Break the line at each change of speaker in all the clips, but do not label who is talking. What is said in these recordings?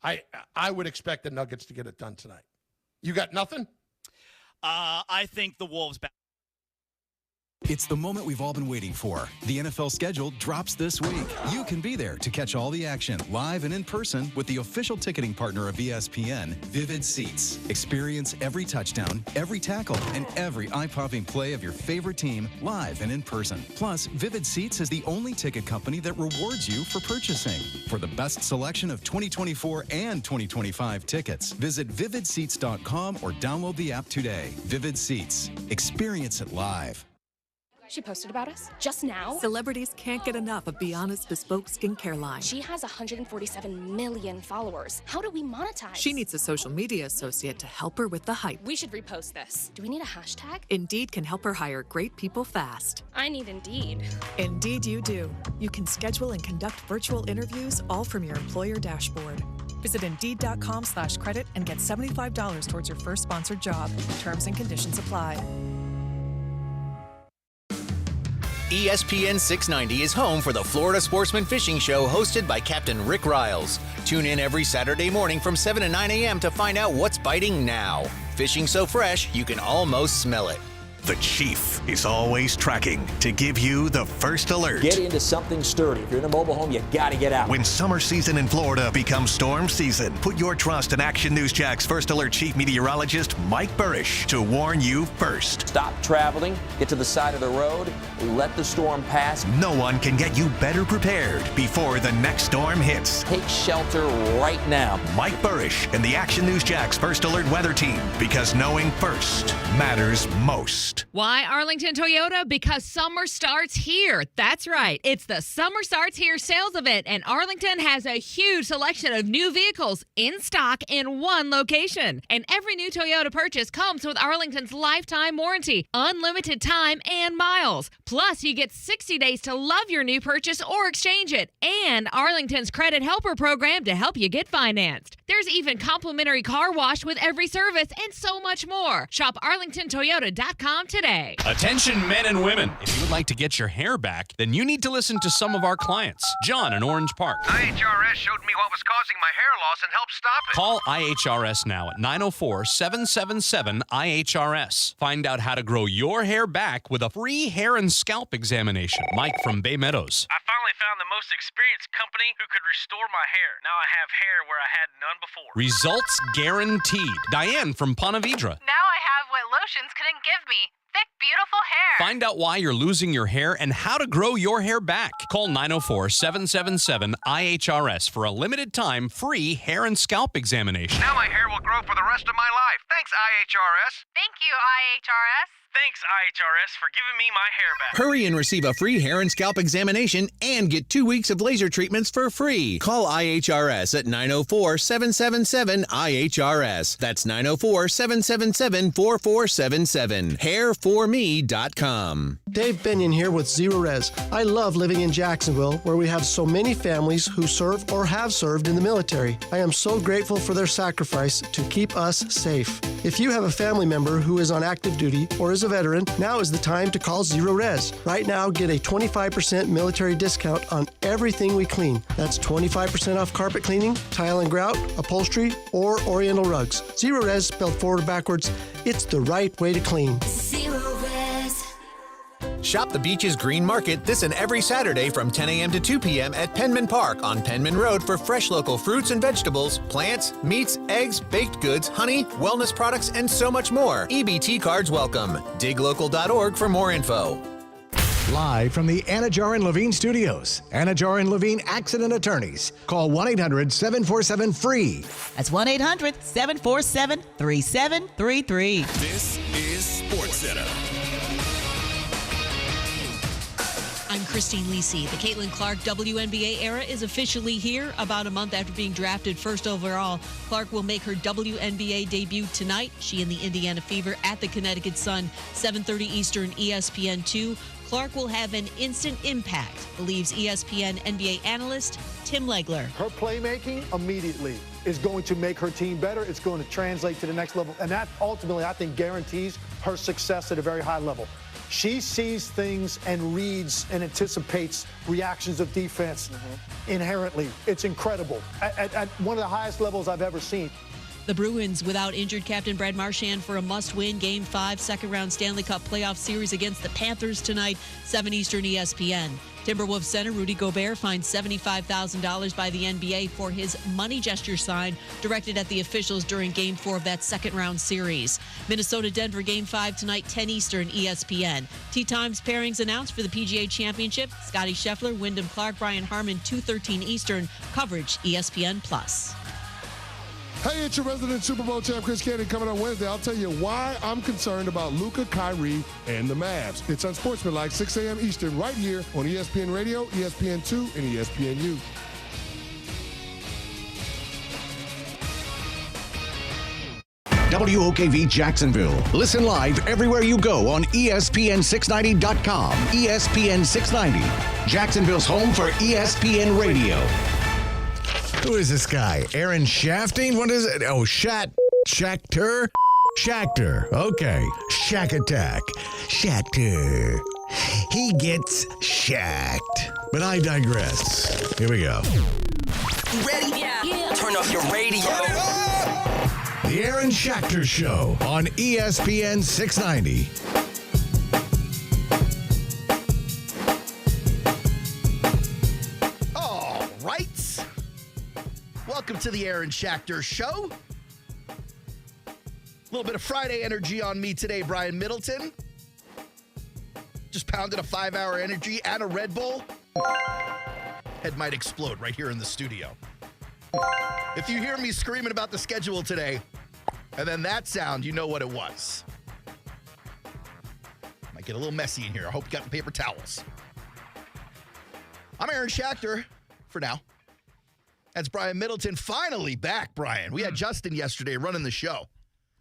I would expect the Nuggets to get it done tonight. You got nothing?
I think the Wolves back.
It's the moment we've all been waiting for. The NFL schedule drops this week. You can be there to catch all the action live and in person with the official ticketing partner of ESPN, Vivid Seats. Experience every touchdown, every tackle, and every eye-popping play of your favorite team live and in person. Plus, Vivid Seats is the only ticket company that rewards you for purchasing. For the best selection of 2024 and 2025 tickets, visit vividseats.com or download the app today. Vivid Seats. Experience it live.
She posted about us just now.
Celebrities can't get enough of Be Honest Bespoke Skincare line.
She has 147 million followers. How do we monetize?
She needs a social media associate to help her with the hype.
We should repost this. Do we need a hashtag?
Indeed can help her hire great people fast.
I need Indeed.
Indeed you do. You can schedule and conduct virtual interviews all from your employer dashboard. Visit Indeed.com/credit and get $75 towards your first sponsored job. Terms and conditions apply.
ESPN 690 is home for the Florida Sportsman Fishing Show hosted by Captain Rick Riles. Tune in every Saturday morning from 7 to 9 a.m. to find out what's biting now. Fishing so fresh, you can almost smell it.
The Chief is always tracking to give you the first alert.
Get into something sturdy. If you're in a mobile home, you got to get out.
When summer season in Florida becomes storm season, put your trust in Action News Jack's First Alert Chief Meteorologist Mike Burrish to warn you first.
Stop traveling, get to the side of the road, let the storm pass.
No one can get you better prepared before the next storm hits.
Take shelter right now.
Mike Burrish and the Action News Jack's First Alert Weather Team, because knowing first matters most.
Why Arlington Toyota? Because summer starts here. That's right. It's the Summer Starts Here sales event, and Arlington has a huge selection of new vehicles in stock in one location. And every new Toyota purchase comes with Arlington's lifetime warranty, unlimited time and miles. Plus, you get 60 days to love your new purchase or exchange it, and Arlington's Credit Helper program to help you get financed. There's even complimentary car wash with every service and so much more. Shop arlingtontoyota.com today.
Attention men and women. If you would like to get your hair back, then you need to listen to some of our clients. John in Orange Park.
IHRS showed me what was causing my hair loss and helped stop it.
Call IHRS now at 904-777-IHRS. Find out how to grow your hair back with a free hair and scalp examination. Mike from Bay Meadows.
I finally found the most experienced company who could restore my hair. Now I have hair where I had none before.
Results guaranteed. Diane from Ponte Vedra.
Now I have what lotions couldn't give me. Thick, beautiful hair.
Find out why you're losing your hair and how to grow your hair back. Call 904-777-IHRS for a limited time free hair and scalp examination.
Now my hair will grow for the rest of my life. Thanks, IHRS.
Thank you, IHRS.
Thanks, IHRS, for giving me my hair back.
Hurry and receive a free hair and scalp examination and get 2 weeks of laser treatments for free. Call IHRS at 904-777-IHRS. That's 904-777-4477. Hairforme.com.
Dave Benyon here with Zero Res. I love living in Jacksonville, where we have so many families who serve or have served in the military. I am so grateful for their sacrifice to keep us safe. If you have a family member who is on active duty or is a veteran, now is the time to call Zero Res. Right now, get a 25% military discount on everything we clean. That's 25% off carpet cleaning, tile and grout, upholstery, or oriental rugs. Zero Res, spelled forward or backwards, it's the right way to clean.
Zero Res.
Shop the Beaches Green Market this and every Saturday from 10 a.m. to 2 p.m. at Penman Park on Penman Road for fresh local fruits and vegetables, plants, meats, eggs, baked goods, honey, wellness products, and so much more. EBT cards welcome. Diglocal.org for more info.
Live from the Anajar and Levine Studios, Anajar and Levine Accident Attorneys. Call 1-800-747-FREE.
That's 1-800-747-3733.
This is SportsCenter.
I'm Christine Lisi. The Caitlin Clark WNBA era is officially here. About a month after being drafted first overall, Clark will make her WNBA debut tonight. She and the Indiana Fever at the Connecticut Sun, 7:30 Eastern, ESPN2. Clark will have an instant impact, believes ESPN NBA analyst Tim Legler.
Her playmaking immediately is going to make her team better. It's going to translate to the next level. And that ultimately, I think, guarantees her success at a very high level. She sees things and reads and anticipates reactions of defense inherently. It's incredible at one of the highest levels I've ever seen.
The Bruins without injured captain Brad Marchand for a must-win Game 5 second-round Stanley Cup playoff series against the Panthers tonight, 7 Eastern ESPN. Timberwolves center Rudy Gobert fined $75,000 by the NBA for his money gesture sign directed at the officials during Game 4 of that second-round series. Minnesota-Denver Game 5 tonight, 10 Eastern ESPN. Tee Times pairings announced for the PGA Championship. Scottie Scheffler, Wyndham Clark, Brian Harman, 2:13 Eastern. Coverage ESPN+.
Hey, it's your resident Super Bowl champ, Chris Cannon, coming on Wednesday. I'll tell you why I'm concerned about Luka, Kyrie, and the Mavs. It's Unsportsmanlike, 6 a.m. Eastern, right here on ESPN Radio, ESPN2, and ESPNU.
WOKV Jacksonville. Listen live everywhere you go on ESPN690.com. ESPN 690, Jacksonville's home for ESPN Radio. Who is this guy? Aaron Shafting? What is it? Oh, Schachter? Schachter. Okay. Shack Attack. Schachter. He gets shacked. But I digress. Here we go.
Ready? Yeah. Turn off your radio.
The Aaron Schachter Show on ESPN 690.
All right. Welcome to the Aaron Schachter Show. A little bit of Friday energy on me today, Brian Middleton. Just pounded a 5-hour energy and a Red Bull. Head might explode right here in the studio. If you hear me screaming about the schedule today, and then that sound, you know what it was. Might get a little messy in here. I hope you got the paper towels. I'm Aaron Schachter for now. That's Brian Middleton, finally back, Brian. We had Justin yesterday running the show.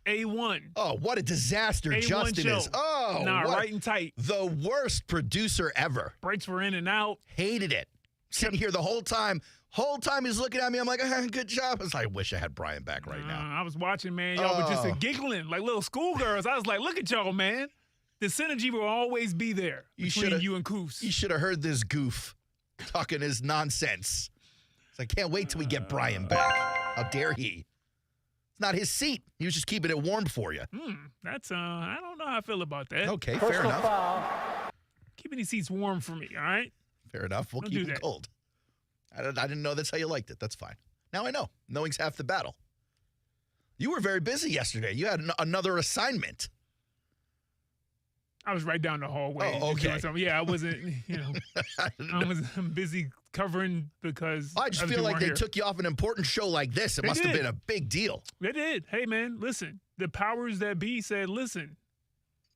A1.
Oh, what a disaster
A1
Justin
show.
is. Oh,
right and tight.
The worst producer ever.
Breaks were in and out.
Hated it. Sitting here the whole time. Whole time he's looking at me. I'm like, good job. I was like, I wish I had Brian back right now.
I was watching, man. Y'all were just giggling like little schoolgirls. I was like, look at y'all, man. The synergy will always be there between you and Coos.
You should have heard this goof talking his nonsense. So I can't wait till we get Brian back. How dare he? It's not his seat. He was just keeping it warm for you.
That's, I don't know how I feel about that.
Okay, fair enough.
Keeping these seats warm for me, all right?
Fair enough. We'll keep it cold. I didn't know that's how you liked it. That's fine. Now I know. Knowing's half the battle. You were very busy yesterday. You had another assignment.
I was right down the hallway.
Oh, okay.
Yeah, I wasn't, I'm busy covering because
I just feel like they took you off an important show like this. It must have been a big deal.
They did. Hey, man, listen. The powers that be said, listen,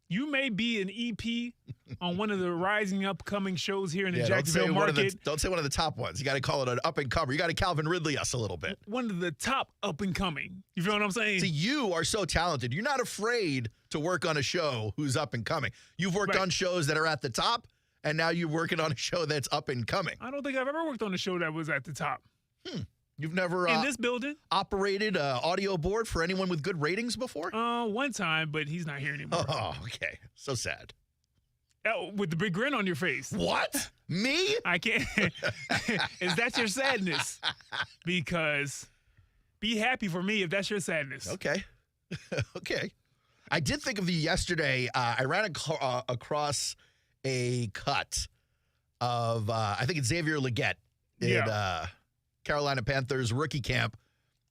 you may be an EP on one of the rising upcoming shows here in the Jacksonville market.
Don't say one of the top ones. You got to call it an up and comer. You got to Calvin Ridley us a little bit.
One of the top up and coming. You feel what I'm saying?
See, you are so talented. You're not afraid to work on a show who's up and coming. You've worked on shows that are at the top, and now you're working on a show that's up and coming.
I don't think I've ever worked on a show that was at the top.
You've never
in this building
operated an audio board for anyone with good ratings before?
One time, but he's not here anymore.
Oh, okay. So sad.
With the big grin on your face.
What? Me?
I can't. Is that your sadness? Because be happy for me if that's your sadness.
Okay. Okay. I did think of you yesterday. I ran across a cut of, I think it's Xavier Legette in Carolina Panthers rookie camp.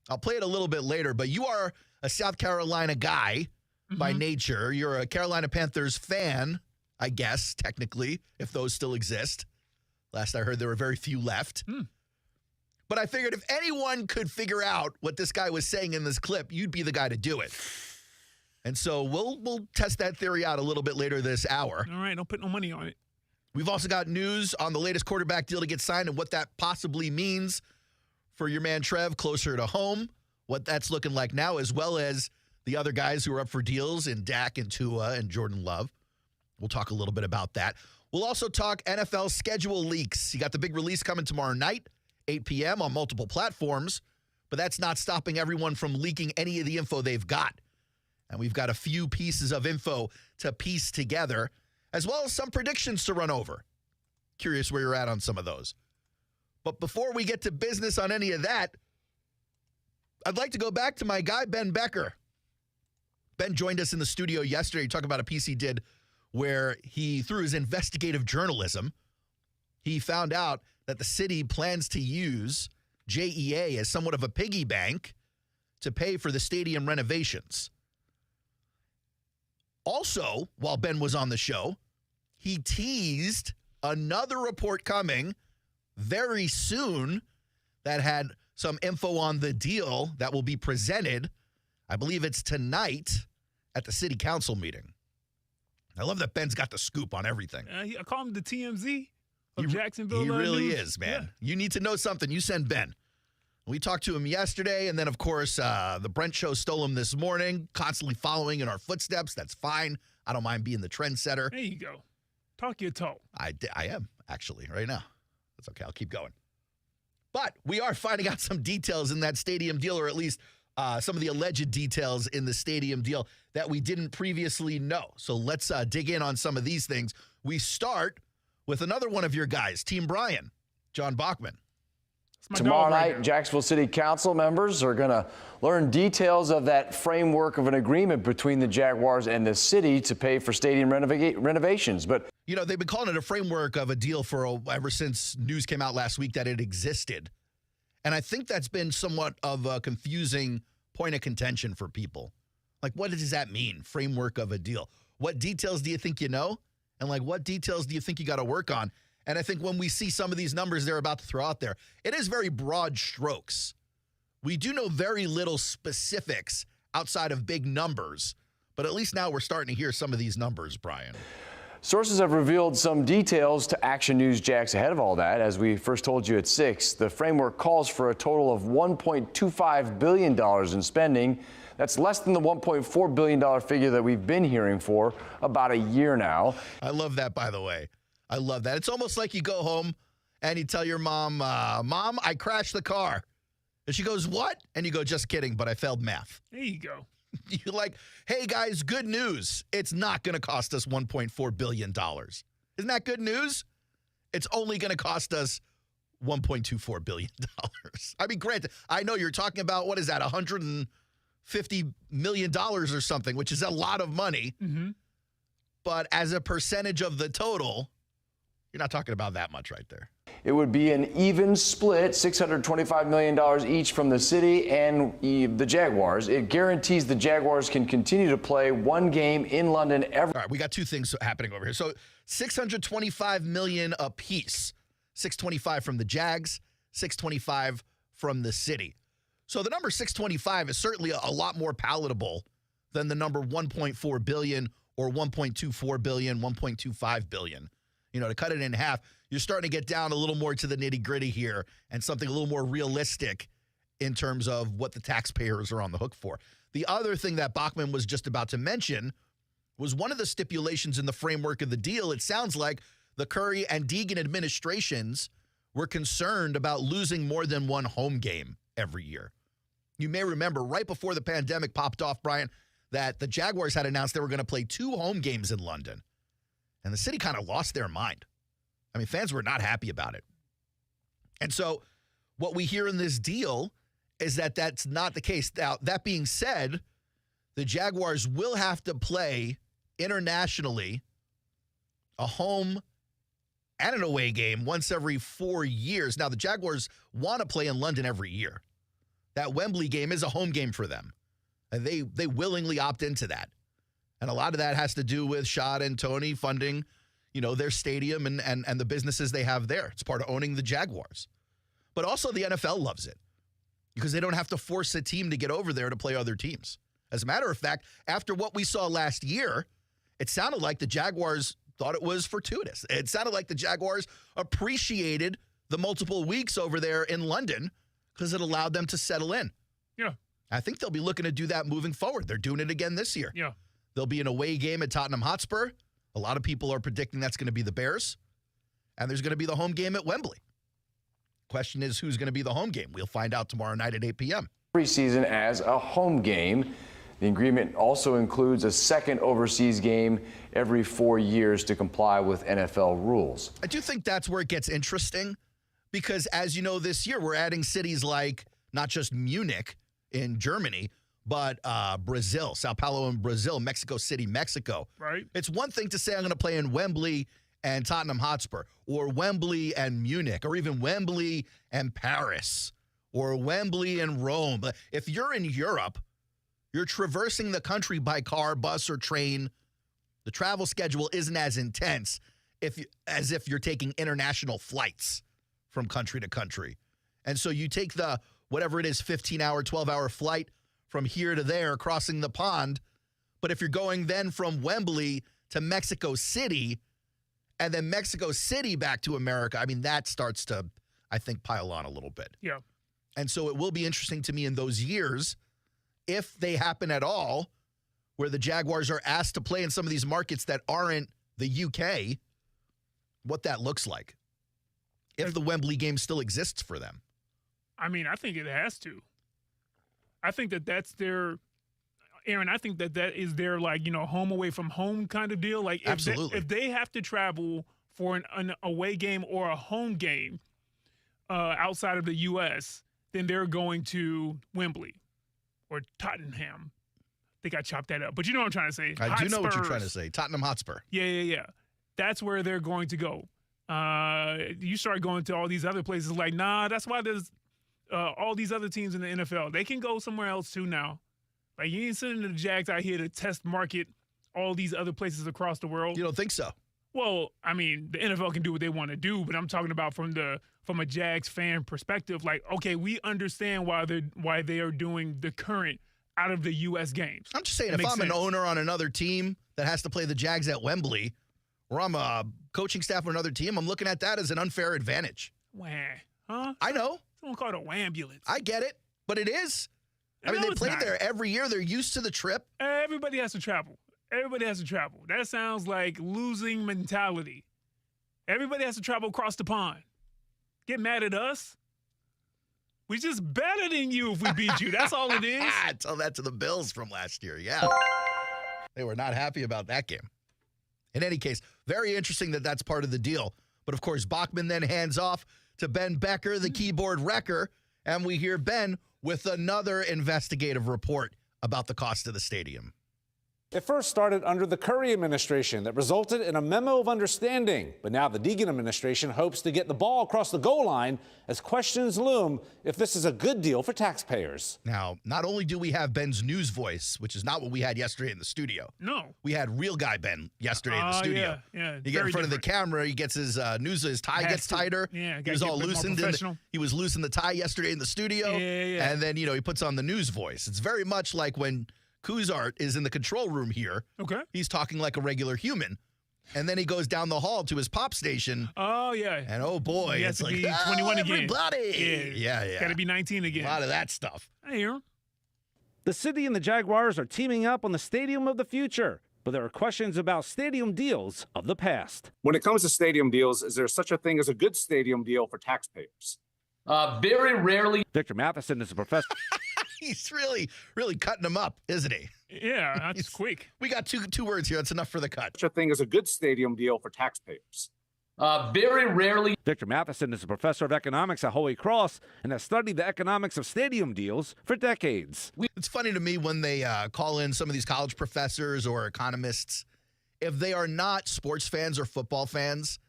I'll play it a little bit later, but you are a South Carolina guy by nature. You're a Carolina Panthers fan, I guess, technically, if those still exist. Last I heard, there were very few left. But I figured if anyone could figure out what this guy was saying in this clip, you'd be the guy to do it. And so we'll test that theory out a little bit later this hour.
All right, don't put no money on it.
We've also got news on the latest quarterback deal to get signed and what that possibly means for your man Trev closer to home, what that's looking like now, as well as the other guys who are up for deals in Dak and Tua and Jordan Love. We'll talk a little bit about that. We'll also talk NFL schedule leaks. You got the big release coming tomorrow night, 8 p.m. on multiple platforms, but that's not stopping everyone from leaking any of the info they've got. And we've got a few pieces of info to piece together as well as some predictions to run over. Curious where you're at on some of those. But before we get to business on any of that, I'd like to go back to my guy, Ben Becker. Ben joined us in the studio yesterday. Talking about a piece he did where he, through his investigative journalism, he found out that the city plans to use JEA as somewhat of a piggy bank to pay for the stadium renovations. Also, while Ben was on the show, he teased another report coming very soon that had some info on the deal that will be presented. I believe it's tonight at the city council meeting. I love that Ben's got the scoop on everything.
I call him the TMZ of Jacksonville.
He really
news.
is, man.
Yeah.
You need to know something, you send Ben. We talked to him yesterday, and then, of course, the Brent Show stole him this morning, constantly following in our footsteps. That's fine. I don't mind being the trendsetter.
There you go. Talk your talk.
I am, actually, right now. That's okay. I'll keep going. But we are finding out some details in that stadium deal, or at least some of the alleged details in the stadium deal that we didn't previously know. So let's dig in on some of these things. We start with another one of your guys, Team Brian, John Bachman.
Tomorrow night, Jacksonville City Council members are going to learn details of that framework of an agreement between the Jaguars and the city to pay for stadium renovations. But
you know, they've been calling it a framework of a deal for ever since news came out last week that it existed. And I think that's been somewhat of a confusing point of contention for people. Like, what does that mean, framework of a deal? What details do you think you know? And, like, what details do you think you got to work on? And I think when we see some of these numbers they're about to throw out there, it is very broad strokes. We do know very little specifics outside of big numbers, but at least now we're starting to hear some of these numbers, Brian.
Sources have revealed some details to Action News Jax ahead of all that. As we first told you at 6, the framework calls for a total of $1.25 billion in spending. That's less than the $1.4 billion figure that we've been hearing for about a year now.
I love that, by the way. I love that. It's almost like you go home and you tell your mom, Mom, I crashed the car. And she goes, what? And you go, just kidding, but I failed math.
There you go.
You're like, hey, guys, good news. It's not going to cost us $1.4 billion. Isn't that good news? It's only going to cost us $1.24 billion. I mean, granted, I know you're talking about, what is that, $150 million or something, which is a lot of money.
Mm-hmm.
But as a percentage of the total, you're not talking about that much right there.
It would be an even split, $625 million each from the city and the Jaguars. It guarantees the Jaguars can continue to play one game in London every.
All right, we got two things happening over here. So $625 million apiece. $625 from the Jags, $625 from the city. So the number 625 is certainly a lot more palatable than the number 1.4 billion or 1.24 billion, 1.25 billion. You know, to cut it in half, you're starting to get down a little more to the nitty-gritty here and something a little more realistic in terms of what the taxpayers are on the hook for. The other thing that Bachman was just about to mention was one of the stipulations in the framework of the deal. It sounds like the Curry and Deegan administrations were concerned about losing more than one home game every year. You may remember right before the pandemic popped off, Brian, that the Jaguars had announced they were going to play 2 home games in London. And the city kind of lost their mind. I mean, fans were not happy about it. And so what we hear in this deal is that that's not the case. Now, that being said, the Jaguars will have to play internationally a home and an away game once every 4 years. Now, the Jaguars want to play in London every year. That Wembley game is a home game for them. And they willingly opt into that. And a lot of that has to do with Schad and Tony funding, you know, their stadium and the businesses they have there. It's part of owning the Jaguars. But also the NFL loves it because they don't have to force a team to get over there to play other teams. As a matter of fact, after what we saw last year, it sounded like the Jaguars thought it was fortuitous. It sounded like the Jaguars appreciated the multiple weeks over there in London because it allowed them to settle in.
Yeah.
I think they'll be looking to do that moving forward. They're doing it again this year.
Yeah.
There'll be an away game at Tottenham Hotspur. A lot of people are predicting that's going to be the Bears. And there's going to be the home game at Wembley. Question is, who's going to be the home game? We'll find out tomorrow night at 8 p.m.
Preseason as a home game. The agreement also includes a second overseas game every 4 years to comply with NFL rules.
I do think that's where it gets interesting because, as you know, this year we're adding cities like not just Munich in Germany, but Brazil, Sao Paulo in Brazil, Mexico City, Mexico.
Right.
It's one thing to say I'm going to play in Wembley and Tottenham Hotspur, or Wembley and Munich, or even Wembley and Paris, or Wembley and Rome. If you're in Europe, you're traversing the country by car, bus, or train. The travel schedule isn't as intense as if you're taking international flights from country to country. And so you take the, whatever it is, 15-hour, 12-hour flight from here to there, crossing the pond. But if you're going then from Wembley to Mexico City, and then Mexico City back to America, I mean, that starts to, I think, pile on a little bit.
Yeah.
And so it will be interesting to me in those years, if they happen at all, where the Jaguars are asked to play in some of these markets that aren't the UK, what that looks like. If the Wembley game still exists for them.
I mean, I think it has to. I think that's their, Aaron, I think that is their, like, home away from home kind of deal. Like,
absolutely.
If they have to travel for an away game or a home game outside of the U.S., then they're going to Wembley or Tottenham. I think I chopped that up. But you know what I'm trying to say.
I do know what you're trying to say. Tottenham Hotspur.
Yeah. That's where they're going to go. You start going to all these other places like, nah, that's why there's all these other teams in the NFL. They can go somewhere else too now. Like, you ain't sending the Jags out here to test market all these other places across the world.
You don't think so?
Well, I mean, the NFL can do what they want to do, but I'm talking about from a Jags fan perspective. Like, okay, we understand why they are doing the current out of the U.S. games.
I'm just saying, if I'm an owner on another team that has to play the Jags at Wembley, or I'm a coaching staff on another team, I'm looking at that as an unfair advantage.
Wah, huh?
I know.
Someone called it a wambulance.
I get it, but it is. I mean, they play there every year. They're used to the trip.
Everybody has to travel. That sounds like losing mentality. Everybody has to travel across the pond. Get mad at us? We just better than you if we beat you. That's all it is.
Tell that to the Bills from last year. Yeah. They were not happy about that game. In any case, very interesting that that's part of the deal. But, of course, Bachman then hands off to Ben Becker, the keyboard wrecker, and we hear Ben with another investigative report about the cost of the stadium.
It first started under the Curry administration that resulted in a memo of understanding. But now the Deegan administration hopes to get the ball across the goal line as questions loom if this is a good deal for taxpayers.
Now, not only do we have Ben's news voice, which is not what we had yesterday in the studio.
No.
We had real guy Ben yesterday in the studio.
Yeah.
He gets in front of the camera. He gets his his tie gets tighter.
Yeah.
He was all loosened. He was loose in the tie yesterday in the studio.
Yeah.
And then, he puts on the news voice. It's very much like when Kuzart is in the control room here.
Okay.
He's talking like a regular human. And then he goes down the hall to his pop station.
Oh, yeah.
And oh, boy.
He has
it's
to
like,
be 21 again.
Everybody. Yeah.
Got to be 19 again.
A lot of that stuff.
I hear him.
The city and the Jaguars are teaming up on the stadium of the future. But there are questions about stadium deals of the past.
When it comes to stadium deals, is there such a thing as a good stadium deal for taxpayers?
Very rarely. Victor Matheson is a professor.
He's really, really cutting him up, isn't he?
Yeah, that's quick.
We got two words here. That's enough for the cut.
Such a thing as a good stadium deal for taxpayers.
Very rarely. Victor Matheson is a professor of economics at Holy Cross and has studied the economics of stadium deals for decades.
It's funny to me when they call in some of these college professors or economists. If they are not sports fans or football fans,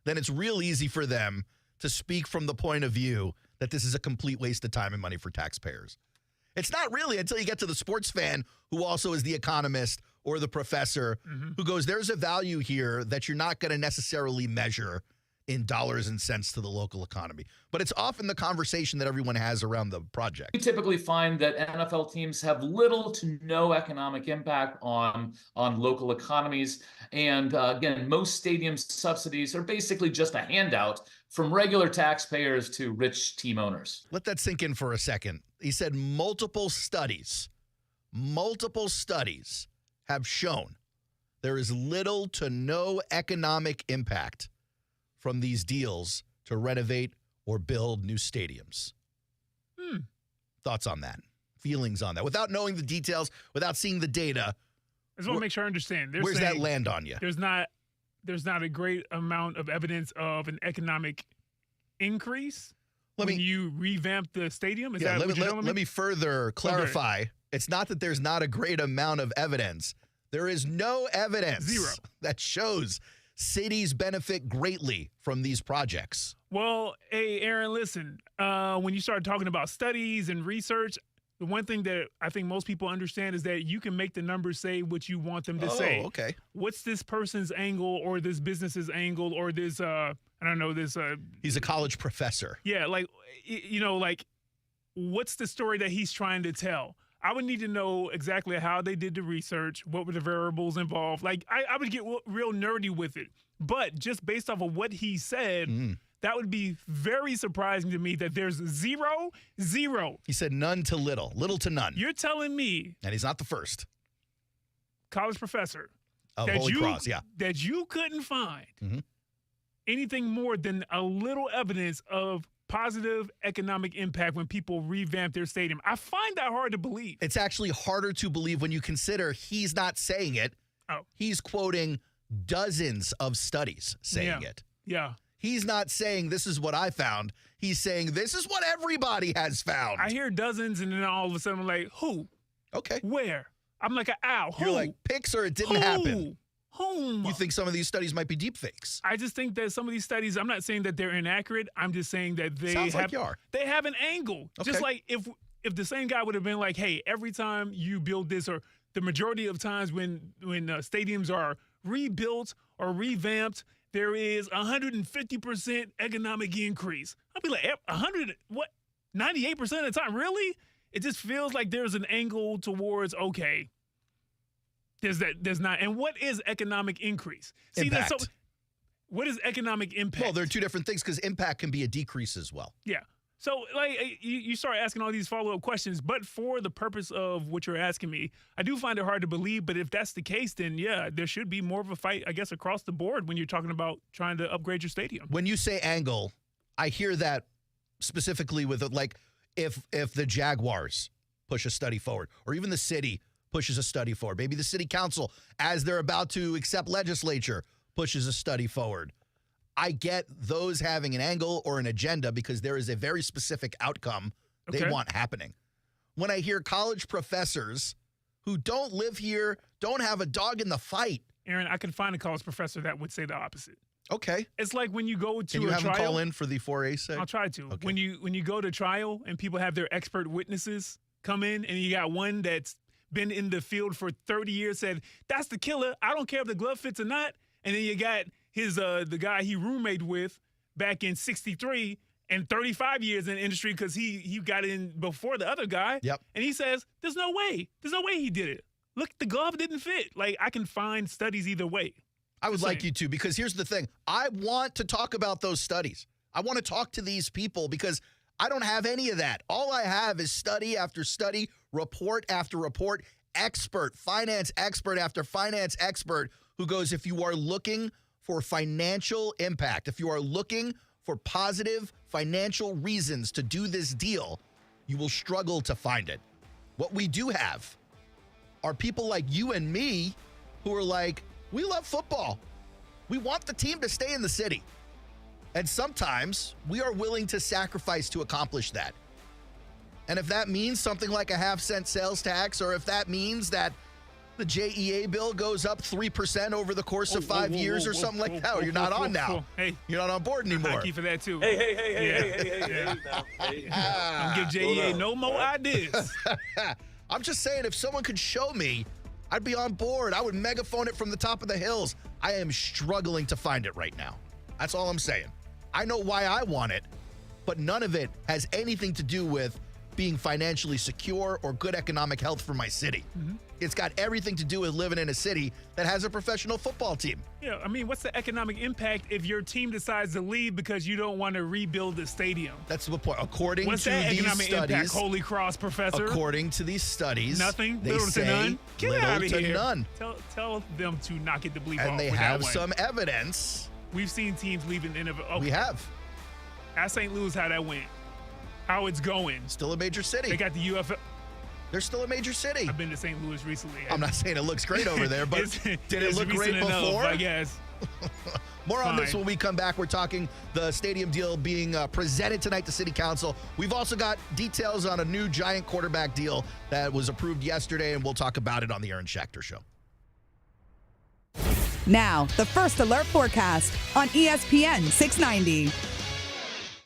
then it's real easy for them to speak from the point of view that this is a complete waste of time and money for taxpayers. It's not really until you get to the sports fan who also is the economist or the professor who goes, there's a value here that you're not going to necessarily measure in dollars and cents to the local economy. But it's often the conversation that everyone has around the project.
We typically find that NFL teams have little to no economic impact on local economies. And again, most stadium subsidies are basically just a handout from regular taxpayers to rich team owners.
Let that sink in for a second. He said multiple studies have shown there is little to no economic impact from these deals to renovate or build new stadiums. Thoughts on that? feelings on that without knowing the details, without seeing the data.
I just want to make sure I understand.
Where's that land on you?
There's not a great amount of evidence of an economic increase when you revamp the stadium. Is that what you're telling me?
Let me further clarify. Okay. It's not that there's not a great amount of evidence. There is no evidence that shows cities benefit greatly from these projects.
Well, hey, Aaron, listen, when you start talking about studies and research, the one thing that I think most people understand is that you can make the numbers say what you want them to say.
Oh, okay.
What's this person's angle or this business's angle or this, I don't know, this.
He's a college professor.
Yeah, like, what's the story that he's trying to tell? I would need to know exactly how they did the research, what were the variables involved. Like, I would get real nerdy with it. But just based off of what he said, that would be very surprising to me that there's zero.
He said none to little to none.
You're telling me.
And he's not the first.
College professor.
Of Holy Cross, yeah.
That you couldn't find anything more than a little evidence of positive economic impact when people revamp their stadium. I find that hard to believe.
It's actually harder to believe when you consider he's not saying it.
Oh.
He's quoting dozens of studies saying it.
Yeah.
He's not saying this is what I found. He's saying this is what everybody has found.
I hear dozens and then all of a sudden I'm like, who?
Okay.
Where? I'm like, who?
You're like, pics or it didn't happen.
Whom?
You think some of these studies might be deep fakes?
I just think that some of these studies, I'm not saying that they're inaccurate. I'm just saying that they they have an angle. Okay. Just like if the same guy would have been like, hey, every time you build this, or the majority of times when stadiums are rebuilt or revamped, there is 150% economic increase. I'd be like, 100, what? 98% of the time? Really? It just feels like there's an angle towards, okay, there's not. And what is economic increase? See,
impact.
What is economic impact?
Well, they're two different things because impact can be a decrease as well.
Yeah. So, like, you start asking all these follow-up questions, but for the purpose of what you're asking me, I do find it hard to believe. But if that's the case, then, yeah, there should be more of a fight, I guess, across the board when you're talking about trying to upgrade your stadium.
When you say angle, I hear that specifically with, like, if the Jaguars push a study forward, or even the city pushes a study forward. Maybe the city council, as they're about to accept legislature, pushes a study forward. I get those having an angle or an agenda because there is a very specific outcome they want happening. When I hear college professors who don't live here, don't have a dog in the fight.
Aaron, I can find a college professor that would say the opposite.
Okay.
It's like when you go to a trial.
Can you have them call in for the 4A seg?
I'll try to.
Okay.
When you go to trial and people have their expert witnesses come in, and you got one that's been in the field for 30 years, said, that's the killer. I don't care if the glove fits or not. And then you got his the guy he roommated with back in 63 and 35 years in the industry because he got in before the other guy.
Yep.
And he says, there's no way he did it. Look, the glove didn't fit. Like, I can find studies either way.
I would like you to, because here's the thing. I want to talk about those studies. I want to talk to these people because I don't have any of that. All I have is study after study, report after report, finance expert after finance expert who goes, if you are looking for financial impact, if you are looking for positive financial reasons to do this deal, you will struggle to find it. What we do have are people like you and me who are like, we love football. We want the team to stay in the city. And sometimes we are willing to sacrifice to accomplish that. And if that means something like a 0.5-cent sales tax, or if that means that the JEA bill goes up 3% over the course of 5 years or something like that, or you're not on now.
Hey,
you're not on board anymore.
Thank you for that too.
Hey.
Don't give JEA no more ideas.
I'm just saying, if someone could show me, I'd be on board. I would megaphone it from the top of the hills. I am struggling to find it right now. That's all I'm saying. I know why I want it, but none of it has anything to do with being financially secure or good economic health for my city.
Mm-hmm.
It's got everything to do with living in a city that has a professional football team.
Yeah, I mean, what's the economic impact if your team decides to leave because you don't want to rebuild the stadium?
That's the point. According
what's
to
that
these
economic
studies,
impact, Holy Cross professor?
According to these studies,
nothing.
They
little
say
to none. Get
little
out of
to
here.
none.
Tell them to knock it the bleep off.
And they have some evidence.
We've seen teams leaving in. Okay.
We have.
At St. Louis, how that went. How it's going.
Still a major city.
They got the UFL.
They're still a major city.
I've been to St. Louis recently.
I'm not saying it looks great over there, but did it look great before?
I guess.
More on this when we come back. We're talking the stadium deal being presented tonight to City Council. We've also got details on a new Giant quarterback deal that was approved yesterday, and we'll talk about it on the Aaron Schachter Show.
Now, the First Alert forecast on ESPN 690.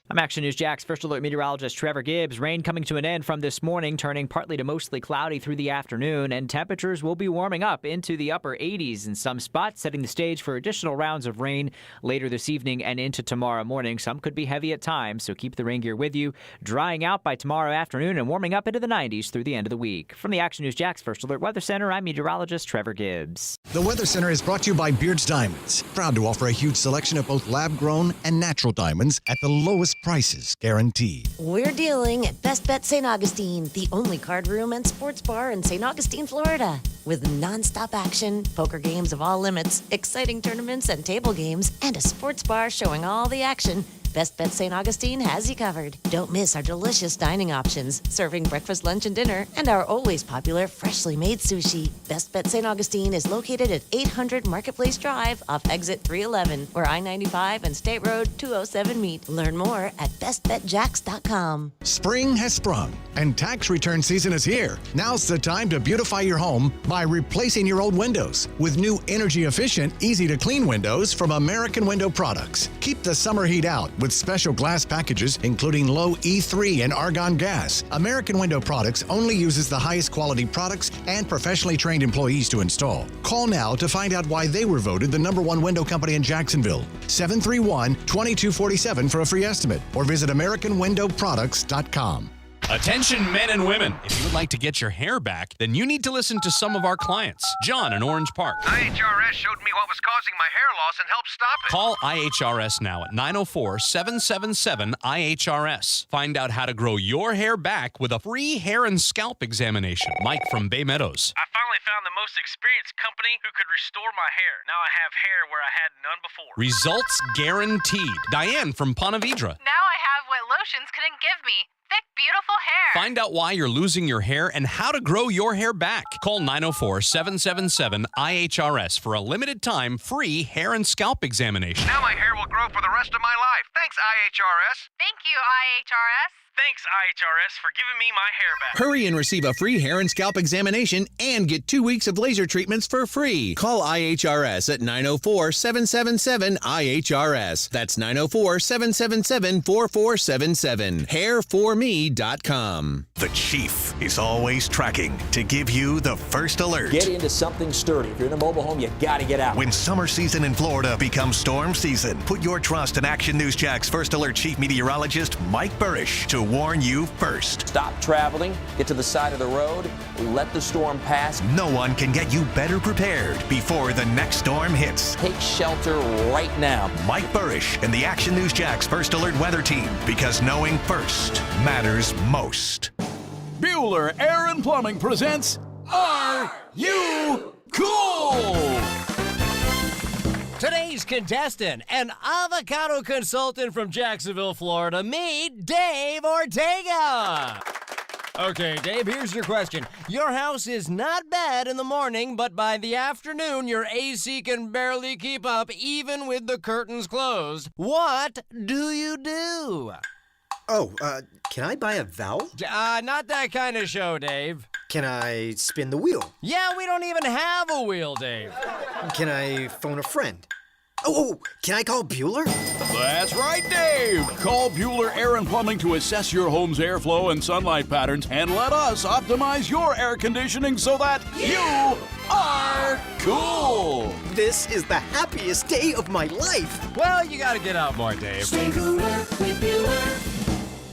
I'm Action News Jack's First Alert meteorologist Trevor Gibbs. Rain coming to an end from this morning, turning partly to mostly cloudy through the afternoon, and temperatures will be warming up into the upper 80s in some spots, setting the stage for additional rounds of rain later this evening and into tomorrow morning. Some could be heavy at times, so keep the rain gear with you. Drying out by tomorrow afternoon and warming up into the 90s through the end of the week. From the Action News Jack's First Alert Weather Center, I'm meteorologist Trevor Gibbs.
The Weather Center is brought to you by Beard's Diamonds, proud to offer a huge selection of both lab-grown and natural diamonds at the lowest prices guaranteed.
We're dealing at Best Bet St. Augustine, the only card room and sports bar in St. Augustine, Florida. With nonstop action, poker games of all limits, exciting tournaments and table games, and a sports bar showing all the action, Best Bet St. Augustine has you covered. Don't miss our delicious dining options, serving breakfast, lunch, and dinner, and our always popular freshly made sushi. Best Bet St. Augustine is located at 800 Marketplace Drive off exit 311, where I-95 and State Road 207 meet. Learn more at bestbetjacks.com.
Spring has sprung, and tax return season is here. Now's the time to beautify your home by replacing your old windows with new energy-efficient, easy-to-clean windows from American Window Products. Keep the summer heat out with special glass packages, including low E3 and argon gas. American Window Products only uses the highest quality products and professionally trained employees to install. Call now to find out why they were voted the #1 window company in Jacksonville. 731-2247 for a free estimate, or visit AmericanWindowProducts.com.
Attention men and women. If you would like to get your hair back, then you need to listen to some of our clients. John in Orange Park.
IHRS showed me what was causing my hair loss and helped stop it.
Call IHRS now at 904-777-IHRS. Find out how to grow your hair back with a free hair and scalp examination. Mike from Bay Meadows.
I finally found the most experienced company who could restore my hair. Now I have hair where I had none before.
Results guaranteed. Diane from Ponte Vedra.
Now I have what lotions couldn't give me. Thick, beautiful hair.
Find out why you're losing your hair and how to grow your hair back. Call 904-777-IHRS for a limited time free hair and scalp examination.
Now my hair will grow for the rest of my life. Thanks, IHRS.
Thank you, IHRS.
Thanks, IHRS, for giving me my hair back.
Hurry and receive a free hair and scalp examination and get 2 weeks of laser treatments for free. Call IHRS at 904-777-IHRS. That's 904-777-4477. Hairforme.com.
The Chief is always tracking to give you the first alert.
Get into something sturdy. If you're in a mobile home, you got to get out.
When summer season in Florida becomes storm season, put your trust in Action News Jack's First Alert Chief Meteorologist Mike Burrish to warn you first.
Stop traveling, get to the side of the road, let the storm pass.
No one can get you better prepared before the next storm hits.
Take shelter right now.
Mike Burrish and the Action News Jack's First Alert Weather Team, because knowing first matters most.
Bueller Air and Plumbing presents Are You Cool?
Today's contestant, an avocado consultant from Jacksonville, Florida, meet Dave Ortega. Okay, Dave, here's your question. Your house is not bad in the morning, but by the afternoon, your AC can barely keep up, even with the curtains closed. What do you do?
Oh, can I buy a valve?
Not that kind of show, Dave.
Can I spin the wheel?
Yeah, we don't even have a wheel, Dave.
Can I phone a friend? Oh, can I call Bueller?
That's right, Dave. Call Bueller Air and Plumbing to assess your home's airflow and sunlight patterns, and let us optimize your air conditioning so that you are cool.
This is the happiest day of my life.
Well, you gotta get out more, Dave.
Stay cooler with Bueller.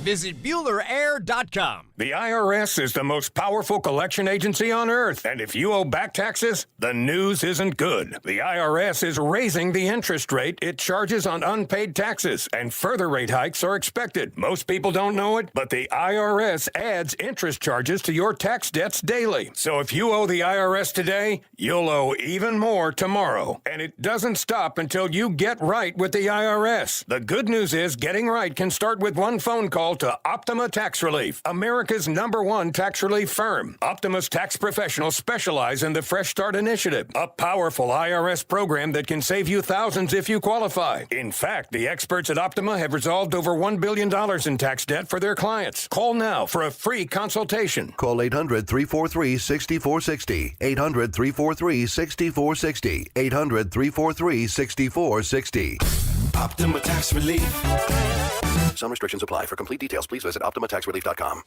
Visit BuellerAir.com.
The IRS is the most powerful collection agency on earth, and if you owe back taxes, the news isn't good. The IRS is raising the interest rate it charges on unpaid taxes, and further rate hikes are expected. Most people don't know it, but the IRS adds interest charges to your tax debts daily. So if you owe the IRS today, you'll owe even more tomorrow. And it doesn't stop until you get right with the IRS. The good news is getting right can start with one phone call call to Optima Tax Relief, America's #1 tax relief firm. Optima's tax professionals specialize in the Fresh Start Initiative, a powerful IRS program that can save you thousands if you qualify. In fact, the experts at Optima have resolved over $1 billion in tax debt for their clients. Call now for a free consultation.
Call 800-343-6460. 800-343-6460. 800-343-6460.
Optima Tax Relief.
Some restrictions apply. For complete details, please visit OptimaTaxRelief.com.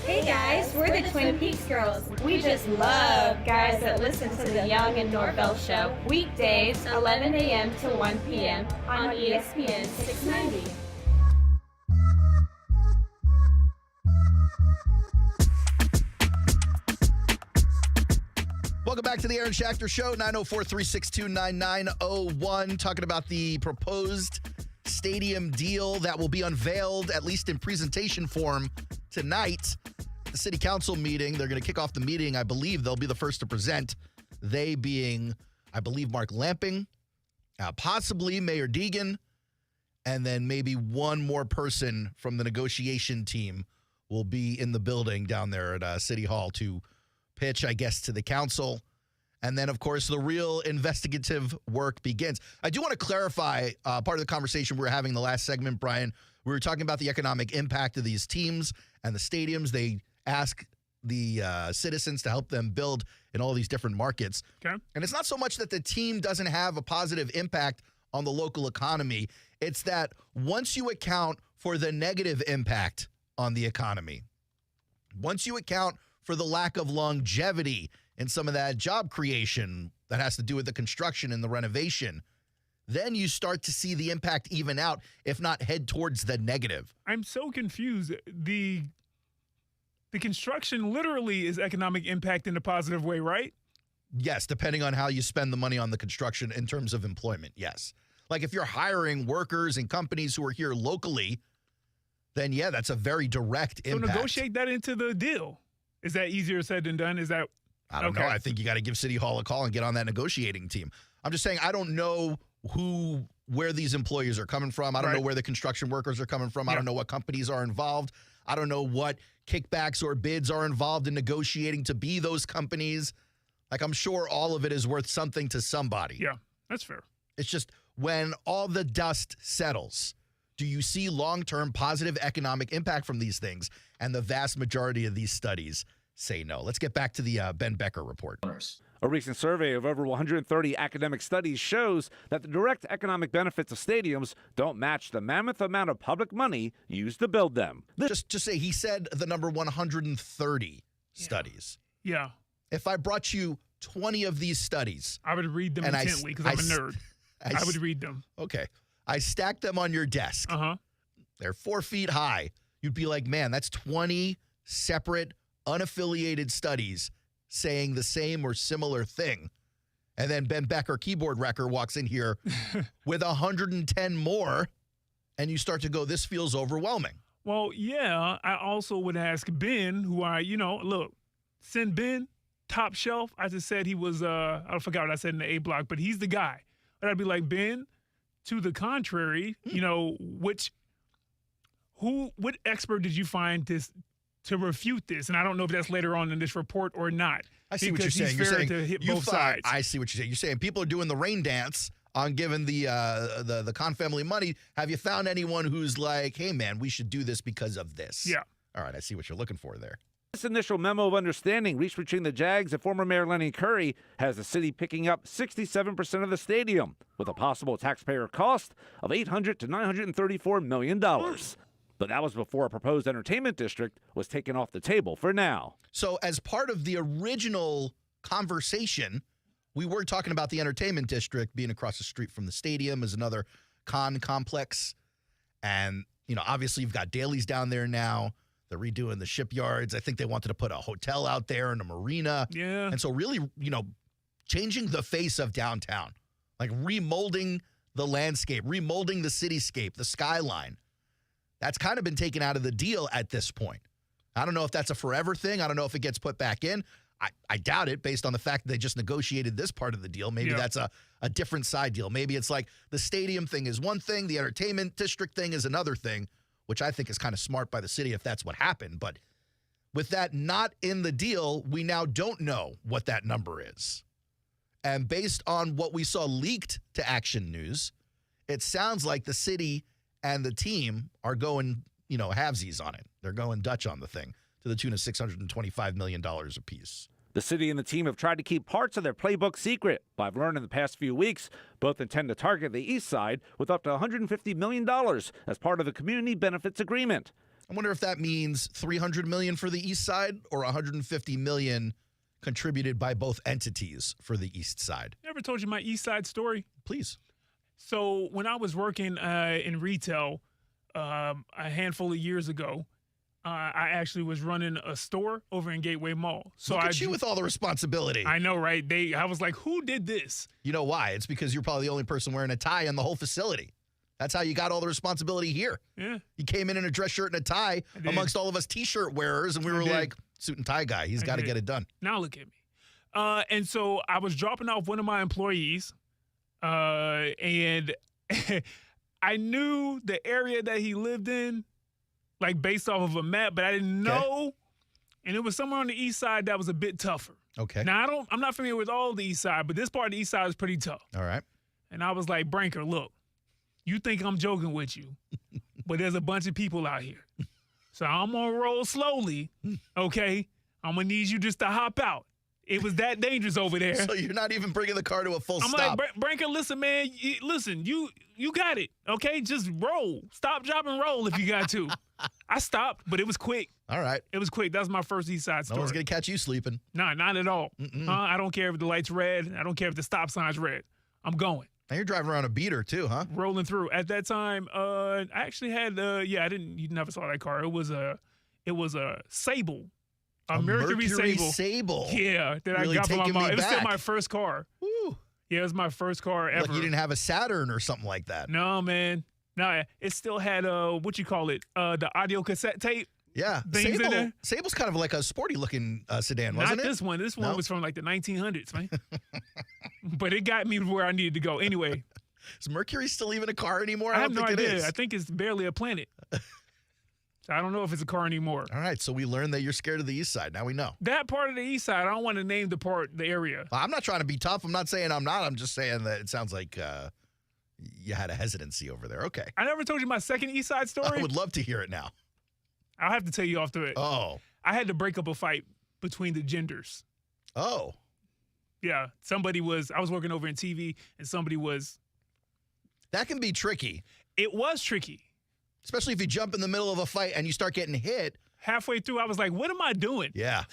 Hey guys, we're the Twin Peaks girls. We just love guys that listen to the Young and Norvell show. Weekdays, 11 a.m. to 1 p.m. on ESPN 690.
Welcome back to the Aaron Schachter Show, 904-362-9901, talking about the proposed stadium deal that will be unveiled, at least in presentation form, tonight. The city council meeting, they're going to kick off the meeting. I believe they'll be the first to present. They being, I believe, Mark Lamping, possibly Mayor Deegan, and then maybe one more person from the negotiation team will be in the building down there at City Hall to pitch, I guess, to the council. And then, of course, the real investigative work begins. I do want to clarify part of the conversation we were having in the last segment, Brian. We were talking about the economic impact of these teams and the stadiums. They ask the citizens to help them build in all these different markets.
Okay.
And it's not so much that the team doesn't have a positive impact on the local economy. It's that once you account for the negative impact on the economy, once you account for the lack of longevity and some of that job creation that has to do with the construction and the renovation, then you start to see the impact even out, if not head towards the negative.
I'm so confused. The construction literally is economic impact in a positive way, right?
Yes, depending on how you spend the money on the construction in terms of employment, yes. Like if you're hiring workers and companies who are here locally, then yeah, that's a very direct impact.
So negotiate that into the deal. Is that easier said than done? Is that
I don't know. I think you got to give City Hall a call and get on that negotiating team. I'm just saying I don't know where these employees are coming from. I don't know where the construction workers are coming from. I don't know what companies are involved. I don't know what kickbacks or bids are involved in negotiating to be those companies. Like, I'm sure all of it is worth something to somebody.
Yeah, that's fair.
It's just when all the dust settles, do you see long-term positive economic impact from these things? And the vast majority of these studies say no. Let's get back to the Ben Becker report.
A recent survey of over 130 academic studies shows that the direct economic benefits of stadiums don't match the mammoth amount of public money used to build them.
Just say he said the number 130 studies.
Yeah.
If I brought you 20 of these studies,
I would read them intently because I'm a nerd. I would read them.
Okay. I stacked them on your desk.
Uh-huh.
They're 4 feet high. You'd be like, man, that's 20 separate, unaffiliated studies saying the same or similar thing. And then Ben Becker, keyboard wrecker, walks in here with 110 more, and you start to go, this feels overwhelming.
Well, yeah, I also would ask Ben, who send Ben, top shelf. I just said he was, I forgot what I said in the A block, but he's the guy. But I'd be like, Ben, to the contrary, what expert did you find to refute this? And I don't know if that's later on in this report or not.
I see what you're saying. You're saying
to hit both sides.
I see what you're saying. You're saying people are doing the rain dance on giving the Khan family money. Have you found anyone who's like, hey, man, we should do this because of this?
Yeah.
All right, I see what you're looking for there.
This initial memo of understanding reached between the Jags and former Mayor Lenny Curry has the city picking up 67% of the stadium, with a possible taxpayer cost of $800 to $934 million. But that was before a proposed entertainment district was taken off the table for now.
So as part of the original conversation, we were talking about the entertainment district being across the street from the stadium as another con complex. And, obviously you've got Daly's down there now. They're redoing the shipyards. I think they wanted to put a hotel out there and a marina.
Yeah.
And so really, changing the face of downtown, like remolding the landscape, remolding the cityscape, the skyline. That's kind of been taken out of the deal at this point. I don't know if that's a forever thing. I don't know if it gets put back in. I doubt it based on the fact that they just negotiated this part of the deal. Maybe that's a different side deal. Maybe it's like the stadium thing is one thing, the entertainment district thing is another thing. which I think is kind of smart by the city if that's what happened. But with that not in the deal, we now don't know what that number is. And based on what we saw leaked to Action News, it sounds like the city and the team are going, halvesies on it. They're going Dutch on the thing to the tune of $625 million apiece.
The city and the team have tried to keep parts of their playbook secret, but I've learned in the past few weeks, both intend to target the east side with up to $150 million as part of the community benefits agreement.
I wonder if that means $300 million for the east side or $150 million contributed by both entities for the east side.
Never told you my east side story?
Please.
So when I was working in retail a handful of years ago, I actually was running a store over in Gateway Mall. So
Look at you with all the responsibility.
I know, right? I was like, who did this?
You know why? It's because you're probably the only person wearing a tie in the whole facility. That's how you got all the responsibility here.
Yeah.
You came in a dress shirt and a tie amongst all of us T-shirt wearers, and we were like, suit and tie guy. He's got to get it done.
Now look at me. And so I was dropping off one of my employees, and I knew the area that he lived in, like based off of a map, but I didn't know. And it was somewhere on the east side that was a bit tougher.
Okay.
Now, I'm not familiar with all the east side, but this part of the east side is pretty tough.
All right.
And I was like, Branker, look, you think I'm joking with you, but there's a bunch of people out here. So I'm going to roll slowly, okay? I'm going to need you just to hop out. It was that dangerous over there.
So you're not even bringing the car to a full stop.
I'm like, Branker, listen, man, you got it, okay? Just roll. Stop, drop, and roll if you got to. I stopped, but it was quick.
All right.
It was quick. That's my first east side story.
No one's going to catch you sleeping.
Nah, not at all. I don't care if the light's red. I don't care if the stop sign's red. I'm going.
Now you're driving around a beater too, huh?
Rolling through. At that time, I actually had you never saw that car. It was a Sable. A Mercury Sable. Yeah, that
really
I got from my mom. It was still
back.
my first car.
Woo.
Yeah, it was my first car ever.
Like you didn't have a Saturn or something like that.
No, man. No, it still had what you call it? The audio cassette tape.
Yeah.
Things in there.
Sable's kind of like a sporty looking sedan, wasn't it?
Not this one. This one was from like the 1900s, man. But it got me to where I needed to go. Anyway.
Is Mercury still even a car anymore?
I have
don't
no
think
idea.
it is.
I think it's barely a planet. So I don't know if it's a car anymore.
All right, so we learned that you're scared of the east side. Now we know.
That part of the east side, I don't want to name the area.
Well, I'm not trying to be tough. I'm not saying I'm not. I'm just saying that it sounds like you had a hesitancy over there. Okay.
I never told you my second east side story.
I would love to hear it now.
I'll have to tell you off the it.
Oh.
I had to break up a fight between the genders.
Oh.
Yeah. I was working over in TV, and somebody was.
That can be tricky.
It was tricky.
Especially if you jump in the middle of a fight and you start getting hit.
Halfway through, I was like, what am I doing?
Yeah.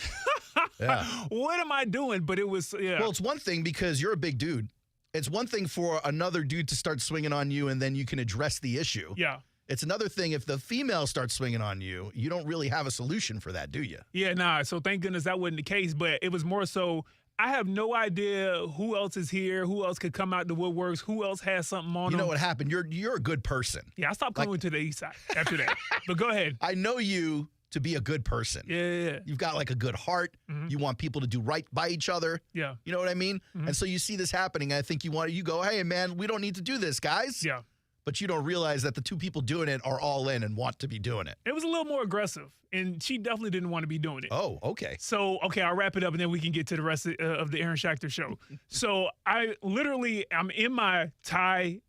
What am I doing? But it was, yeah.
Well, it's one thing because you're a big dude. It's one thing for another dude to start swinging on you and then you can address the issue.
Yeah.
It's another thing if the female starts swinging on you, you don't really have a solution for that, do you?
Yeah, nah. So thank goodness that wasn't the case. But it was more so, I have no idea who else is here, who else could come out the woodworks, who else has something on them.
You know what happened? You're a good person.
Yeah, I stopped coming to the east side after that. But go ahead.
I know you to be a good person.
Yeah.
You've got like a good heart. Mm-hmm. You want people to do right by each other.
Yeah.
You know what I mean? Mm-hmm. And so you see this happening. I think you go, hey, man, we don't need to do this, guys.
Yeah.
But you don't realize that the two people doing it are all in and want to be doing it.
It was a little more aggressive, and she definitely didn't want to be doing it.
Oh, okay.
So, I'll wrap it up, and then we can get to the rest of the Aaron Schachter show. So, I'm in my tie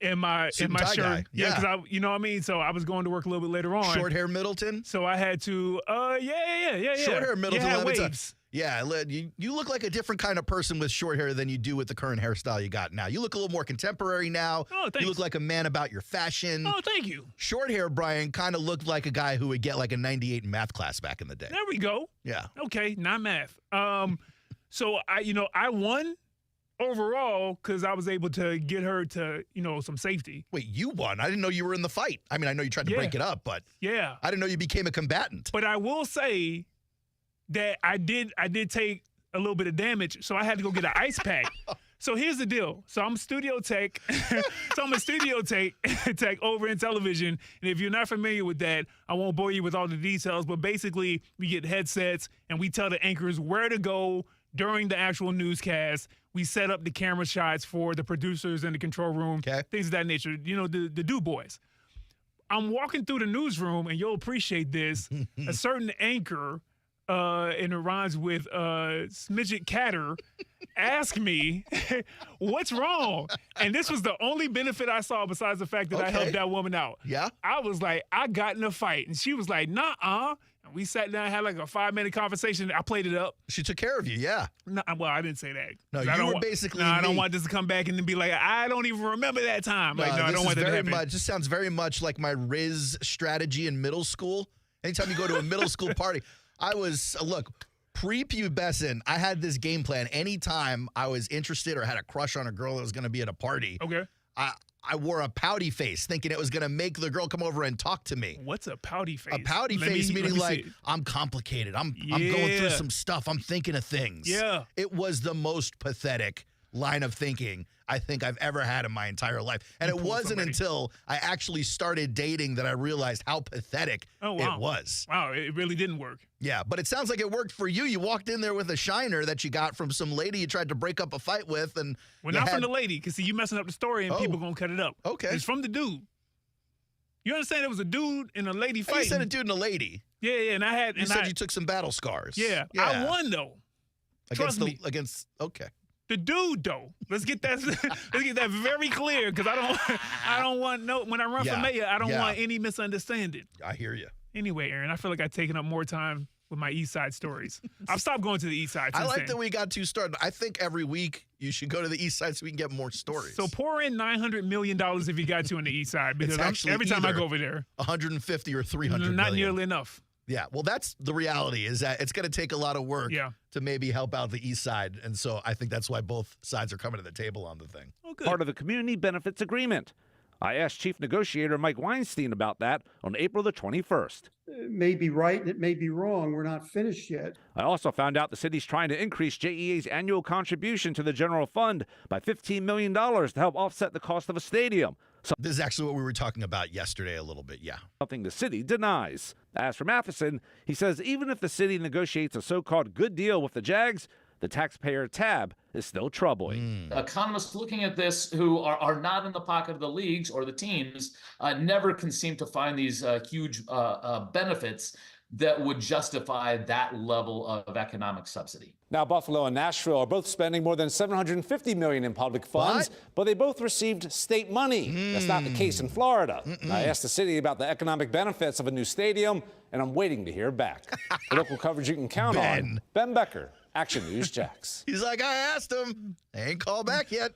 and my shirt.
Guy.
Yeah, because you know what I mean? So, I was going to work a little bit later on.
Short hair Middleton?
So, I had to, yeah.
Short hair Middleton.
Yeah, waves.
Yeah, you look like a different kind of person with short hair than you do with the current hairstyle you got now. You look a little more contemporary now.
Oh, thanks.
You look like a man about your fashion.
Oh, thank you.
Short hair Brian kind of looked like a guy who would get like a 98 in math class back in the day.
There we go.
Yeah.
Okay, not math. So I won overall because I was able to get her to, some safety.
Wait, you won? I didn't know you were in the fight. I mean, I know you tried to break it up, but
yeah,
I didn't know you became a combatant.
But I will say that I did take a little bit of damage, so I had to go get an ice pack. So here's the deal. So I'm studio tech. I'm a studio tech over in television. And if you're not familiar with that, I won't bore you with all the details, but basically we get headsets and we tell the anchors where to go during the actual newscast. We set up the camera shots for the producers in the control room, things of that nature, the do boys. I'm walking through the newsroom, and you'll appreciate this. A certain anchor, and it rhymes with Smidget Catter, asked me, what's wrong? And this was the only benefit I saw besides the fact that I helped that woman out.
Yeah?
I was like, I got in a fight. And she was like, nuh-uh. And we sat down and had like a 5-minute conversation. I played it up.
She took care of you, yeah.
No, well, I didn't say that.
No,
I
you
don't
were basically
I don't
me.
want this to come back and then be like, I don't even remember that time. Like, no, I don't want that to happen.
This sounds very much like my Riz strategy in middle school. Anytime you go to a middle school party, look, pre-pubescent, I had this game plan. Anytime I was interested or had a crush on a girl that was going to be at a party, I wore a pouty face thinking it was going to make the girl come over and talk to me.
What's a pouty face?
A pouty face meaning like, I'm complicated. I'm going through some stuff. I'm thinking of things.
Yeah.
It was the most pathetic line of thinking I think I've ever had in my entire life. And it wasn't until I actually started dating that I realized how pathetic it was.
Wow, it really didn't work.
Yeah, but it sounds like it worked for you. You walked in there with a shiner that you got from some lady you tried to break up a fight with. And
well, not from the lady, because see, you messing up the story and people going to cut it up.
Okay.
It's from the dude. You understand it was a dude and a lady fighting?
You said a dude and a lady.
Yeah, and I had...
You said you took some battle scars.
Yeah, I won, though. Trust me.
Okay.
The dude, though. Let's get that very clear, because I don't want when I run for mayor, I don't want any misunderstanding.
I hear you.
Anyway, Aaron, I feel like I've taken up more time with my East Side stories. I've stopped going to the East Side.
I like that we got 2 started. I think every week you should go to the East Side so we can get more stories.
So pour in $900 million if you got to on the East Side, because every time I go over there,
150 or 300
not
million.
nearly enough.
Yeah, well, that's the reality, is that it's going to take a lot of work to maybe help out the East Side. And so I think that's why both sides are coming to the table on the thing.
Oh, good.
Part of the Community Benefits Agreement. I asked Chief Negotiator Mike Weinstein about that on April the 21st.
It may be right and it may be wrong. We're not finished yet.
I also found out the city's trying to increase JEA's annual contribution to the general fund by $15 million to help offset the cost of a stadium.
This is actually what we were talking about yesterday a little bit,
Something the city denies. As for Matheson, he says even if the city negotiates a so-called good deal with the Jags, the taxpayer tab is still troubling.
Economists looking at this who are not in the pocket of the leagues or the teams never can seem to find these huge benefits that would justify that level of economic subsidy.
Now, Buffalo and Nashville are both spending more than $750 million in public funds, but they both received state money. That's not the case in Florida. I asked the city about the economic benefits of a new stadium, and I'm waiting to hear back. The local coverage you can count on. Ben Becker, Action News Jax.
He's like, I asked him. They ain't called back yet.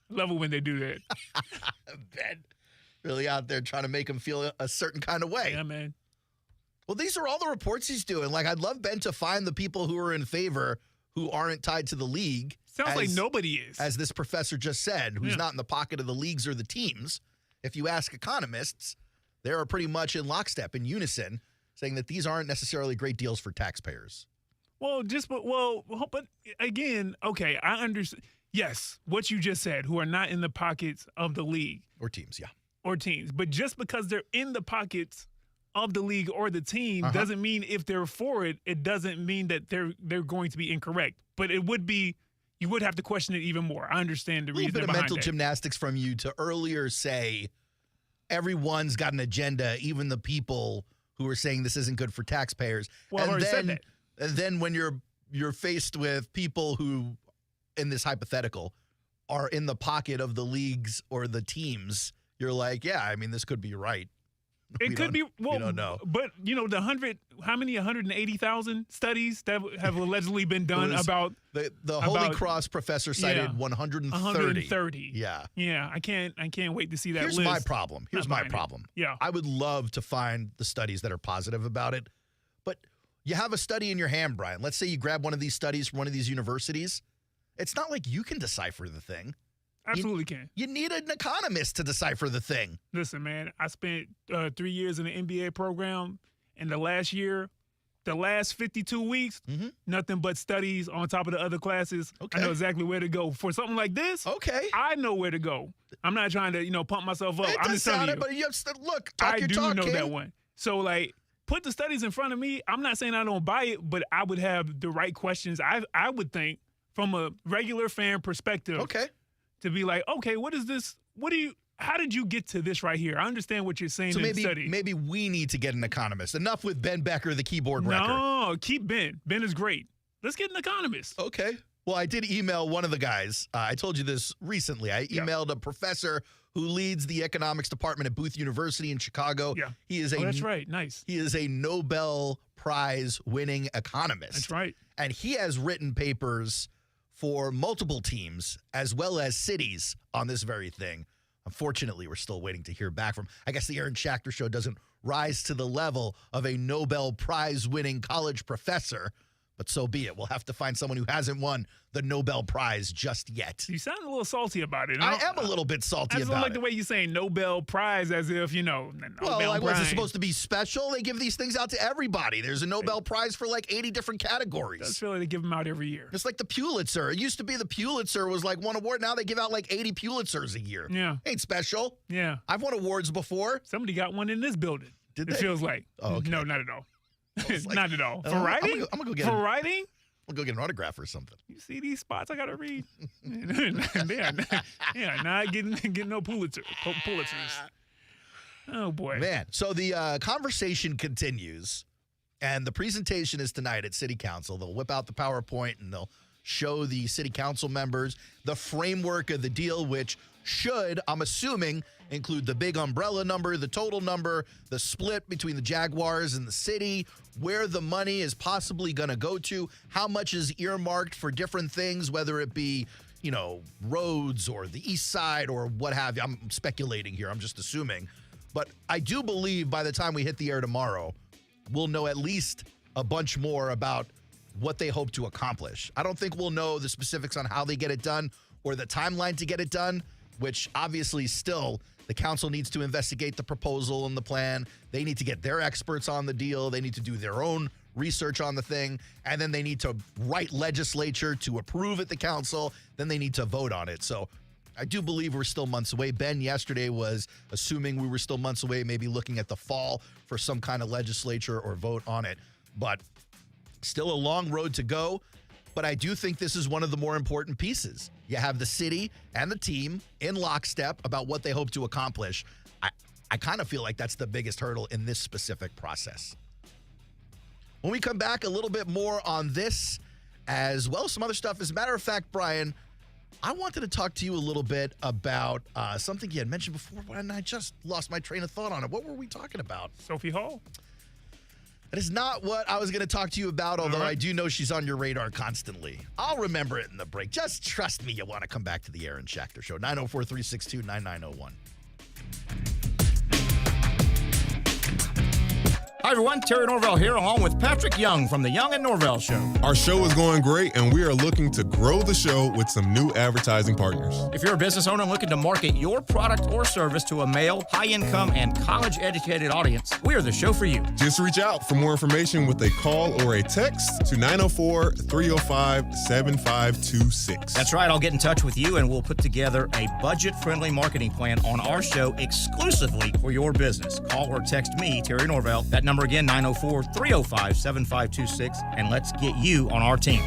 Love it when they do that.
Ben really out there trying to make him feel a certain kind of way.
Yeah, man.
Well, these are all the reports he's doing. Like, I'd love Ben to find the people who are in favor who aren't tied to the league.
Sounds like nobody is.
As this professor just said, who's not in the pocket of the leagues or the teams. If you ask economists, they are pretty much in lockstep, in unison, saying that these aren't necessarily great deals for taxpayers.
But again, okay, I understand. Yes, what you just said, who are not in the pockets of the league.
Or teams, yeah.
Or teams. But just because they're in the pockets of the league or the team doesn't mean if they're for it, it doesn't mean that they're going to be incorrect. But it would be, you would have to question it even more. I understand the reason behind
a little bit of mental
that.
gymnastics from you to earlier say everyone's got an agenda, even the people who are saying this isn't good for taxpayers.
Well, I've already said that.
And then when you're faced with people who, in this hypothetical, are in the pocket of the leagues or the teams, you're like, yeah, I mean, this could be right.
It could be. Well,
we don't know.
But, how many 180,000 studies that have allegedly been done about
the Holy Cross professor cited 130.
130.
Yeah.
Yeah, I can't wait to see that
Here's
list.
my problem.
Yeah.
I would love to find the studies that are positive about it. But you have a study in your hand, Brian. Let's say you grab one of these studies from one of these universities. It's not like you can decipher the thing.
Absolutely can.
You need an economist to decipher the thing.
Listen, man, I spent 3 years in the MBA program, and the last 52 weeks, nothing but studies on top of the other classes. Okay. I know exactly where to go. For something like this, I know where to go. I'm not trying to, pump myself up. I'm just telling you.
But you have to look, talk your talk,
I do know
King.
that one. So, put the studies in front of me. I'm not saying I don't buy it, but I would have the right questions. I would think from a regular fan perspective.
Okay.
To be like, okay, what is this? What do you? how did you get to this right here? I understand what you're saying
So
in the study.
maybe we need to get an economist. Enough with Ben Becker, the keyboard wrecker.
No, keep Ben. Ben is great. Let's get an economist.
Okay. Well, I did email one of the guys. I told you this recently. I emailed a professor who leads the economics department at Booth University in Chicago.
Yeah.
He is
that's right. Nice.
He is a Nobel Prize winning economist.
That's right.
And he has written papers for multiple teams as well as cities on this very thing. Unfortunately, we're still waiting to hear back from. I guess the Aaron Schachter Show doesn't rise to the level of a Nobel Prize winning college professor. But so be it. We'll have to find someone who hasn't won the Nobel Prize just yet.
You sound a little salty about it.
I am a little bit salty about it.
I don't like the way you say Nobel Prize as if,
Well, like, was it supposed to be special? They give these things out to everybody. There's a Nobel Prize for like 80 different categories.
I just feel like they give them out every year.
It's like the Pulitzer. It used to be the Pulitzer was like one award. Now they give out like 80 Pulitzers a year.
Yeah.
Ain't special.
Yeah.
I've won awards before.
Somebody got one in this building.
Did
it
they?
feels like.
Oh, okay.
No, not at all.
Like,
not at all. For
I'm
writing?
gonna go get
For writing?
I'll go get an autograph or something.
You see these spots I gotta read? yeah, not getting no Pulitzers. Oh boy,
man. So the conversation continues, and the presentation is tonight at City Council. They'll whip out the PowerPoint and they'll show the City Council members the framework of the deal, which should, I'm assuming, include the big umbrella number, the total number, the split between the Jaguars and the city, where the money is possibly going to go to, how much is earmarked for different things, whether it be, roads or the east side or what have you. I'm speculating here. I'm just assuming. But I do believe by the time we hit the air tomorrow, we'll know at least a bunch more about what they hope to accomplish. I don't think we'll know the specifics on how they get it done or the timeline to get it done, which obviously still the council needs to investigate the proposal and the plan. They need to get their experts on the deal. They need to do their own research on the thing. And then they need to write legislature to approve at the council. Then they need to vote on it. So I do believe we're still months away. Ben yesterday was assuming we were still months away, maybe looking at the fall for some kind of legislature or vote on it. But still a long road to go. But I do think this is one of the more important pieces. You have the city and the team in lockstep about what they hope to accomplish. I kind of feel like that's the biggest hurdle in this specific process. When we come back, a little bit more on this as well as some other stuff. As a matter of fact, Brian, I wanted to talk to you a little bit about something you had mentioned before, and I just lost my train of thought on it. What were we talking about?
Sophie Hall.
That is not what I was going to talk to you about, although I do know she's on your radar constantly. I'll remember it in the break. Just trust me, you want to come back to the Aaron Schachter Show. 904-362-9901.
Hi, everyone. Terry Norvell here, along with Patrick Young from the Young and Norvell Show.
Our show is going great, and we are looking to grow the show with some new advertising partners.
If you're a business owner looking to market your product or service to a male, high-income, and college-educated audience, we are the show for you.
Just reach out for more information with a call or a text to 904-305-7526.
That's right. I'll get in touch with you, and we'll put together a budget-friendly marketing plan on our show exclusively for your business. Call or text me, Terry Norvell. That number again, 904-305-7526, and let's get you on our team.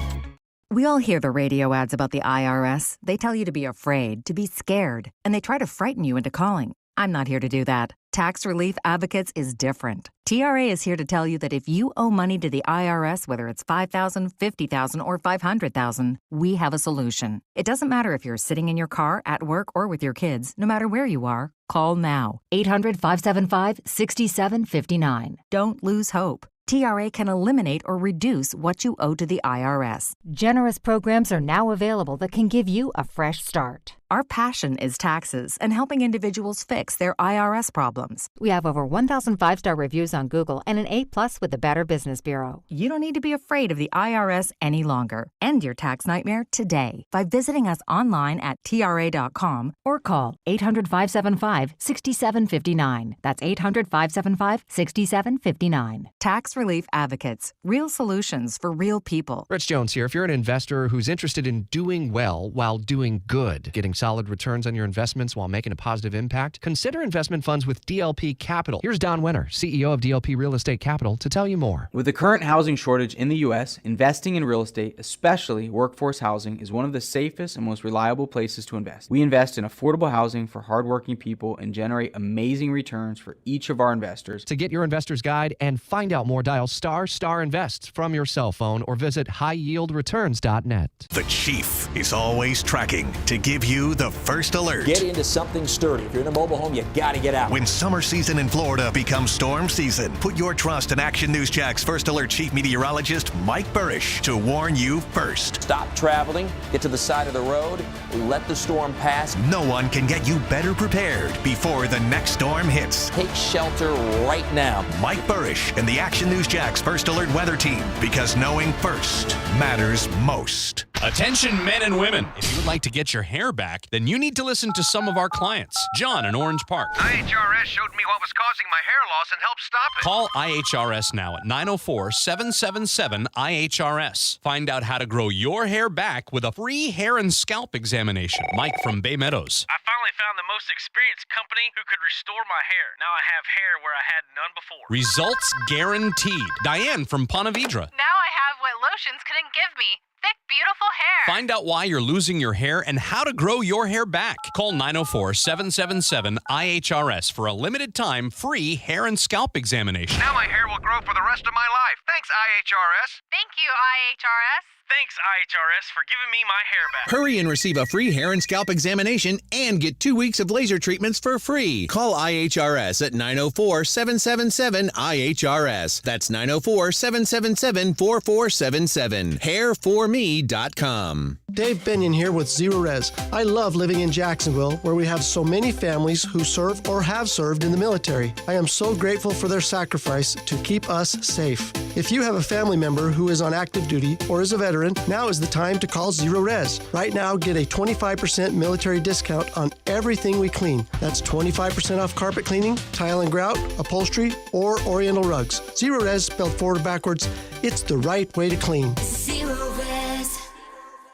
We all hear the radio ads about the IRS. They tell you to be afraid, to be scared, and they try to frighten you into calling. I'm not here to do that. Tax Relief Advocates is different. TRA is here to tell you that if you owe money to the IRS, whether it's $5,000, $50,000, or $500,000, we have a solution. It doesn't matter if you're sitting in your car, at work, or with your kids. No matter where you are, call now. 800-575-6759. Don't lose hope. TRA can eliminate or reduce what you owe to the IRS.
Generous programs are now available that can give you a fresh start.
Our passion is taxes and helping individuals fix their IRS problems.
We have over 1,000 5-star reviews on Google and an A+ with the Better Business Bureau.
You don't need to be afraid of the IRS any longer. End your tax nightmare today by visiting us online at TRA.com or call 800-575-6759. That's 800-575-6759. Tax Relief Advocates. Real solutions for real people.
Rich Jones here. If you're an investor who's interested in doing well while doing good, getting
solid returns on your investments while making a positive impact? Consider investment funds with DLP Capital. Here's Don Winter, CEO of DLP Real Estate Capital, to tell you more.
With the current housing shortage in the U.S., investing in real estate, especially workforce housing, is one of the safest and most reliable places to invest. We invest in affordable housing for hardworking people and generate amazing returns for each of our investors.
To get your investor's guide and find out more, dial ** invest from your cell phone or visit highyieldreturns.net.
The Chief is always tracking to give you the first alert.
Get into something sturdy. If you're in a mobile home, you got to get out.
When summer season in Florida becomes storm season, put your trust in Action News Jack's first alert chief meteorologist, Mike Burrish, to warn you first.
Stop traveling. Get to the side of the road. Let the storm pass.
No one can get you better prepared before the next storm hits.
Take shelter right now.
Mike Burrish and the Action News Jack's first alert weather team, because knowing first matters most.
Attention men and women. If you would like to get your hair back, then you need to listen to some of our clients. John in Orange Park.
IHRS showed me what was causing my hair loss and helped stop it.
Call IHRS now at 904-777-IHRS. Find out how to grow your hair back with a free hair and scalp examination. Mike from Bay Meadows.
I finally found the most experienced company who could restore my hair. Now I have hair where I had none before.
Results guaranteed. Diane from Ponte Vedra.
Now I have what lotions couldn't give me. Thick, beautiful hair.
Find out why you're losing your hair and how to grow your hair back. Call 904-777-IHRS for a limited time free hair and scalp examination.
Now my hair will grow for the rest of my life. Thanks, IHRS.
Thank you, IHRS.
Thanks, IHRS, for giving me my hair back.
Hurry and receive a free hair and scalp examination and get 2 weeks of laser treatments for free. Call IHRS at 904-777-IHRS. That's 904-777-4477. Hairforme.com.
Dave Benyon here with Zero Res. I love living in Jacksonville, where we have so many families who serve or have served in the military. I am so grateful for their sacrifice to keep us safe. If you have a family member who is on active duty or is a veteran, now is the time to call Zero Res. Right now, get a 25% military discount on everything we clean. That's 25% off carpet cleaning, tile and grout, upholstery, or Oriental rugs. Zero Res, spelled forward or backwards, it's the right way to clean.
Zero Res.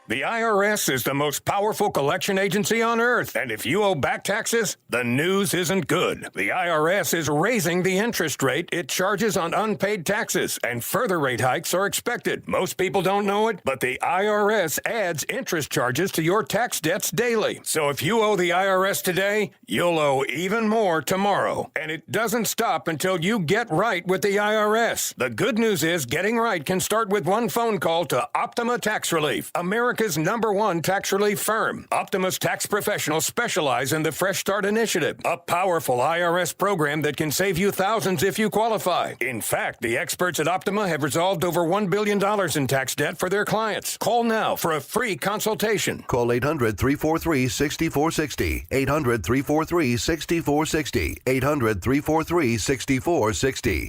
The IRS is the most powerful collection agency on earth, and if you owe back taxes, the news isn't good. The IRS is raising the interest rate it charges on unpaid taxes, and further rate hikes are expected. Most people don't know it, but the IRS adds interest charges to your tax debts daily. So if you owe the IRS today, you'll owe even more tomorrow. And it doesn't stop until you get right with the IRS. The good news is getting right can start with one phone call to Optima Tax Relief, America's #1 tax relief firm. Optima's tax professionals specialize in the Fresh Start Initiative, a powerful IRS program that can save you thousands if you qualify. In fact, the experts at Optima have resolved over $1 billion in tax debt for their clients. Call now for a free consultation.
Call 800-343-6460. 800-343-6460. 800-343-6460.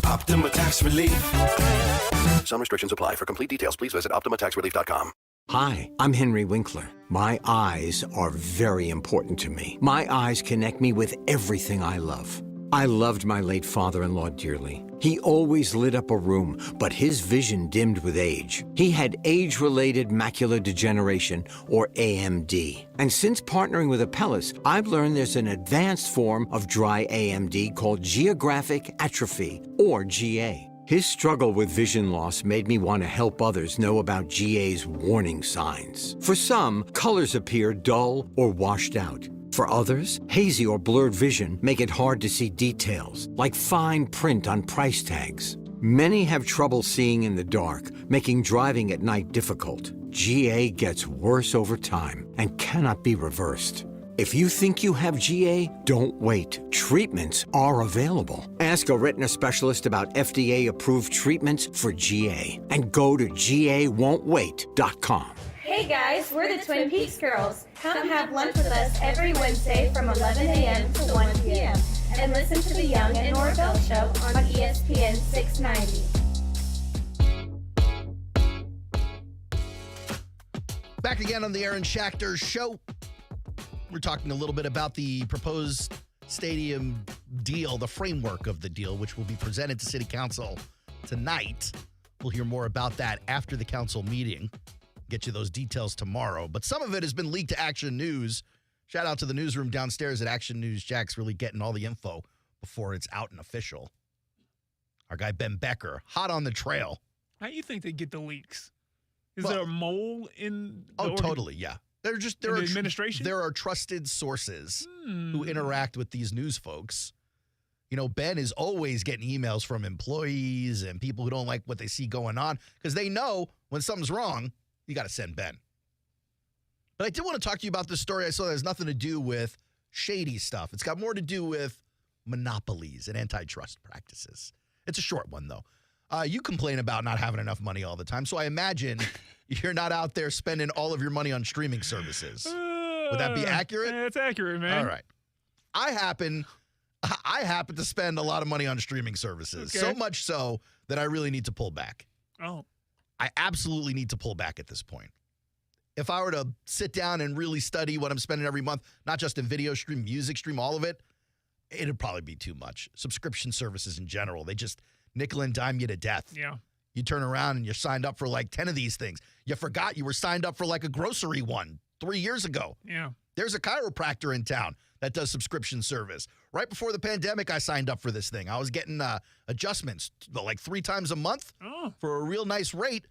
Optima Tax Relief.
Some restrictions apply. For complete details, please visit OptimaTaxRelief.com.
Hi, I'm Henry Winkler. My eyes are very important to me. My eyes connect me with everything I love. I loved my late father-in-law dearly. He always lit up a room, but his vision dimmed with age. He had age-related macular degeneration, or AMD. And since partnering with Apellis, I've learned there's an advanced form of dry AMD called geographic atrophy, or GA. His struggle with vision loss made me want to help others know about GA's warning signs. For some, colors appear dull or washed out. For others, hazy or blurred vision make it hard to see details, like fine print on price tags. Many have trouble seeing in the dark, making driving at night difficult. GA gets worse over time and cannot be reversed. If you think you have GA, don't wait. Treatments are available. Ask a retina specialist about FDA-approved treatments for GA and go to GAWon'tWait.com.
Hey guys, we're the Twin Peaks Girls. Come have lunch with us every Wednesday from 11 a.m. to 1 p.m. and listen to the Young and Norvell Show on ESPN 690.
Back again on the Aaron Schachter Show. We're talking a little bit about the proposed stadium deal, the framework of the deal, which will be presented to City Council tonight. We'll hear more about that after the council meeting. Get you those details tomorrow. But some of it has been leaked to Action News. Shout out to the newsroom downstairs at Action News. Jack's really getting all the info before it's out and official. Our guy Ben Becker, hot on the trail.
How do you think they get the leaks? Is there a mole in the
totally, yeah. There are
administration?
There are trusted sources who interact with these news folks. You know, Ben is always getting emails from employees and people who don't like what they see going on because they know when something's wrong, you got to send Ben. But I did want to talk to you about this story I saw that has nothing to do with shady stuff. It's got more to do with monopolies and antitrust practices. It's a short one, though. You complain about not having enough money all the time, so I imagine you're not out there spending all of your money on streaming services. Would that be accurate?
That's accurate, man.
All right. I happen to spend a lot of money on streaming services, so much so that I really need to pull back.
Oh.
I absolutely need to pull back at this point. If I were to sit down and really study what I'm spending every month, not just in video stream, music stream, all of it, it'd probably be too much. Subscription services in general, they just nickel and dime you to death.
Yeah.
You turn around and you're signed up for like 10 of these things. You forgot you were signed up for like a grocery one 3 years ago.
Yeah.
There's a chiropractor in town that does subscription service. Right before the pandemic, I signed up for this thing. I was getting adjustments like 3 times a month for a real nice rate.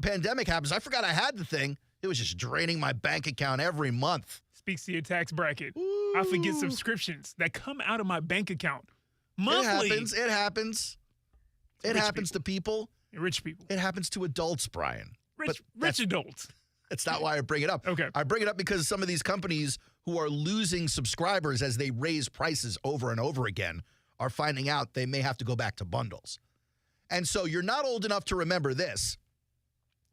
Pandemic happens. I forgot I had the thing. It was just draining my bank account every month.
Speaks to your tax bracket. Ooh. I forget subscriptions that come out of my bank account monthly.
It happens. It happens to people.
Rich people.
It happens to adults, Brian.
Rich adults.
That's not why I bring it up.
Okay.
I bring it up because some of these companies who are losing subscribers as they raise prices over and over again are finding out they may have to go back to bundles. And so you're not old enough to remember this.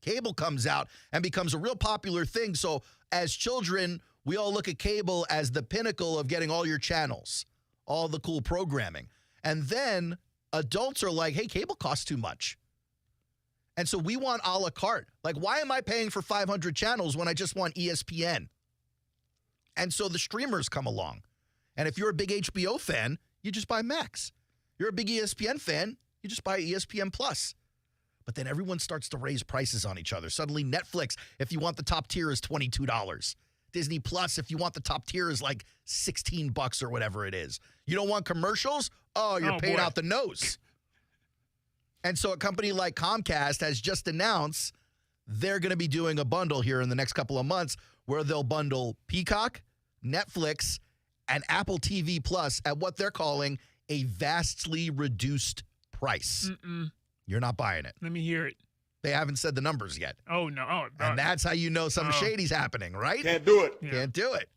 Cable comes out and becomes a real popular thing. So as children, we all look at cable as the pinnacle of getting all your channels, all the cool programming. And then adults are like, hey, cable costs too much. And so we want a la carte. Like, why am I paying for 500 channels when I just want ESPN? And so the streamers come along. And if you're a big HBO fan, you just buy Max. You're a big ESPN fan, you just buy ESPN Plus. But then everyone starts to raise prices on each other. Suddenly Netflix, if you want the top tier, is $22. Disney Plus, if you want the top tier, is like $16 or whatever it is. You don't want commercials? Oh, you're paying out the nose. And so a company like Comcast has just announced they're going to be doing a bundle here in the next couple of months where they'll bundle Peacock, Netflix, and Apple TV Plus at what they're calling a vastly reduced price. You're not buying it.
Let me hear it.
They haven't said the numbers yet.
Oh, no. Oh,
and that's how you know something shady's happening, right?
Can't do it.
Yeah.
Can't do it.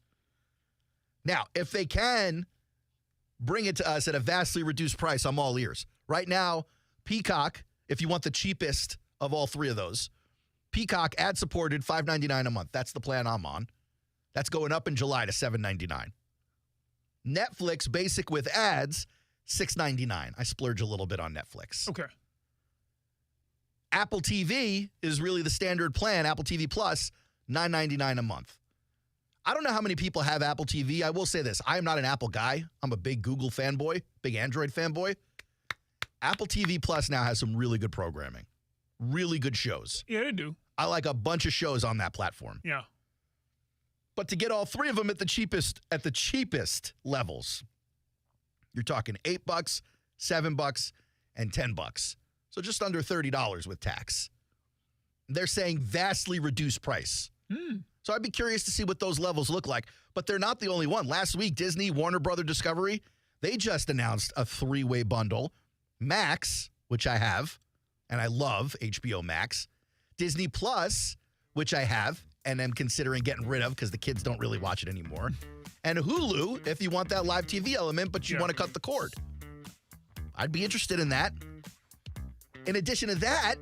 Now, if they can bring it to us at a vastly reduced price, I'm all ears. Right now, Peacock, if you want the cheapest of all three of those, Peacock ad-supported $5.99 a month. That's the plan I'm on. That's going up in July to $7.99. Netflix basic with ads, $6.99. I splurge a little bit on Netflix.
Okay.
Apple TV is really the standard plan. Apple TV Plus, $9.99 a month. I don't know how many people have Apple TV. I will say this. I am not an Apple guy. I'm a big Google fanboy, big Android fanboy. Apple TV Plus now has some really good programming, really good shows.
Yeah, they do.
I like a bunch of shows on that platform.
Yeah.
But to get all three of them at the cheapest levels, you're talking $8, $7, and $10. So just under $30 with tax. They're saying vastly reduced price. So I'd be curious to see what those levels look like. But they're not the only one. Last week, Disney, Warner Brother Discovery, they just announced a 3-way bundle. Max, which I have, and I love HBO Max. Disney Plus, which I have and am considering getting rid of because the kids don't really watch it anymore. And Hulu, if you want that live TV element, but you want to cut the cord. I'd be interested in that. In addition to that,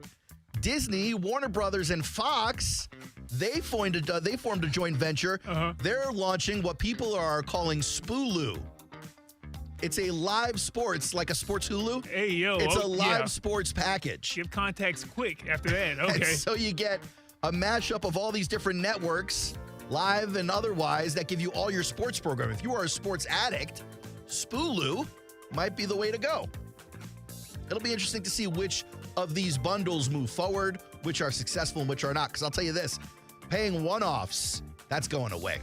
Disney, Warner Brothers, and Fox, they formed a joint venture. They're launching what people are calling Spooloo. It's a live sports, like a sports Hulu.
Hey, yo.
It's a live sports package.
Give contacts quick after that. Okay.
And so you get a mashup of all these different networks, live and otherwise, that give you all your sports program. If you are a sports addict, Spooloo might be the way to go. It'll be interesting to see which of these bundles move forward, which are successful and which are not. Because I'll tell you this, paying one-offs, that's going away.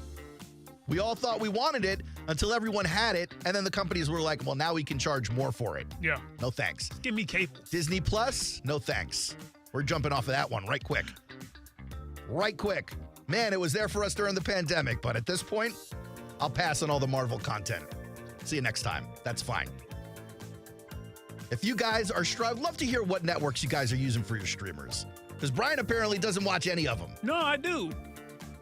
We all thought we wanted it until everyone had it, and then the companies were like, well, now we can charge more for it.
Yeah.
No thanks.
Give me cable.
Disney Plus, no thanks. We're jumping off of that one right quick. Right quick. Man, it was there for us during the pandemic, but at this point, I'll pass on all the Marvel content. See you next time. That's fine. If you guys are I'd love to hear what networks you guys are using for your streamers. Because Brian apparently doesn't watch any of them.
No, I do.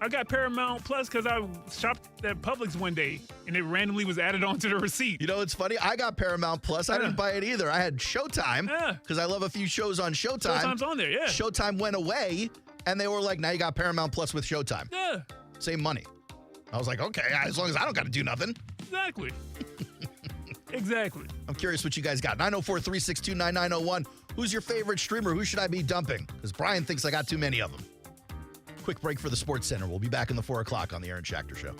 I got Paramount Plus because I shopped at Publix one day, and it randomly was added onto the receipt.
You know, it's funny. I got Paramount Plus. I didn't buy it either. I had Showtime because I love a few shows on Showtime.
Showtime's on there, yeah.
Showtime went away, and they were like, now you got Paramount Plus with Showtime.
Yeah.
Same money. I was like, okay, as long as I don't got to do nothing.
Exactly. Exactly.
I'm curious what you guys got. 904-362-9901. Who's your favorite streamer? Who should I be dumping? Because Brian thinks I got too many of them. Quick break for the Sports Center. We'll be back in the 4 o'clock on the Aaron Schachter Show.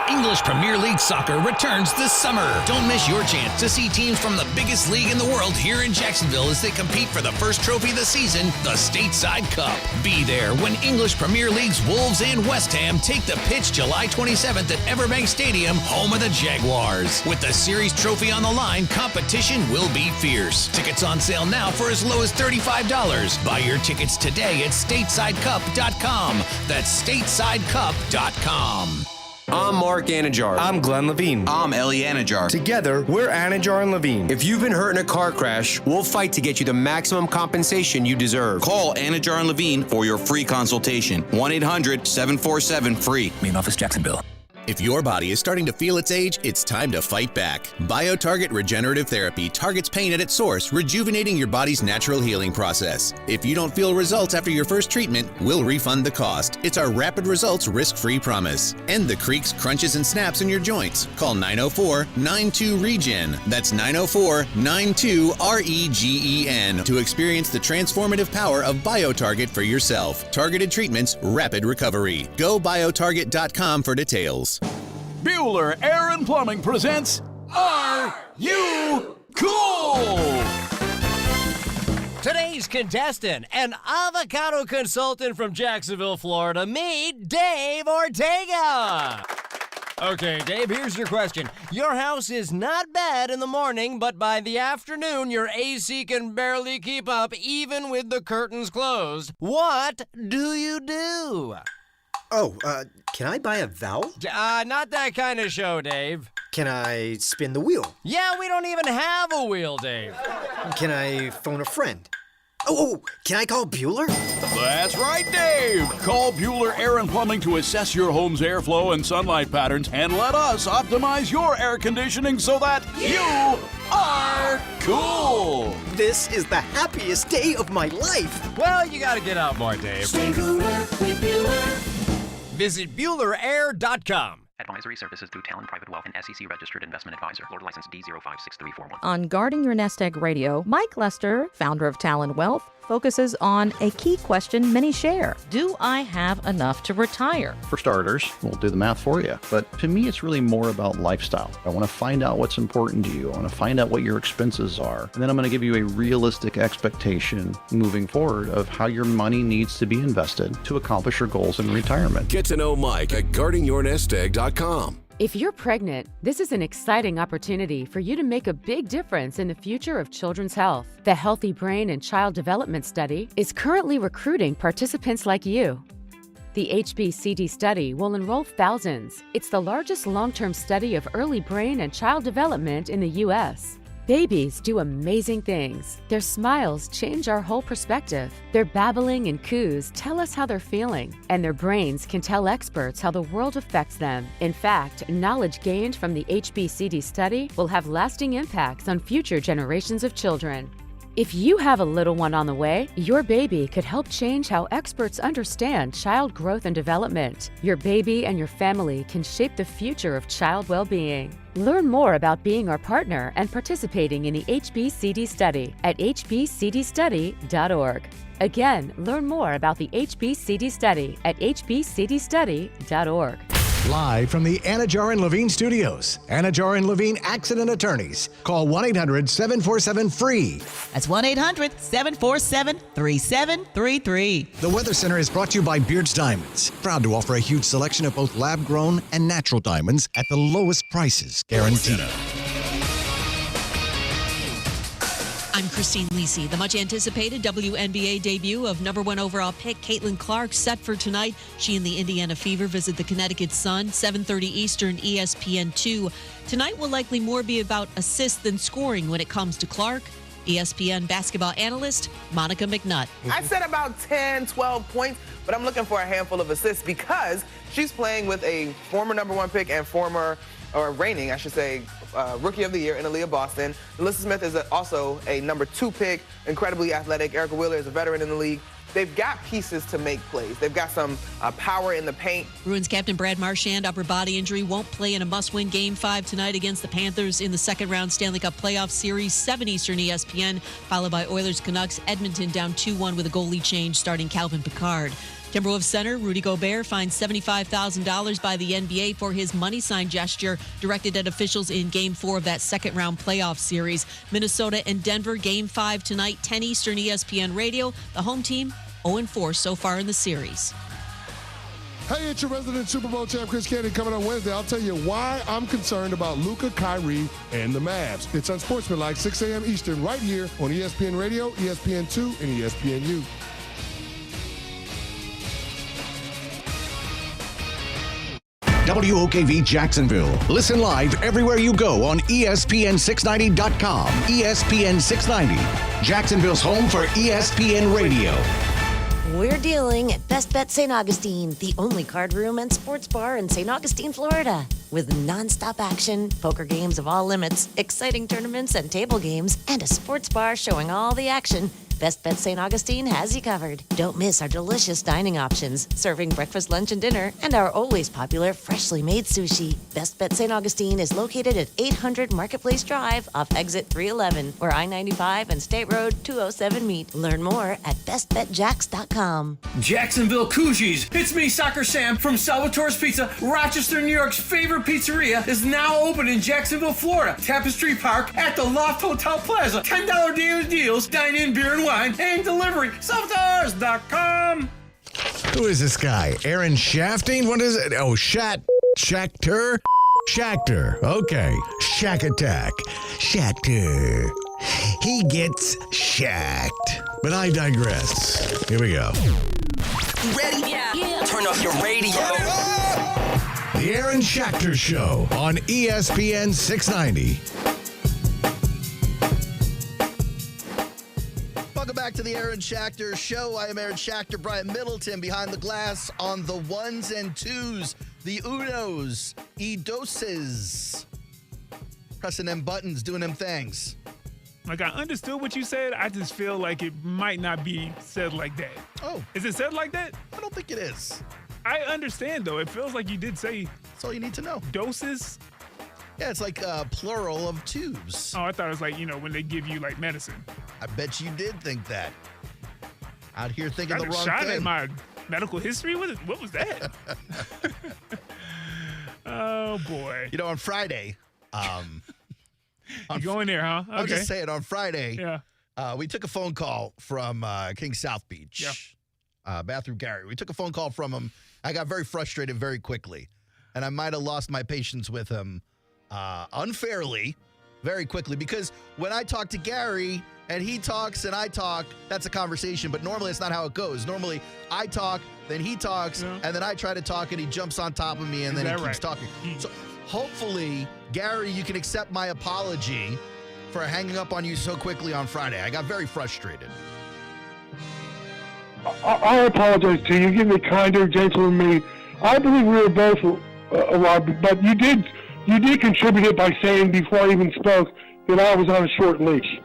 English Premier League Soccer returns this summer. Don't miss your chance to see teams from the biggest league in the world here in Jacksonville as they compete for the first trophy of the season, the Stateside Cup. Be there when English Premier League's Wolves and West Ham take the pitch July 27th at Everbank Stadium, home of the Jaguars. With the series trophy on the line, competition will be fierce. Tickets on sale now for as low as $35. Buy your tickets today at statesidecup.com. That's statesidecup.com.
I'm Mark Anajar.
I'm Glenn Levine.
I'm Ellie Anajar.
Together, we're Anajar and Levine.
If you've been hurt in a car crash, we'll fight to get you the maximum compensation you deserve.
Call Anajar and Levine for your free consultation. 1-800-747-FREE.
Main office, Jacksonville.
If your body is starting to feel its age, it's time to fight back. BioTarget Regenerative Therapy targets pain at its source, rejuvenating your body's natural healing process. If you don't feel results after your first treatment, we'll refund the cost. It's our rapid results risk-free promise. End the creaks, crunches, and snaps in your joints. Call 904-92-REGEN. That's 904-92-REGEN to experience the transformative power of BioTarget for yourself. Targeted treatments, rapid recovery. Go biotarget.com for details.
Bueller Air and Plumbing presents Are You Cool?
Today's contestant, an avocado consultant from Jacksonville, Florida, meet Dave Ortega. Okay, Dave, here's your question. Your house is not bad in the morning, but by the afternoon, your AC can barely keep up, even with the curtains closed. What do you do?
Oh, can I buy a vowel?
Not that kind of show, Dave.
Can I spin the wheel?
Yeah, we don't even have a wheel, Dave.
Can I phone a friend? Oh, can I call Bueller?
That's right, Dave. Call Bueller Air and Plumbing to assess your home's airflow and sunlight patterns and let us optimize your air conditioning so that you are cool.
This is the happiest day of my life.
Well, you gotta get out more, Dave.
Stay cooler with Bueller.
Visit BuellerAir.com.
Advisory services through Talon Private Wealth and SEC registered investment advisor. Florida license D056341.
On Guarding Your Nest Egg Radio, Mike Lester, founder of Talon Wealth, focuses on a key question many share. Do I have enough to retire?
For starters, we'll do the math for you. But to me, it's really more about lifestyle. I want to find out what's important to you. I want to find out what your expenses are. And then I'm going to give you a realistic expectation moving forward of how your money needs to be invested to accomplish your goals in retirement.
Get to know Mike at guardingyournestegg.com.
If you're pregnant, this is an exciting opportunity for you to make a big difference in the future of children's health. The Healthy Brain and Child Development Study is currently recruiting participants like you. The HBCD study will enroll thousands. It's the largest long-term study of early brain and child development in the U.S. Babies do amazing things. Their smiles change our whole perspective. Their babbling and coos tell us how they're feeling, and their brains can tell experts how the world affects them. In fact, knowledge gained from the HBCD study will have lasting impacts on future generations of children. If you have a little one on the way, your baby could help change how experts understand child growth and development. Your baby and your family can shape the future of child well-being. Learn more about being our partner and participating in the HBCD study at hbcdstudy.org. Again, learn more about the HBCD study at hbcdstudy.org.
Live from the Anajar and Levine Studios, Anajar and Levine Accident Attorneys. Call 1-800-747-FREE.
That's 1-800-747-3733.
The Weather Center is brought to you by Beard's Diamonds. Proud to offer a huge selection of both lab-grown and natural diamonds at the lowest prices guaranteed.
I'm Christine Lisi. The much-anticipated WNBA debut of number 1 overall pick Caitlin Clark set for tonight. She and the Indiana Fever visit the Connecticut Sun, 7:30 Eastern, ESPN2. Tonight will likely more be about assists than scoring when it comes to Clark. ESPN basketball analyst Monica McNutt.
I said about 10, 12 points, but I'm looking for a handful of assists because she's playing with a former number 1 pick and reigning, I should say, Rookie of the Year in Aaliyah Boston. Alyssa Smith is also a number 2 pick, incredibly athletic. Erica Wheeler is a veteran in the league. They've got pieces to make plays. They've got some power in the paint.
Bruins captain Brad Marchand, upper body injury, won't play in a must-win Game 5 tonight against the Panthers in the second-round Stanley Cup playoff series, 7 Eastern ESPN, followed by Oilers Canucks. Edmonton down 2-1 with a goalie change starting Calvin Pickard. Timberwolves center Rudy Gobert fined $75,000 by the NBA for his money sign gesture directed at officials in Game 4 of that second-round playoff series. Minnesota and Denver, Game 5 tonight, 10 Eastern ESPN Radio. The home team 0-4 so far in the series.
Hey, it's your resident Super Bowl champ, Chris Candy, coming on Wednesday. I'll tell you why I'm concerned about Luka, Kyrie, and the Mavs. It's Unsportsmanlike, 6 a.m. Eastern, right here on ESPN Radio, ESPN2, and ESPNU.
WOKV Jacksonville. Listen live everywhere you go on ESPN690.com. ESPN 690, Jacksonville's home for ESPN Radio.
We're dealing at Best Bet St. Augustine, the only card room and sports bar in St. Augustine, Florida. With nonstop action, poker games of all limits, exciting tournaments and table games, and a sports bar showing all the action, Best Bet St. Augustine has you covered. Don't miss our delicious dining options, serving breakfast, lunch, and dinner, and our always popular freshly made sushi. Best Bet St. Augustine is located at 800 Marketplace Drive off exit 311, where I-95 and State Road 207 meet. Learn more at bestbetjacks.com.
Jacksonville Cougars. It's me, Soccer Sam from Salvatore's Pizza. Rochester, New York's favorite pizzeria is now open in Jacksonville, Florida. Tapestry Park at the Loft Hotel Plaza. $10 daily deals, dine-in, beer and wine, and delivery. Salvatores.com.
Who is this guy? Aaron Shafting? What is it? Oh, Schachter? Schachter. Okay. Shack Attack. Schachter. He gets shacked. But I digress. Here we go.
You ready? Yeah. Turn up your radio.
The Aaron Schachter Show on ESPN 690.
Welcome back to the Aaron Schachter Show. I am Aaron Schachter, Brian Middleton, behind the glass on the ones and twos, the unos, doses, pressing them buttons, doing them things.
Like, I understood what you said. I just feel like it might not be said like that.
Oh.
Is it said like that?
I don't think it is.
I understand, though. It feels like you did say.
That's all you need to know.
Doses?
Yeah, it's like a plural of tubes.
Oh, I thought it was like, when they give you, like, medicine.
I bet you did think that. Out here thinking the
Got a
wrong
shot
thing.
at my medical history? What was that? Oh, boy.
On Friday,
you going there, huh? Okay.
I'll just say it. On Friday,
yeah.
We took a phone call from King South Beach, Bathroom Gary. We took a phone call from him. I got very frustrated very quickly, and I might have lost my patience with him unfairly very quickly, because when I talk to Gary and he talks and I talk, that's a conversation, but normally it's not how it goes. Normally I talk, then he talks, and then I try to talk and he jumps on top of me and then he keeps talking. So hopefully, Gary, you can accept my apology for hanging up on you so quickly on Friday. I got very frustrated.
I apologize to you. Give me kinder, gentler than me. I believe we were both a lot, but you did contribute it by saying before I even spoke that I was on a short leash.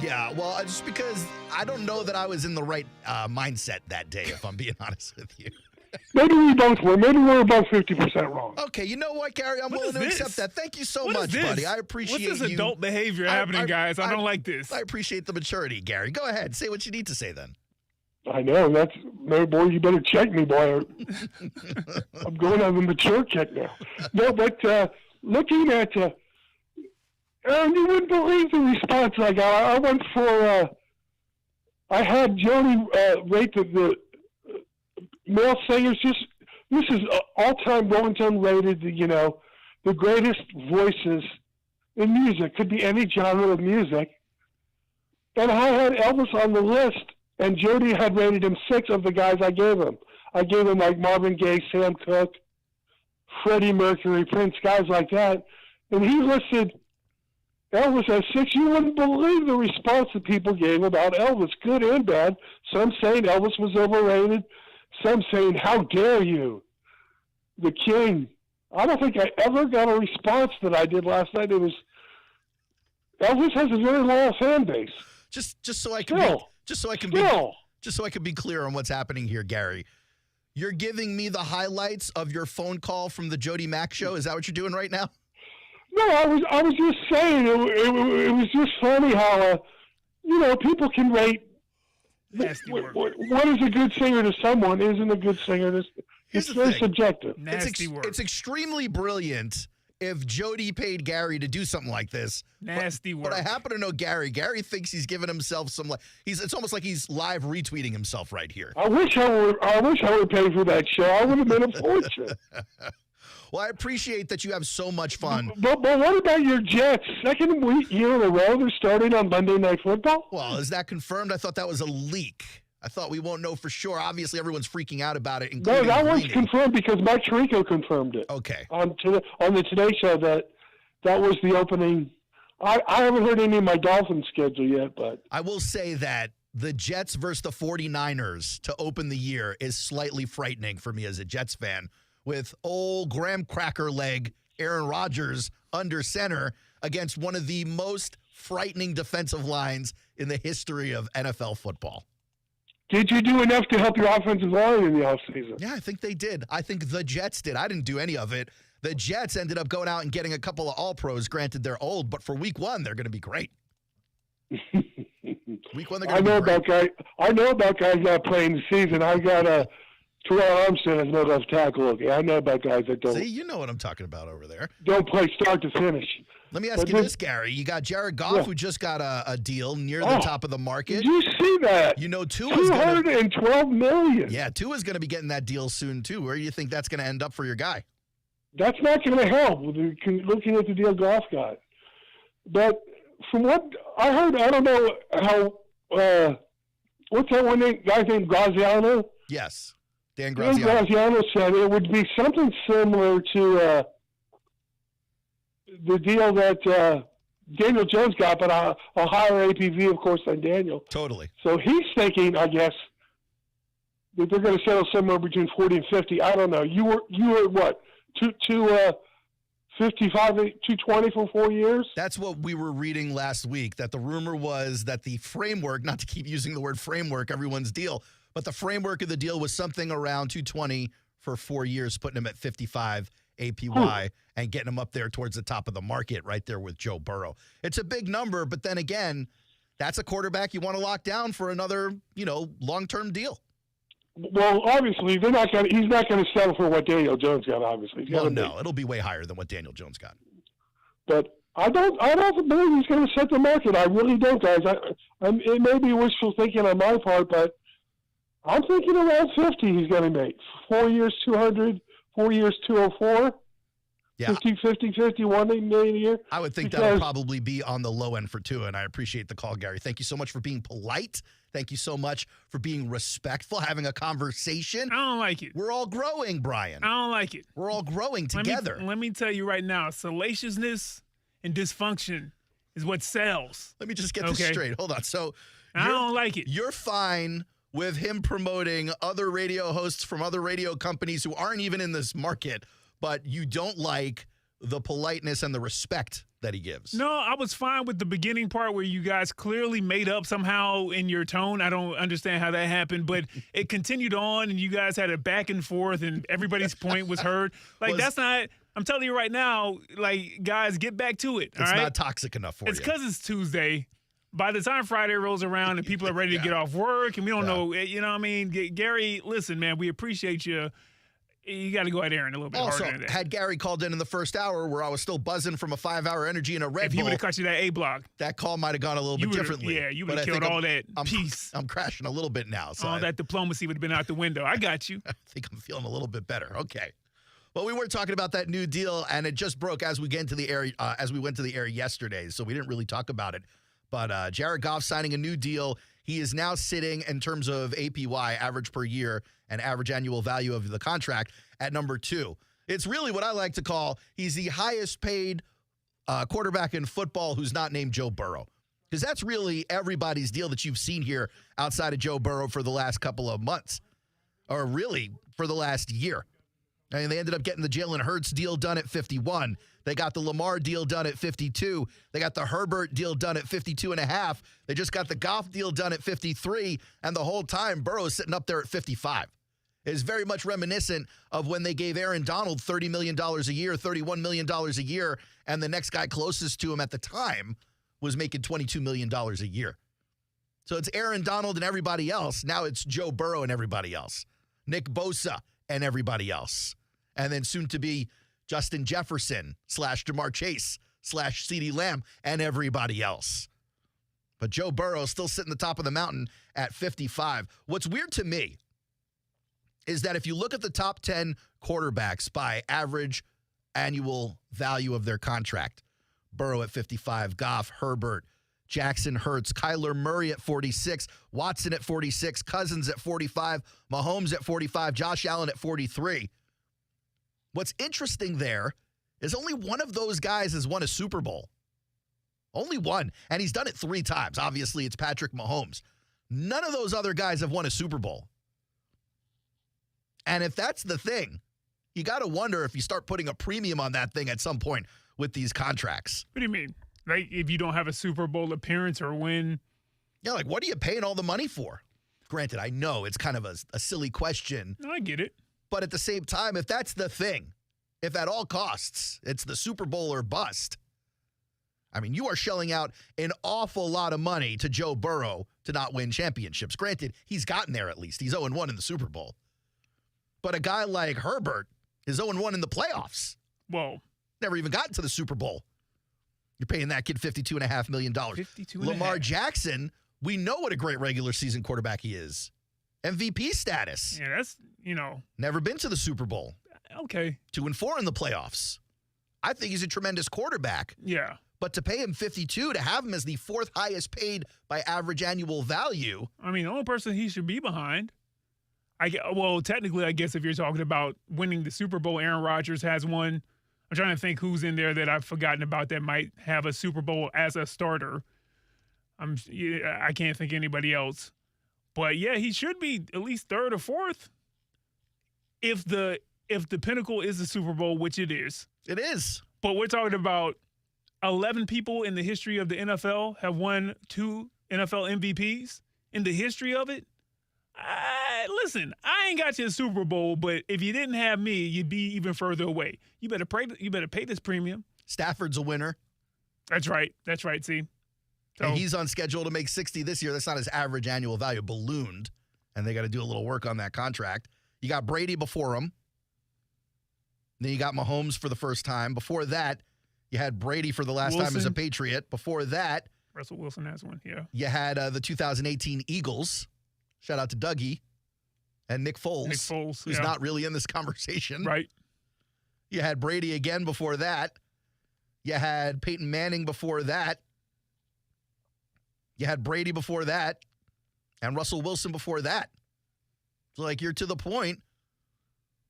Yeah, well, just because I don't know that I was in the right mindset that day, if I'm being honest with you.
Maybe we both were. Maybe we were both 50% wrong.
Okay, you know what, Gary? I'm willing to accept that. Thank you so much, buddy. I appreciate you.
What's this adult behavior happening, guys? I don't like this.
I appreciate the maturity, Gary. Go ahead. Say what you need to say then.
I know. Boy, you better check me, boy. I'm going on the mature check now. No, but looking at, Aaron, you wouldn't believe the response I got. I went for, I had Jody rate the male singers. This is all-time Rolling Stone rated, the greatest voices in music. Could be any genre of music. And I had Elvis on the list. And Jody had rated him 6 of the guys I gave him. I gave him like Marvin Gaye, Sam Cooke, Freddie Mercury, Prince, guys like that. And he listed Elvis as 6. You wouldn't believe the response that people gave about Elvis, good and bad. Some saying Elvis was overrated. Some saying, how dare you, the king. I don't think I ever got a response that I did last night. It was, Elvis has a very loyal fan base.
Just so I can be clear on what's happening here, Gary. You're giving me the highlights of your phone call from the Jody Mack show. Is that what you're doing right now?
No, I was just saying it was just funny how people can rate what is a good singer to someone isn't a good singer to. It's very subjective.
It's extremely brilliant if Jody paid Gary to do something like this.
Nasty work.
But I happen to know Gary. Gary thinks he's giving himself some. It's almost like he's live retweeting himself right here.
I wish I would pay for that show. I would have been a fortune.
Well, I appreciate that you have so much fun.
But what about your Jets? Second year in a row, they're starting on Monday Night Football?
Well, is that confirmed? I thought that was a leak. I thought we won't know for sure. Obviously, everyone's freaking out about it.
No, that one's confirmed because Mike Tirico confirmed it.
Okay.
On the Today Show that was the opening. I haven't heard any of my Dolphins schedule yet, but
I will say that the Jets versus the 49ers to open the year is slightly frightening for me as a Jets fan, with old Graham Cracker Leg Aaron Rodgers under center against one of the most frightening defensive lines in the history of NFL football.
Did you do enough to help your offensive line in the offseason?
Yeah, I think they did. I think the Jets did. I didn't do any of it. The Jets ended up going out and getting a couple of All-Pros. Granted, they're old, but for week 1, they're going to be great. Week 1, they're going to be great.
I know about guys not playing the season. I got a Terrell Armstead has no left tackle. Okay, I know about guys that don't.
See, you know what I'm talking about over there.
Don't play start to finish.
Let me ask you this, Gary. You got Jared Goff, who just got a deal near the top of the market.
Did you see that?
You know, Tua's
$212 million.
Yeah, Tua's going to be getting that deal soon, too. Where do you think that's going to end up for your guy?
That's not going to help looking at the deal Goff got. But from what I heard, I don't know how, what's that one guy's name, Graziano?
Yes, Dan Graziano.
Dan Graziano said it would be something similar to the deal that Daniel Jones got, but a higher APV, of course, than Daniel.
Totally.
So he's thinking, I guess, that they're going to settle somewhere between 40 and 50. I don't know. You were what? 255, 220 for 4 years?
That's what we were reading last week, that the rumor was that the framework, not to keep using the word framework, everyone's deal, but the framework of the deal was something around 220 for 4 years, putting him at 55 APY and getting him up there towards the top of the market right there with Joe Burrow. It's a big number, but then again, that's a quarterback you want to lock down for another, long-term deal.
Well, obviously, he's not going to settle for what Daniel Jones got, obviously.
Well, no, it'll be way higher than what Daniel Jones got.
But I don't believe he's going to set the market. I really don't, guys. It may be wishful thinking on my part, but I'm thinking around 50 he's going to make. 4 years, 200, 4 years, 204.
Yeah.
51 million a year.
I would think that would probably be on the low end for Tua, and I appreciate the call, Gary. Thank you so much for being polite. Thank you so much for being respectful, having a conversation.
I don't like it.
We're all growing, Brian.
I don't like it.
We're all growing together.
Let me tell you right now, salaciousness and dysfunction is what sells.
Let me just get this straight. Hold on. So
I don't like it.
You're fine with him promoting other radio hosts from other radio companies who aren't even in this market, but you don't like the politeness and the respect that he gives.
No, I was fine with the beginning part where you guys clearly made up somehow in your tone. I don't understand how that happened, but it continued on, and you guys had a back and forth, and everybody's point was heard. That's not – I'm telling you right now, guys, get back to it, all right?
It's not toxic enough for you.
It's because it's Tuesday, by the time Friday rolls around and people are ready to get off work and we don't know, you know what I mean? Gary, listen, man, we appreciate you. You got to go at Aaron a little bit harder than that.
Had Gary called in the first hour where I was still buzzing from a 5-hour energy and a Red Bull.
If he would have cut you that A block.
That call might have gone a little bit differently.
Yeah, you would have killed all that peace.
I'm crashing a little bit now. So
all that diplomacy would have been out the window. I got you.
I think I'm feeling a little bit better. Okay. Well, we were talking about that new deal, and it just broke as we went to the air yesterday, so we didn't really talk about it. But Jared Goff signing a new deal. He is now sitting in terms of APY, average per year, and average annual value of the contract, at number 2. It's really what I like to call he's the highest paid quarterback in football who's not named Joe Burrow. Because that's really everybody's deal that you've seen here outside of Joe Burrow for the last couple of months, or really for the last year. I mean, they ended up getting the Jalen Hurts deal done at 51. They got the Lamar deal done at 52. They got the Herbert deal done at 52.5. They just got the Goff deal done at 53. And the whole time, Burrow is sitting up there at 55. It is very much reminiscent of when they gave Aaron Donald $30 million a year, $31 million a year, and the next guy closest to him at the time was making $22 million a year. So it's Aaron Donald and everybody else. Now it's Joe Burrow and everybody else. Nick Bosa and everybody else. And then soon to be Justin Jefferson / Jamar Chase / CeeDee Lamb and everybody else. But Joe Burrow is still sitting at the top of the mountain at 55. What's weird to me is that if you look at the top 10 quarterbacks by average annual value of their contract, Burrow at 55, Goff, Herbert, Jackson, Hurts, Kyler Murray at 46, Watson at 46, Cousins at 45, Mahomes at 45, Josh Allen at 43. What's interesting there is only one of those guys has won a Super Bowl. Only one. And he's done it 3 times. Obviously, it's Patrick Mahomes. None of those other guys have won a Super Bowl. And if that's the thing, you got to wonder if you start putting a premium on that thing at some point with these contracts.
What do you mean? Like, if you don't have a Super Bowl appearance or win?
Yeah, like, what are you paying all the money for? Granted, I know it's kind of a silly question.
No, I get it.
But at the same time, if that's the thing, if at all costs, it's the Super Bowl or bust, I mean, you are shelling out an awful lot of money to Joe Burrow to not win championships. Granted, he's gotten there at least. He's 0-1 in the Super Bowl. But a guy like Herbert is 0-1 in the playoffs.
Whoa.
Never even gotten to the Super Bowl. You're paying that kid $52.5 million. Lamar Jackson, we know what a great regular season quarterback he is. MVP status.
Yeah, that's,
Never been to the Super Bowl.
Okay.
2-4 in the playoffs. I think he's a tremendous quarterback.
Yeah.
But to pay him 52, to have him as the 4th highest paid by average annual value.
I mean, the only person he should be behind. Technically, I guess if you're talking about winning the Super Bowl, Aaron Rodgers has one. I'm trying to think who's in there that I've forgotten about that might have a Super Bowl as a starter. I can't think anybody else. But yeah, he should be at least 3rd or 4th. If the pinnacle is the Super Bowl, which it is.
It is.
But we're talking about 11 people in the history of the NFL have won 2 NFL MVPs in the history of it. Listen, I ain't got you a Super Bowl, but if you didn't have me, you'd be even further away. You better pay this premium.
Stafford's a winner.
That's right. See. So,
and he's on schedule to make 60 this year. That's not his average annual value, ballooned. And they got to do a little work on that contract. You got Brady before him. Then you got Mahomes for the first time. Before that, you had Brady for the last time as a Patriot. Before that,
Russell Wilson has one, yeah.
You had the 2018 Eagles. Shout out to Dougie. And Nick Foles. Who's not really in this conversation.
Right.
You had Brady again before that. You had Peyton Manning before that. You had Brady before that. And Russell Wilson before that. So, like, you're to the point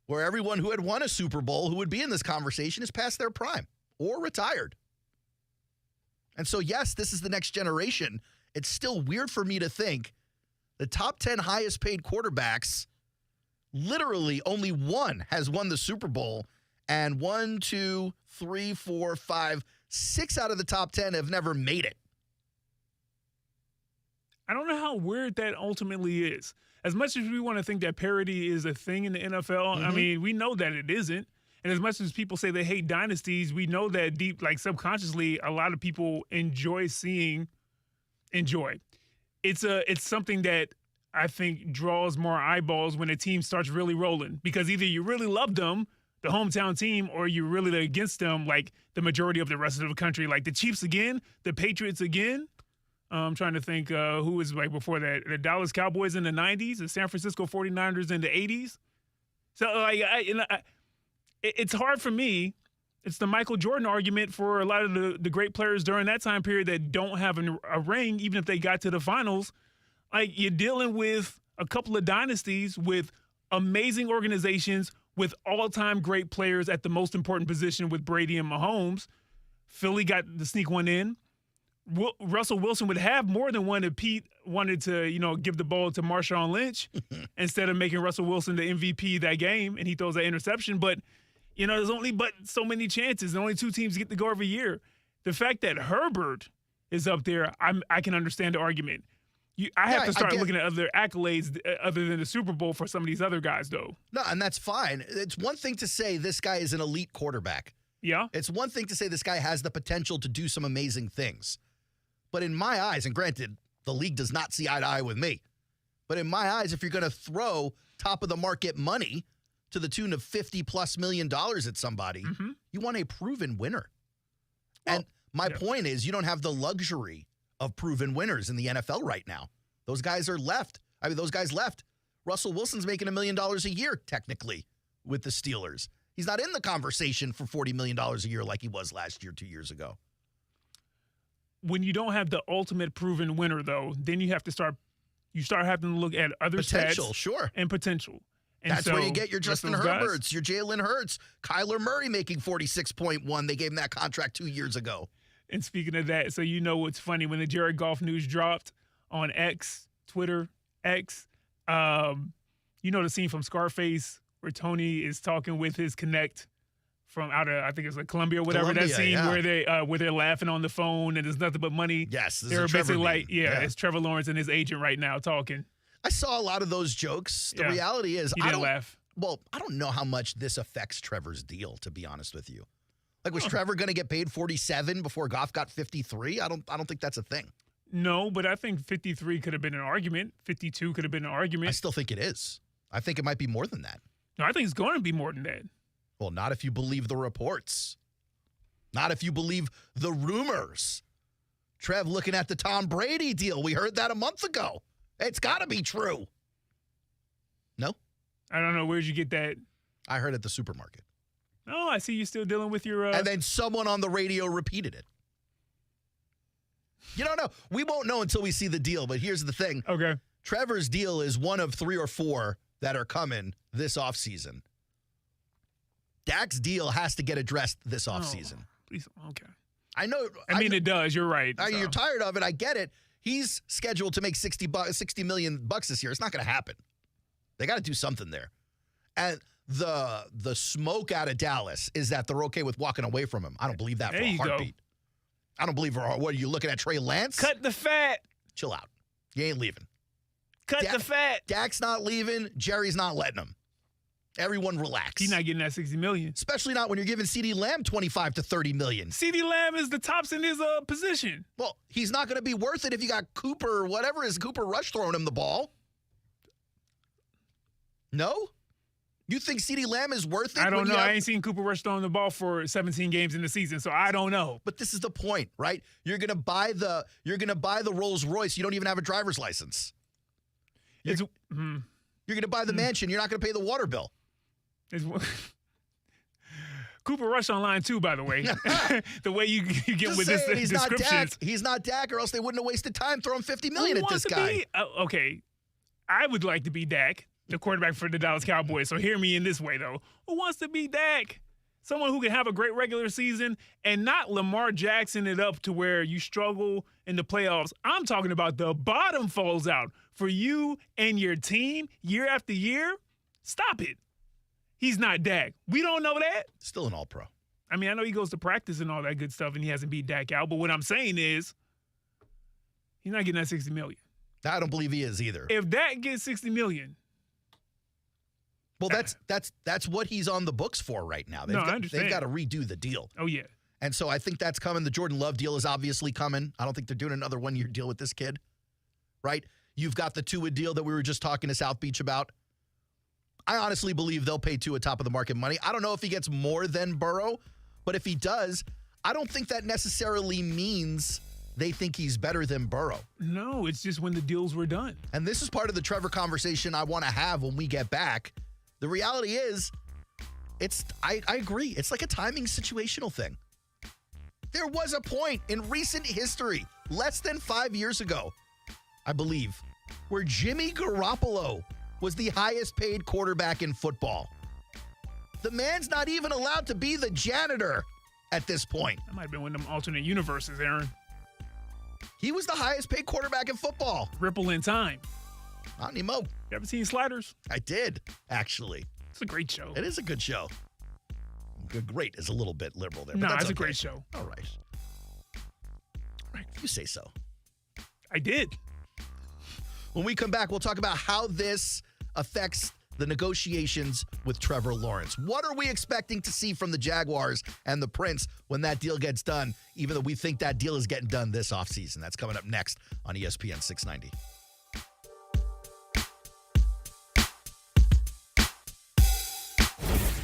where everyone who had won a Super Bowl who would be in this conversation is past their prime or retired. And so, yes, this is the next generation. It's still weird for me to think the top 10 highest paid quarterbacks, literally only one has won the Super Bowl, and 1, 2, 3, 4, 5, 6 out of the top 10 have never made it.
I don't know how weird that ultimately is. As much as we want to think that parity is a thing in the NFL, I mean, we know that it isn't. And as much as people say they hate dynasties, we know that deep, like subconsciously, a lot of people enjoy seeing enjoy. It's something that I think draws more eyeballs when a team starts really rolling, because either you really love them, the hometown team, or you're really against them like the majority of the rest of the country. Like the Chiefs again, the Patriots again. I'm trying to think who was like before that. The Dallas Cowboys in the 90s, the San Francisco 49ers in the 80s. So like, it's hard for me. It's the Michael Jordan argument for a lot of the great players during that time period that don't have a ring, even if they got to the finals. Like, you're dealing with a couple of dynasties with amazing organizations with all-time great players at the most important position with Brady and Mahomes. Philly got to sneak one in. Russell Wilson would have more than one if Pete wanted to, give the ball to Marshawn Lynch instead of making Russell Wilson the MVP that game, and he throws that interception. But, there's only so many chances, and only 2 teams get to go every year. The fact that Herbert is up there, I can understand the argument. I have to start looking at other accolades other than the Super Bowl for some of these other guys, though.
No, and that's fine. It's one thing to say this guy is an elite quarterback.
Yeah.
It's one thing to say this guy has the potential to do some amazing things. But in my eyes, and granted, the league does not see eye to eye with me, but in my eyes, if you're going to throw top-of-the-market money to the tune of $50+ million at somebody, you want a proven winner. And my point is, you don't have the luxury of proven winners in the NFL right now. Those guys are left. Those guys left. Russell Wilson's making $1 million a year, technically, with the Steelers. He's not in the conversation for $40 million a year like he was last year, 2 years ago.
When you don't have the ultimate proven winner, though, then you start having to look at other
potential,
stats
sure,
and potential. And
that's where you get your Justin Herberts, your Jalen Hurts, Kyler Murray making 46.1. They gave him that contract 2 years ago.
And speaking of that, so what's funny, when the Jared Goff news dropped on Twitter, the scene from Scarface where Tony is talking with his connect from out of, I think it's like Colombia or whatever, that scene where they're laughing on the phone and there's nothing but money.
Yes,
they're basically like, it's Trevor Lawrence and his agent right now talking.
I saw a lot of those jokes. The reality is,
I don't laugh.
Well, I don't know how much this affects Trevor's deal, to be honest with you. Like, was Trevor going to get paid 47 before Goff got 53? I don't think that's a thing.
No, but I think 53 could have been an argument. 52 could have been an argument.
I still think it is. I think it might be more than that.
No, I think it's going to be more than that.
Well, not if you believe the reports. Not if you believe the rumors. Trev looking at the Tom Brady deal. We heard that a month ago. It's got to be true. No?
I don't know. Where'd you get that?
I heard at the supermarket.
Oh, I see you still dealing with your...
And then someone on the radio repeated it. You don't know. We won't know until we see the deal, but here's the thing.
Okay.
Trevor's deal is one of 3 or 4 that are coming this offseason. Dak's deal has to get addressed this offseason.
Okay.
I know.
I mean, it does. You're right.
You're tired of it. I get it. He's scheduled to make $60 million this year. It's not going to happen. They got to do something there. And the smoke out of Dallas is that they're okay with walking away from him. I don't believe that for a heartbeat. I don't believe what are you looking at, Trey Lance?
Cut the fat.
Chill out. You ain't leaving.
Cut the fat.
Dak's not leaving. Jerry's not letting him. Everyone relax.
He's not getting that $60 million.
Especially not when you're giving CeeDee Lamb $25 to $30 million.
CeeDee Lamb is the tops in his position.
Well, he's not going to be worth it if you got Cooper or whatever is Cooper Rush throwing him the ball. No? You think CeeDee Lamb is worth it?
I don't know. I ain't seen Cooper Rush throwing the ball for 17 games in the season, so I don't know.
But this is the point, right? You're gonna buy the Rolls Royce. You don't even have a driver's license. You're gonna buy the mansion. You're not gonna pay the water bill.
Cooper Rush on line 2, by the way. The way you get
just
with
saying,
this description.
He's not Dak, or else they wouldn't have wasted time throwing $50 million at this guy.
Okay, I would like to be Dak, the quarterback for the Dallas Cowboys. So hear me in this way, though. Who wants to be Dak? Someone who can have a great regular season and not Lamar Jackson it up to where you struggle in the playoffs. I'm talking about the bottom falls out for you and your team year after year. Stop it. He's not Dak. We don't know that.
Still an all-pro.
I mean, I know he goes to practice and all that good stuff, and he hasn't beat Dak out. But what I'm saying is he's not getting that $60 million.
I don't believe he is either.
If Dak gets $60 million.
Well, that's what he's on the books for right now.
I understand.
They've got to redo the deal.
Oh, yeah.
And so I think that's coming. The Jordan Love deal is obviously coming. I don't think they're doing another one-year deal with this kid, right? You've got the Tua deal that we were just talking to South Beach about. I honestly believe they'll pay Tua top of the market money. I don't know if he gets more than Burrow, but if he does, I don't think that necessarily means they think he's better than Burrow.
No, it's just when the deals were done.
And this is part of the Trevor conversation I want to have when we get back. The reality is, I agree. It's like a timing situational thing. There was a point in recent history, less than 5 years ago, I believe, where Jimmy Garoppolo was the highest paid quarterback in football. The man's not even allowed to be the janitor at this point.
That might have been one of them alternate universes, Aaron.
He was the highest paid quarterback in football.
Ripple in time.
Not anymore.
You ever seen Sliders?
I did, actually.
It's a great show.
It is a good show. Great is a little bit liberal there.
No,
but
it's
okay.
a great show.
All right. If you say so.
I did.
When we come back, we'll talk about how this affects the negotiations with Trevor Lawrence. What are we expecting to see from the Jaguars and the Prince when that deal gets done, even though we think that deal is getting done this offseason? That's coming up next on ESPN 690.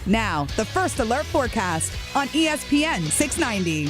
Now, the First Alert forecast on ESPN 690.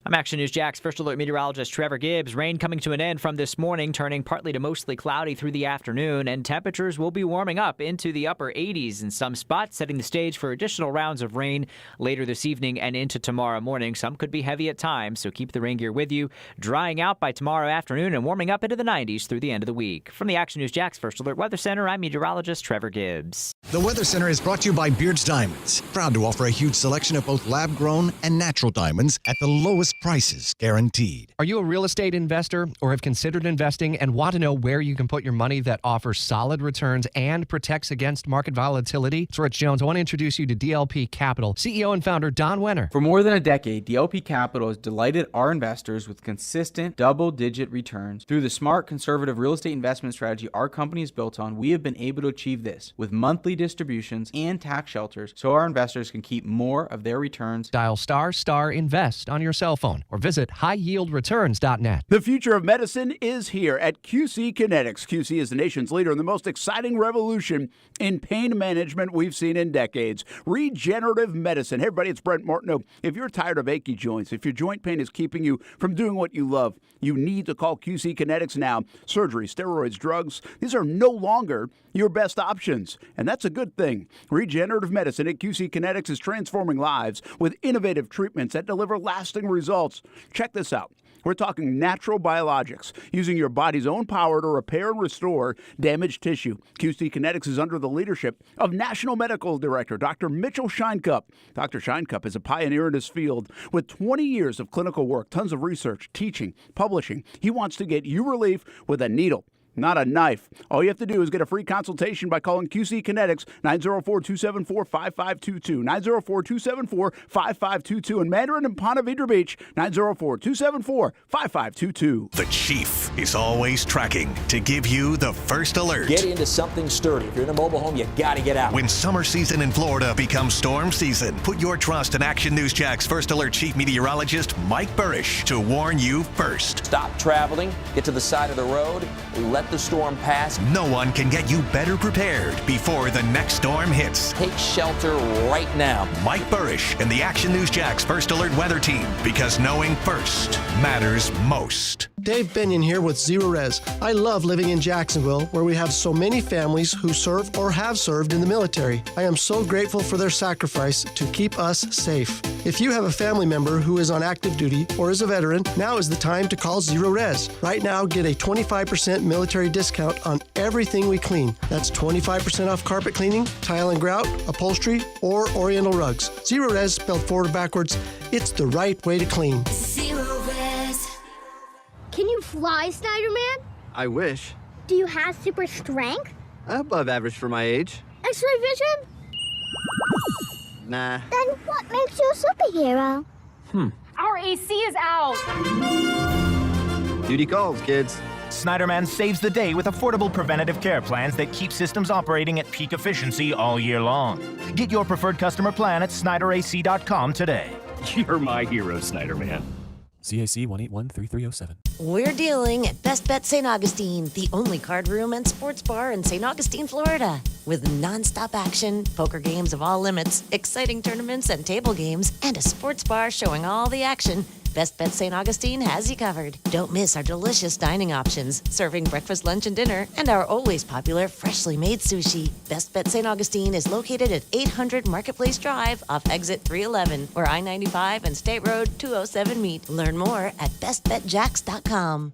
I'm Action News Jack's First Alert meteorologist Trevor Gibbs. Rain coming to an end from this morning, turning partly to mostly cloudy through the afternoon, and temperatures will be warming up into the upper 80s in some spots, setting the stage for additional rounds of rain later this evening and into tomorrow morning. Some could be heavy at times, so keep the rain gear with you. Drying out by tomorrow afternoon and warming up into the 90s through the end of the week. From the Action News Jack's First Alert Weather Center, I'm meteorologist Trevor Gibbs.
The Weather Center is brought to you by Beard's Diamonds, proud to offer a huge selection of both lab-grown and natural diamonds at the lowest prices guaranteed.
Are you a real estate investor or have considered investing and want to know where you can put your money that offers solid returns and protects against market volatility? It's Rich Jones. I want to introduce you to DLP Capital, CEO and founder Don Wenner.
For more than a decade, DLP Capital has delighted our investors with consistent double-digit returns. Through the smart, conservative real estate investment strategy our company is built on, we have been able to achieve this with monthly distributions and tax shelters so our investors can keep more of their returns.
Dial ** invest on your cell phone or visit highyieldreturns.net.
The future of medicine is here at QC Kinetics. QC is the nation's leader in the most exciting revolution in pain management we've seen in decades. Regenerative medicine. Hey, everybody, it's Brent Martineau. If you're tired of achy joints, if your joint pain is keeping you from doing what you love, you need to call QC Kinetics now. Surgery, steroids, drugs, these are no longer your best options, and that's a good thing. Regenerative medicine at QC Kinetics is transforming lives with innovative treatments that deliver lasting results. Check this out. We're talking natural biologics, using your body's own power to repair and restore damaged tissue. QC Kinetics is under the leadership of National Medical Director Dr. Mitchell Scheinkupp. Dr. Scheinkupp is a pioneer in his field with 20 years of clinical work, tons of research, teaching, publishing. He wants to get you relief with a needle, not a knife. All you have to do is get a free consultation by calling QC Kinetics 904-274-5522, 904-274-5522, and Mandarin and Ponte Vedra Beach 904-274-5522.
The Chief is always tracking to give you the first alert.
Get into something sturdy. If you're in a mobile home, you got to get out.
When summer season in Florida becomes storm season, put your trust in Action News Jack's First Alert Chief Meteorologist Mike Burrish to warn you first.
Stop traveling, get to the side of the road, let the storm pass.
No one can get you better prepared before the next storm hits.
Take shelter right now.
Mike Burrish and the Action News Jack's First Alert Weather Team, because knowing first matters most.
Dave Binion here with Zero Res. I love living in Jacksonville, where we have so many families who serve or have served in the military. I am so grateful for their sacrifice to keep us safe. If you have a family member who is on active duty or is a veteran, now is the time to call Zero Res. Right now, get a 25% military discount on everything we clean. That's 25% off carpet cleaning, tile and grout, upholstery, or oriental rugs. Zero Res, spelled forward or backwards, it's the right way to clean.
Zero Res. Can you fly, Snyderman?
I wish.
Do you have super strength?
Above average for my age.
X-ray vision?
Nah.
Then what makes you a superhero?
Our AC is out.
Duty calls, kids.
Snyderman saves the day with affordable preventative care plans that keep systems operating at peak efficiency all year long. Get your preferred customer plan at snyderac.com today.
You're my hero, Snyder Man.
CAC 1813307.
We're dealing at Best Bet St. Augustine, the only card room and sports bar in St. Augustine, Florida. With nonstop action, poker games of all limits, exciting tournaments and table games, and a sports bar showing all the action, Best Bet St. Augustine has you covered. Don't miss our delicious dining options, serving breakfast, lunch, and dinner, and our always popular freshly made sushi. Best Bet St. Augustine is located at 800 Marketplace Drive off exit 311, where I-95 and State Road 207 meet. Learn more at bestbetjacks.com.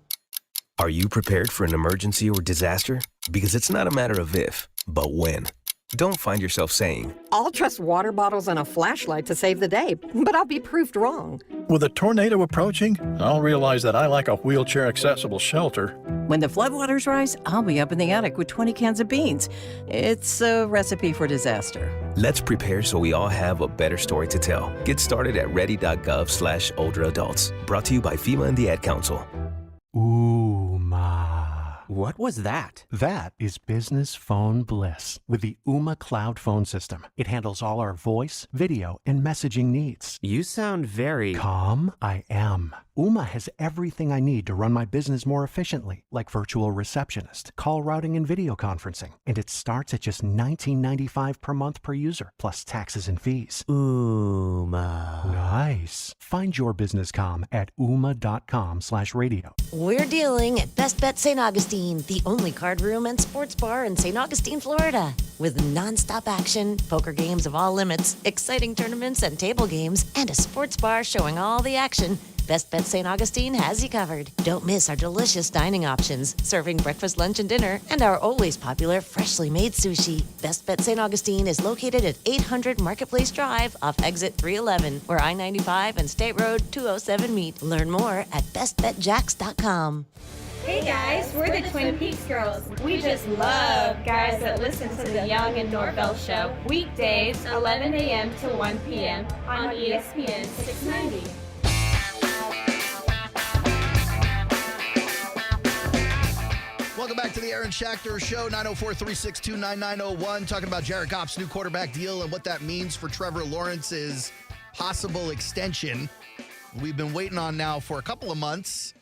Are you prepared for an emergency or disaster? Because it's not a matter of if, but when. Don't find yourself saying,
I'll trust water bottles and a flashlight to save the day, but I'll be proved wrong.
With a tornado approaching, I'll realize that I like a wheelchair-accessible shelter.
When the floodwaters rise, I'll be up in the attic with 20 cans of beans. It's a recipe for disaster.
let's prepare so we all have a better story to tell. Get started at ready.gov/older adults. Brought to you by FEMA and the Ad Council.
What was that? That is business phone bliss with the Ooma Cloud phone system. It handles all our voice, video, and messaging needs.
You sound very...
Calm? I am. Ooma has everything I need to run my business more efficiently, like virtual receptionist, call routing, and video conferencing. And it starts at just $19.95 per month per user, plus taxes and fees.
Ooma.
Nice. Find your business comm at ooma.com/radio.
We're dealing at Best Bet St. Augustine, the only card room and sports bar in St. Augustine, Florida. With nonstop action, poker games of all limits, exciting tournaments and table games, and a sports bar showing all the action, Best Bet St. Augustine has you covered. Don't miss our delicious dining options, serving breakfast, lunch, and dinner, and our always popular freshly made sushi. Best Bet St. Augustine is located at 800 Marketplace Drive off exit 311, where I-95 and State Road 207 meet. Learn more at bestbetjacks.com.
Hey guys, we're the Twin Peaks Girls. We just love guys that listen to the Young and Norvell Show. Weekdays, 11 a.m. to 1 p.m. on ESPN 690.
Welcome back to the Aaron Schachter Show, 904-362-9901, talking about Jared Goff's new quarterback deal and what that means for Trevor Lawrence's possible extension. We've been waiting on now for a couple of months,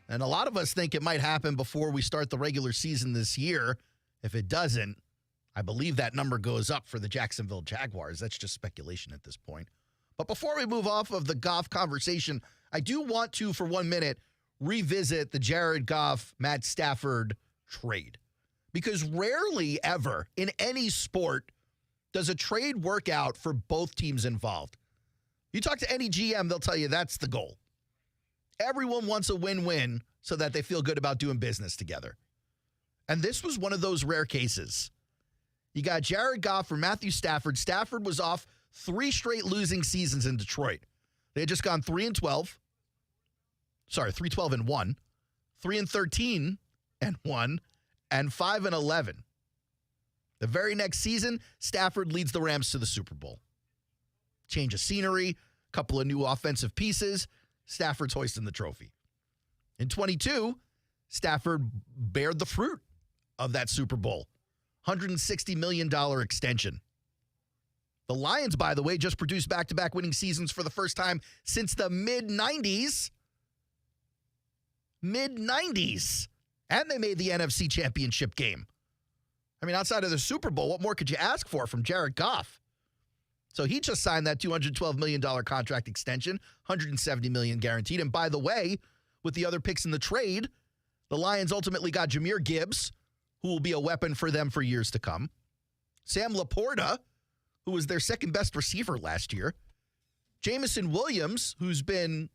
and a lot of us think it might happen before we start the regular season this year. If it doesn't, I believe that number goes up for the Jacksonville Jaguars. That's just speculation at this point. But before we move off of the Goff conversation, I do want to, for 1 minute, revisit the Jared Goff, Matt Stafford trade. Because rarely ever in any sport does a trade work out for both teams involved. You talk to any GM, they'll tell you that's the goal. Everyone wants a win-win so that they feel good about doing business together. And this was one of those rare cases. You got Jared Goff for Matthew Stafford. Stafford was off 3 straight losing seasons in Detroit. They had just gone 3-12. Sorry, 3-12-1, 3-13-1, and 5-11. The very next season, Stafford leads the Rams to the Super Bowl. Change of scenery, couple of new offensive pieces, Stafford's hoisting the trophy. In 22, Stafford bared the fruit of that Super Bowl. $160 million extension. The Lions, by the way, just produced back-to-back winning seasons for the first time since the mid-90s. Mid-90s. And they made the NFC Championship game. I mean, outside of the Super Bowl, what more could you ask for from Jared Goff? So he just signed that $212 million contract extension, $170 million guaranteed. And by the way, with the other picks in the trade, the Lions ultimately got Jahmyr Gibbs, who will be a weapon for them for years to come. Sam Laporta, who was their second-best receiver last year. Jamison Williams, who's been,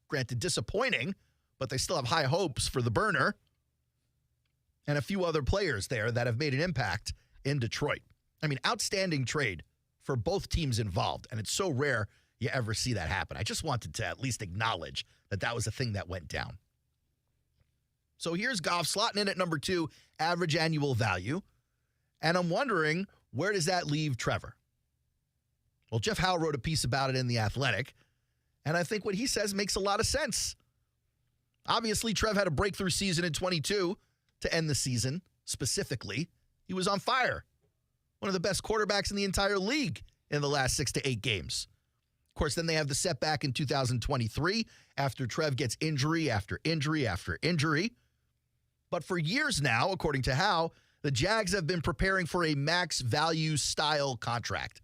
granted, disappointing, but they still have high hopes for the burner. And a few other players there that have made an impact in Detroit. I mean, outstanding trade for both teams involved, and it's so rare you ever see that happen. I just wanted to at least acknowledge that that was a thing that went down. So here's Goff slotting in at number 2, average annual value. And I'm wondering, where does that leave Trevor? Well, Jeff Howe wrote a piece about it in The Athletic, and I think what he says makes a lot of sense. Obviously, Trev had a breakthrough season in 22 to end the season. Specifically, he was on fire. One of the best quarterbacks in the entire league in the last 6 to 8 games. Of course, then they have the setback in 2023 after Trev gets injury after injury after injury. But for years now, according to Howe, the Jags have been preparing for a max value style contract.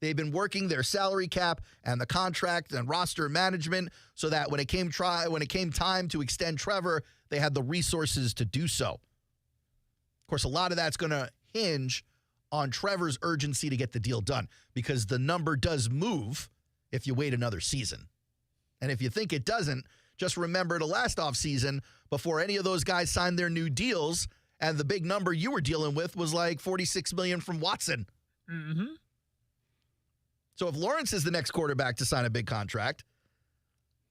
They've been working their salary cap and the contract and roster management so that when it came time to extend Trevor, they had the resources to do so. Of course, a lot of that's going to hinge on Trevor's urgency to get the deal done because the number does move if you wait another season. And if you think it doesn't, just remember the last offseason before any of those guys signed their new deals, and the big number you were dealing with was like $46 million from Watson.
Mm-hmm.
So if Lawrence is the next quarterback to sign a big contract,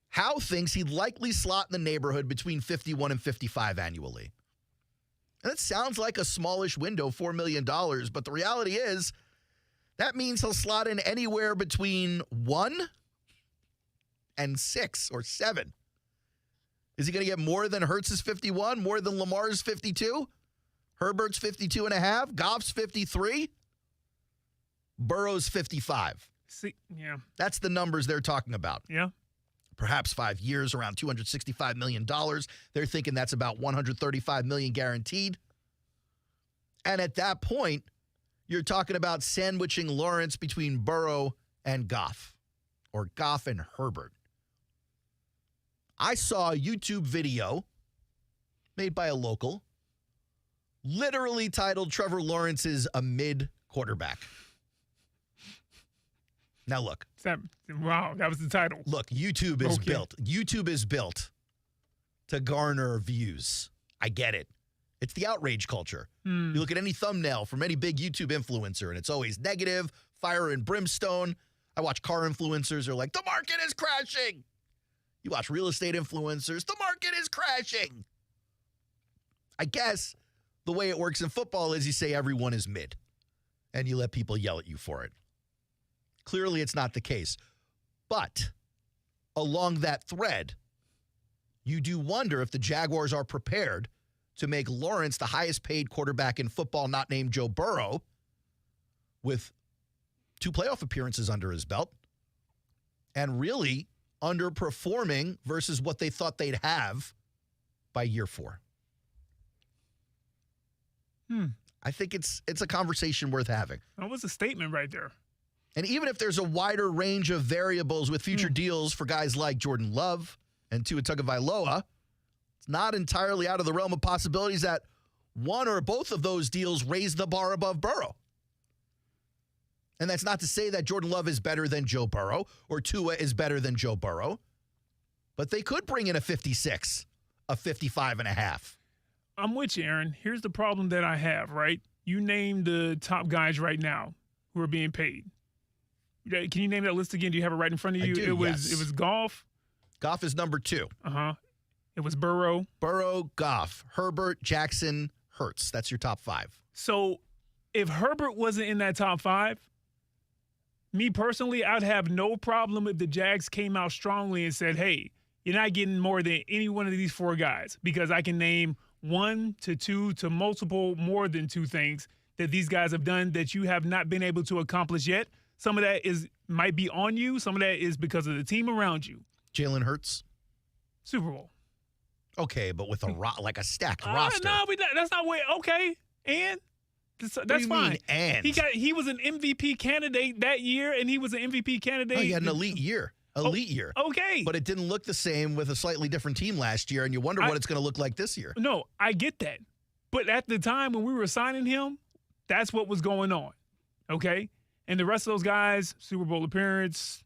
Howe thinks he'd likely slot in the neighborhood between 51 and 55 annually. And that sounds like a smallish window, $4 million, but the reality is that means he'll slot in anywhere between 1 and 6 or 7. Is he going to get more than Hurts's 51, more than Lamar's 52? Herbert's 52.5, Goff's 53, Burrow's 55.
See, yeah.
That's the numbers they're talking about.
Yeah.
Perhaps 5 years, around $265 million. They're thinking that's about $135 million guaranteed. And at that point, you're talking about sandwiching Lawrence between Burrow and Goff, or Goff and Herbert. I saw a YouTube video made by a local, literally titled Trevor Lawrence is a mid-quarterback. Now look.
Wow, that was the title.
Look, YouTube is built to garner views. I get it. It's the outrage culture. You look at any thumbnail from any big YouTube influencer, and it's always negative, fire and brimstone. I watch car influencers who are like, the market is crashing. You watch real estate influencers, the market is crashing. I guess the way it works in football is you say everyone is mid, and you let people yell at you for it. Clearly, it's not the case. But along that thread, you do wonder if the Jaguars are prepared to make Lawrence the highest paid quarterback in football, not named Joe Burrow, with 2 playoff appearances under his belt, and really underperforming versus what they thought they'd have by year 4. I think it's a conversation worth having.
That was a statement right there.
And even if there's a wider range of variables with future deals for guys like Jordan Love and Tua Tagovailoa, it's not entirely out of the realm of possibilities that one or both of those deals raise the bar above Burrow. And that's not to say that Jordan Love is better than Joe Burrow or Tua is better than Joe Burrow, but they could bring in a 56, a 55.5.
I'm with you, Aaron. Here's the problem that I have, right? You named the top guys right now who are being paid. Can you name that list again? Do you have it right in front of you?
I do,
It was Goff.
Goff is number 2.
Uh-huh. It was Burrow.
Burrow, Goff, Herbert, Jackson, Hurts. That's your top 5.
So if Herbert wasn't in that top 5, me personally, I'd have no problem if the Jags came out strongly and said, hey, you're not getting more than any one of these 4 guys because I can name 1 to 2 to multiple more than 2 things that these guys have done that you have not been able to accomplish yet. Some of that might be on you. Some of that is because of the team around you.
Jalen Hurts?
Super Bowl.
Okay, but with a stacked roster.
No, that's not way. Okay, and that's fine.
And
he was an MVP candidate that year, and he was an MVP candidate.
Oh, he had an elite year. Year.
Okay.
But it didn't look the same with a slightly different team last year, and you wonder what it's going to look like this year.
No, I get that. But at the time when we were signing him, that's what was going on. Okay? And the rest of those guys, Super Bowl appearance,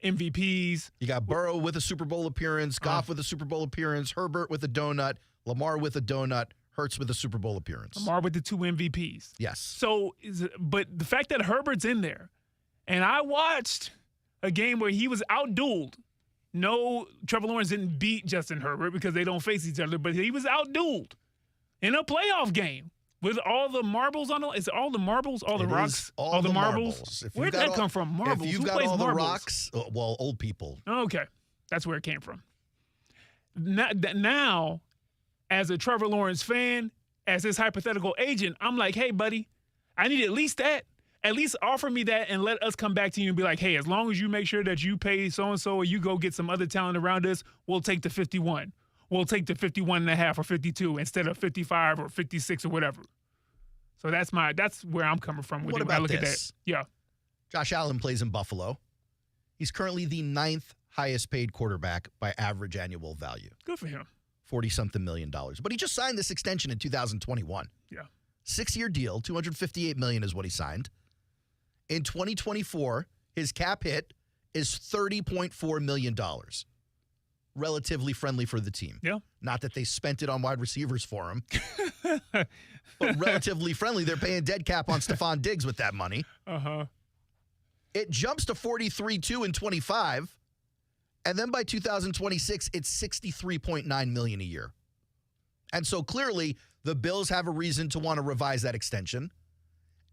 MVPs.
You got Burrow with a Super Bowl appearance, Goff with a Super Bowl appearance, Herbert with a donut, Lamar with a donut, Hurts with a Super Bowl appearance.
Lamar with the 2 MVPs.
Yes.
So, but the fact that Herbert's in there, and I watched a game where he was outdueled. No, Trevor Lawrence didn't beat Justin Herbert because they don't face each other, but he was outdueled in a playoff game. With all the marbles on it, is it all the marbles, all the rocks,
all the
marbles? Where did that come from? Marbles.
If you've
Who
got
plays
all the
marbles?
rocks, well, old people.
Okay, that's where it came from. Now, as a Trevor Lawrence fan, as his hypothetical agent, I'm like, hey, buddy, I need at least that. at least offer me that and let us come back to you and be like, hey, as long as you make sure that you pay so-and-so or you go get some other talent around us, we'll take the 51. We'll take the 51.5 or 52 instead of 55 or 56 or whatever. So that's where I'm coming from.
What about this?
Yeah.
Josh Allen plays in Buffalo. He's currently the 9th highest paid quarterback by average annual value.
Good for him.
40-something million. But he just signed this extension in 2021.
Yeah.
6-year deal, $258 million is what he signed. In 2024, his cap hit is $30.4 million. Relatively friendly for the team.
Yeah.
Not that they spent it on wide receivers for him. But relatively friendly. They're paying dead cap on Stephon Diggs with that money.
Uh-huh.
It jumps to 43.2 in 25. And then by 2026, it's $63.9 million a year. And so clearly, the Bills have a reason to want to revise that extension.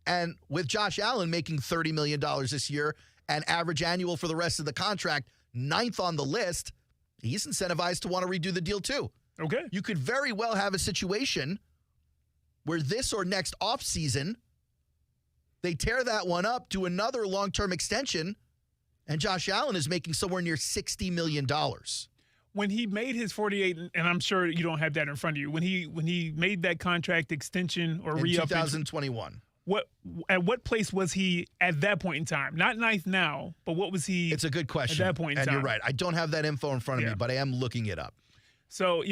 And with Josh Allen making $30 million this year and average annual for the rest of the contract, 9th on the list, he's incentivized to want to redo the deal too.
Okay.
You could very well have a situation where this or next offseason, they tear that one up, do another long-term extension, and Josh Allen is making somewhere near $60 million.
When he made his 48, and I'm sure you don't have that in front of you, when he made that contract extension or re-up
in 2021.
At what place was he at that point in time? Not 9th now, but what was he?
It's a good question.
At that point in
and
time.
You're right. I don't have that info in front of me, but I am looking it up.
So,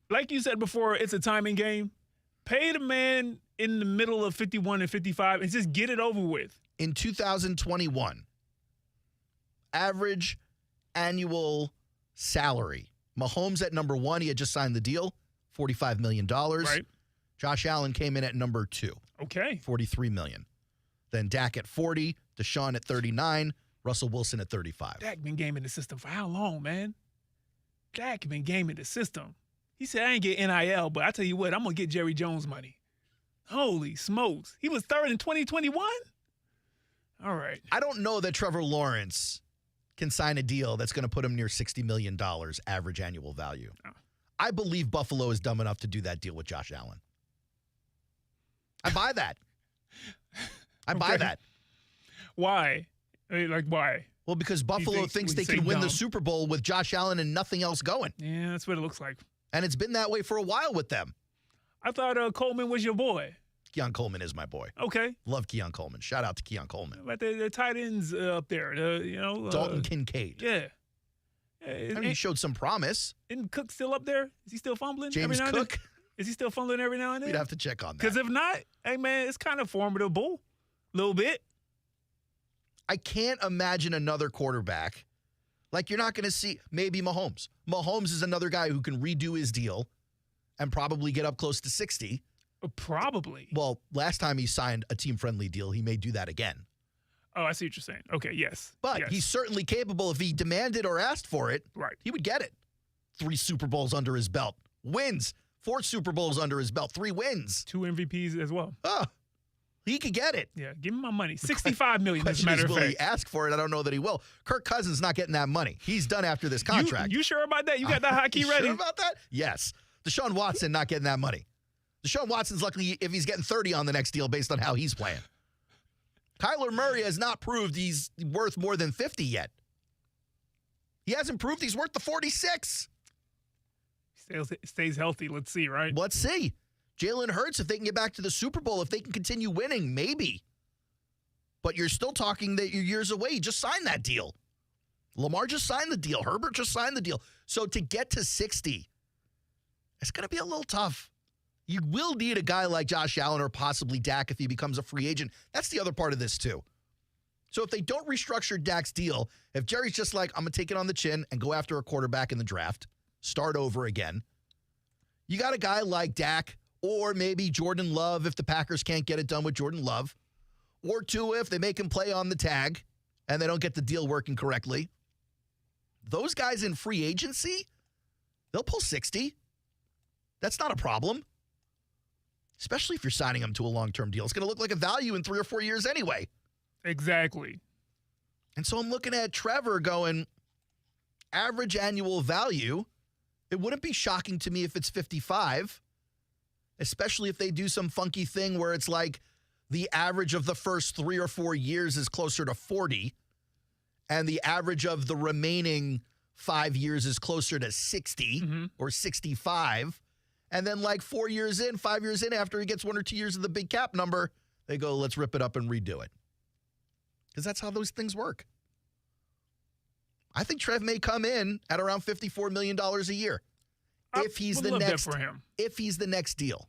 like you said before, it's a timing game. Pay the man in the middle of 51 and 55 and just get it over with.
In 2021, average annual salary. Mahomes at number 1, he had just signed the deal, $45 million.
Right.
Josh Allen came in at number 2.
Okay.
$43 million. Then Dak at 40, Deshaun at 39, Russell Wilson at 35.
Dak been gaming the system for how long, man? Dak been gaming the system. He said, I ain't get NIL, but I tell you what, I'm going to get Jerry Jones money. Holy smokes. He was 3rd in 2021? All right.
I don't know that Trevor Lawrence can sign a deal that's going to put him near $60 million average annual value.
Oh.
I believe Buffalo is dumb enough to do that deal with Josh Allen. I buy that. I buy that.
Why? Why?
Well, because Buffalo thinks they can win the Super Bowl with Josh Allen and nothing else going.
Yeah, that's what it looks like.
And it's been that way for a while with them.
I thought Coleman was your boy.
Keon Coleman is my boy.
Okay.
Love Keon Coleman. Shout out to Keon Coleman.
But the tight ends up there,
Dalton Kincaid.
Yeah.
I mean, he showed some promise.
Isn't Cook still up there? Is he still fumbling?
James Cook?
Is he still fumbling every now and then?
We'd have to check on that.
Because if not, hey, man, it's kind of formidable. A little bit.
I can't imagine another quarterback. Like, you're not going to see maybe Mahomes. Mahomes is another guy who can redo his deal and probably get up close to 60.
Probably.
Well, last time he signed a team-friendly deal, he may do that again.
Oh, I see what you're saying. Okay, yes.
But
yes.
He's certainly capable. If he demanded or asked for it,
right,
he would get it. 3 Super Bowls under his belt. Wins. 4 Super Bowls under his belt. 3 wins.
2 MVPs as well.
Oh, he could get it.
Yeah, give him my money. $65 million, as a
Question
matter
is,
of
will
fact.
he ask for it? I don't know that he will. Kirk Cousins is not getting that money. He's done after this contract.
You sure about that? You got that hockey
You
ready?
Sure about that? Yes. Deshaun Watson not getting that money. Deshaun Watson's lucky if he's getting 30 on the next deal based on how he's playing. Kyler Murray has not proved he's worth more than 50 yet. He hasn't proved he's worth the 46.
Stays healthy. Let's see, right?
Let's see. Jalen Hurts, if they can get back to the Super Bowl, if they can continue winning, maybe. But you're still talking that you're years away. You just signed that deal. Lamar just signed the deal. Herbert just signed the deal. So to get to 60, it's going to be a little tough. You will need a guy like Josh Allen or possibly Dak if he becomes a free agent. That's the other part of this, too. So if they don't restructure Dak's deal, if Jerry's just like, I'm going to take it on the chin and go after a quarterback in the draft, start over again, you got a guy like Dak or maybe Jordan Love if the Packers can't get it done with Jordan Love, or Tua if they make him play on the tag and they don't get the deal working correctly. Those guys in free agency, they'll pull 60. That's not a problem. Especially if you're signing them to a long-term deal. It's going to look like a value in 3 or 4 years anyway.
Exactly.
And so I'm looking at Trevor going, average annual value, it wouldn't be shocking to me if it's 55, especially if they do some funky thing where it's like the average of the first 3 or 4 years is closer to 40, and the average of the remaining 5 years is closer to 60 or 65. And then like 4 years in, 5 years in, after he gets 1 or 2 years of the big cap number, they go, let's rip it up and redo it. Because that's how those things work. I think Trev may come in at around $54 million a year if he's the next deal.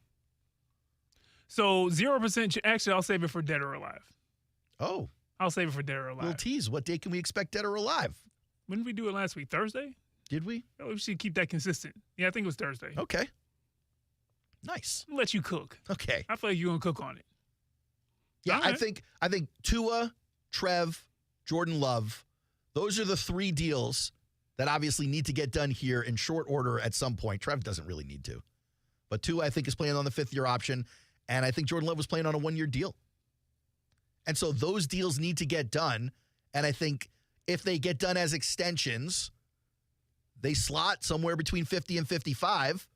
So 0%. Actually, I'll save it for dead or alive.
Oh,
I'll save it for dead or alive.
We'll tease. What day can we expect dead or alive?
When did we do it last week? Thursday?
Did we?
Oh, we should keep that consistent. Yeah, I think it was Thursday.
Okay. Nice.
I'll let you cook.
Okay.
I feel like you're gonna cook on it.
Yeah, right. I think Tua, Trev, Jordan Love, those are the 3 deals that obviously need to get done here in short order at some point. Trev doesn't really need to. But Tua, I think, is playing on the 5th-year option, and I think Jordan Love was playing on a 1-year deal. And so those deals need to get done, and I think if they get done as extensions, they slot somewhere between 50 and 55.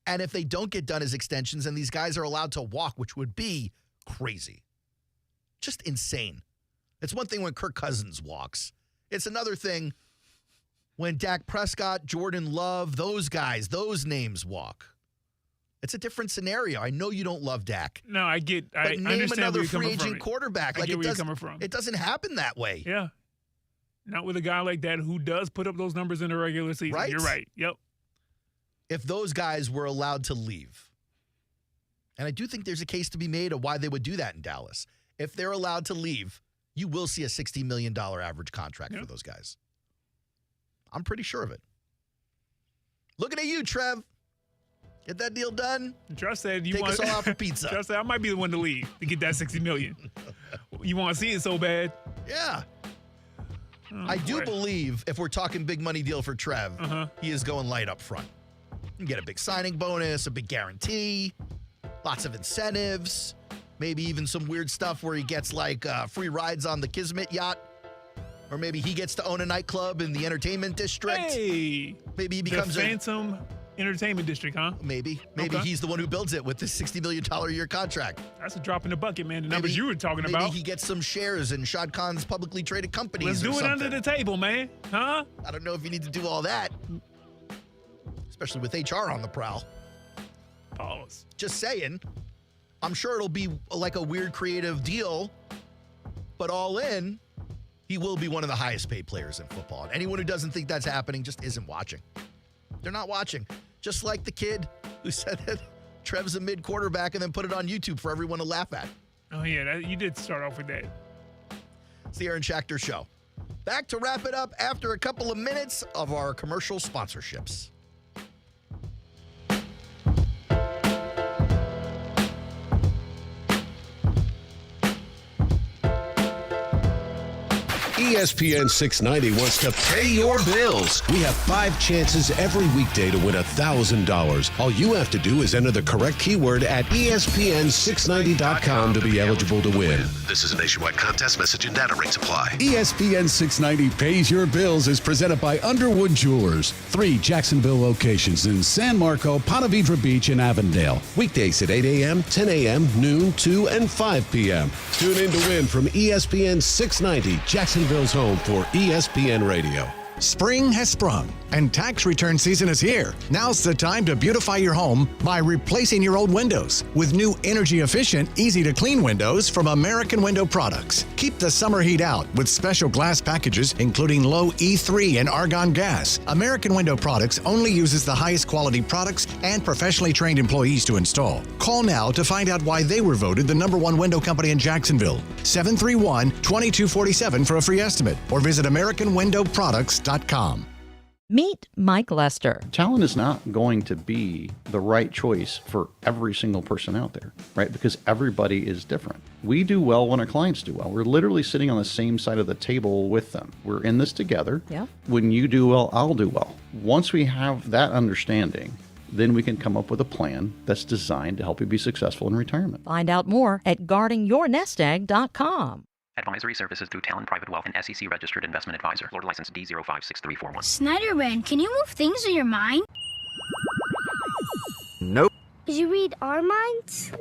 And if they don't get done as extensions and these guys are allowed to walk, which would be crazy, just insane. It's one thing when Kirk Cousins walks. It's another thing when Dak Prescott, Jordan Love, those guys, those names walk. It's a different scenario. I know you don't love Dak.
No, I get.
But
I
name
understand
another
where you're
free
coming from.
agent quarterback.
I get where you're coming from.
It doesn't happen that way.
Yeah. Not with a guy like that who does put up those numbers in the regular season.
Right?
You're right. Yep.
If those guys were allowed to leave, and I do think there's a case to be made of why they would do that in Dallas. If they're allowed to leave, you will see a $60 million average contract for those guys. I'm pretty sure of it. Looking at you, Trev. Get that deal done.
Trust said you
Take
want
us all out for pizza.
Trust said I might be the one to leave to get that $60 million. You want to see it so bad?
Yeah.
Oh,
I do believe if we're talking big money deal for Trev, he is going light up front. You can get a big signing bonus, a big guarantee, lots of incentives, maybe even some weird stuff where he gets like free rides on the Kismet yacht. Or maybe he gets to own a nightclub in the entertainment district.
Hey.
Maybe he becomes
the Phantom Entertainment District, huh?
Maybe he's the one who builds it with this $60 million a year contract.
That's a drop in the bucket, man. The numbers you were talking about.
Maybe he gets some shares in Shad Khan's publicly traded companies.
Let's do it
something.
under the table, man. Huh?
I don't know if you need to do all that, especially with HR on the prowl.
Pause.
Just saying. I'm sure it'll be like a weird creative deal, but all in, he will be one of the highest paid players in football. And anyone who doesn't think that's happening just isn't watching. They're not watching. Just like the kid who said that Trev's a mid quarterback and then put it on YouTube for everyone to laugh at.
Oh, yeah. You did start off with that.
It's the Aaron Schachter Show. Back to wrap it up after a couple of minutes of our commercial sponsorships.
ESPN 690 wants to pay your bills. We have 5 chances every weekday to win $1,000. All you have to do is enter the correct keyword at ESPN690.com to be eligible to win.
This is a nationwide contest. Message and data rates apply.
ESPN 690 Pays Your Bills is presented by Underwood Jewelers. 3 Jacksonville locations in San Marco, Ponte Vedra Beach, and Avondale. Weekdays at 8 a.m., 10 a.m., noon, 2, and 5 p.m. Tune in to win from ESPN 690, Jacksonville's home for ESPN Radio.
Spring has sprung and tax return season is here. Now's the time to beautify your home by replacing your old windows with new energy-efficient, easy-to-clean windows from American Window Products. Keep the summer heat out with special glass packages including low E3 and argon gas. American Window Products only uses the highest quality products and professionally trained employees to install. Call now to find out why they were voted the #1 window company in Jacksonville. 731-2247 for a free estimate or visit AmericanWindowProducts.com.
Meet Mike Lester.
Talent is not going to be the right choice for every single person out there, right? Because everybody is different. We do well when our clients do well. We're literally sitting on the same side of the table with them. We're in this together.
Yeah.
When you do well, I'll do well. Once we have that understanding, then we can come up with a plan that's designed to help you be successful in retirement.
Find out more at guardingyournestegg.com.
Advisory services through Talon Private Wealth and SEC registered investment advisor. Florida license D056341.
Snyderman, can you move things in your mind?
Nope.
Did you read our minds?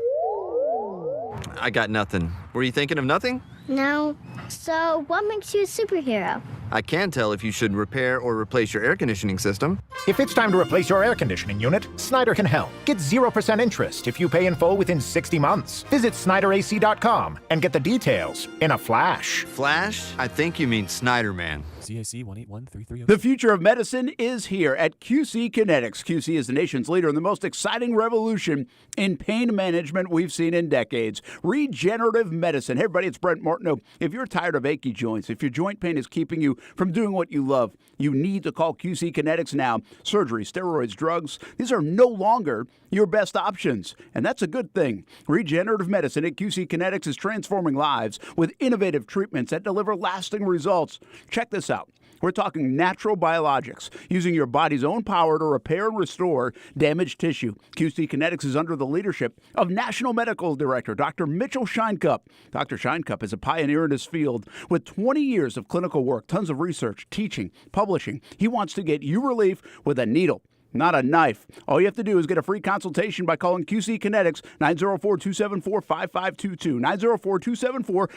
I got nothing. Were you thinking of nothing?
No. So, what makes you a superhero?
I can tell if you should repair or replace your air conditioning system.
If it's time to replace your air conditioning unit, Snyder can help. Get 0% interest if you pay in full within 60 months. Visit SnyderAC.com and get the details in a flash.
Flash? I think you mean Snyder Man.
CAC 1813307.
The future of medicine is here at QC Kinetics. QC is the nation's leader in the most exciting revolution in pain management we've seen in decades. Regenerative medicine. Hey, everybody, it's Brent Martineau. If you're tired of achy joints, if your joint pain is keeping you from doing what you love, you need to call QC Kinetics now. Surgery, steroids, drugs, these are no longer your best options, and that's a good thing. Regenerative medicine at QC Kinetics is transforming lives with innovative treatments that deliver lasting results. Check this out. We're talking natural biologics, using your body's own power to repair and restore damaged tissue. QC Kinetics is under the leadership of National Medical Director Dr. Mitchell Scheinkupp. Dr. Scheinkupp is a pioneer in his field with 20 years of clinical work, tons of research, teaching, publishing. He wants to get you relief with a needle, not a knife. All you have to do is get a free consultation by calling QC Kinetics 904-274-5522,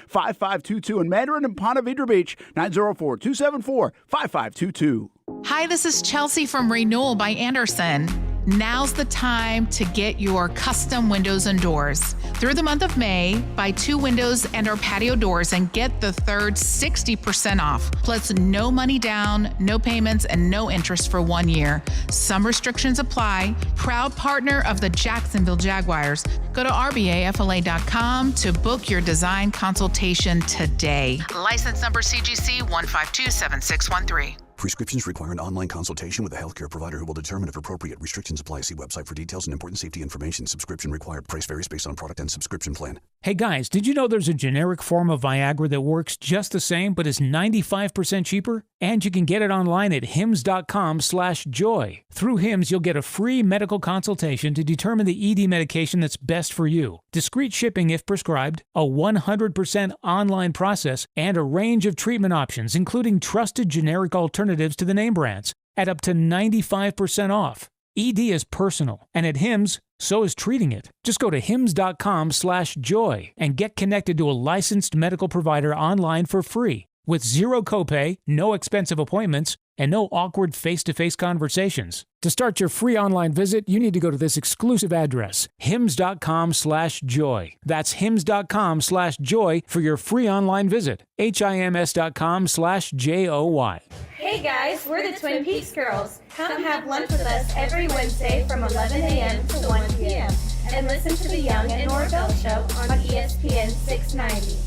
904-274-5522, and Mandarin and Ponte Vedra Beach 904-274-5522.
Hi, this is Chelsea from Renewal by Anderson. Now's the time to get your custom windows and doors. Through the month of May, buy 2 windows and our patio doors and get the third 60% off. Plus no money down, no payments, and no interest for 1 year. Some restrictions apply. Proud partner of the Jacksonville Jaguars. Go to rbafla.com to book your design consultation today. License number CGC 1527613.
Prescriptions require an online consultation with a healthcare provider who will determine if appropriate. Restrictions apply. See website for details and important safety information. Subscription required. Price varies based on product and subscription plan.
Hey guys, did you know there's a generic form of Viagra that works just the same but is 95% cheaper? And you can get it online at hims.com/joy. Through Hims, you'll get a free medical consultation to determine the ED medication that's best for you. Discreet shipping if prescribed, a 100% online process, and a range of treatment options, including trusted generic alternatives to the name brands, at up to 95% off. ED is personal, and at Hims, so is treating it. Just go to hims.com/joy and get connected to a licensed medical provider online for free, with zero copay, no expensive appointments, and no awkward face-to-face conversations. To start your free online visit, you need to go to this exclusive address, hims.com/joy. That's hims.com/joy for your free online visit, hims.com/joy.
Hey guys, we're the Twin Peaks Girls. Come have lunch with us every Wednesday from 11 a.m. to 1 p.m. and listen to the Young and Norvell Show on ESPN 690.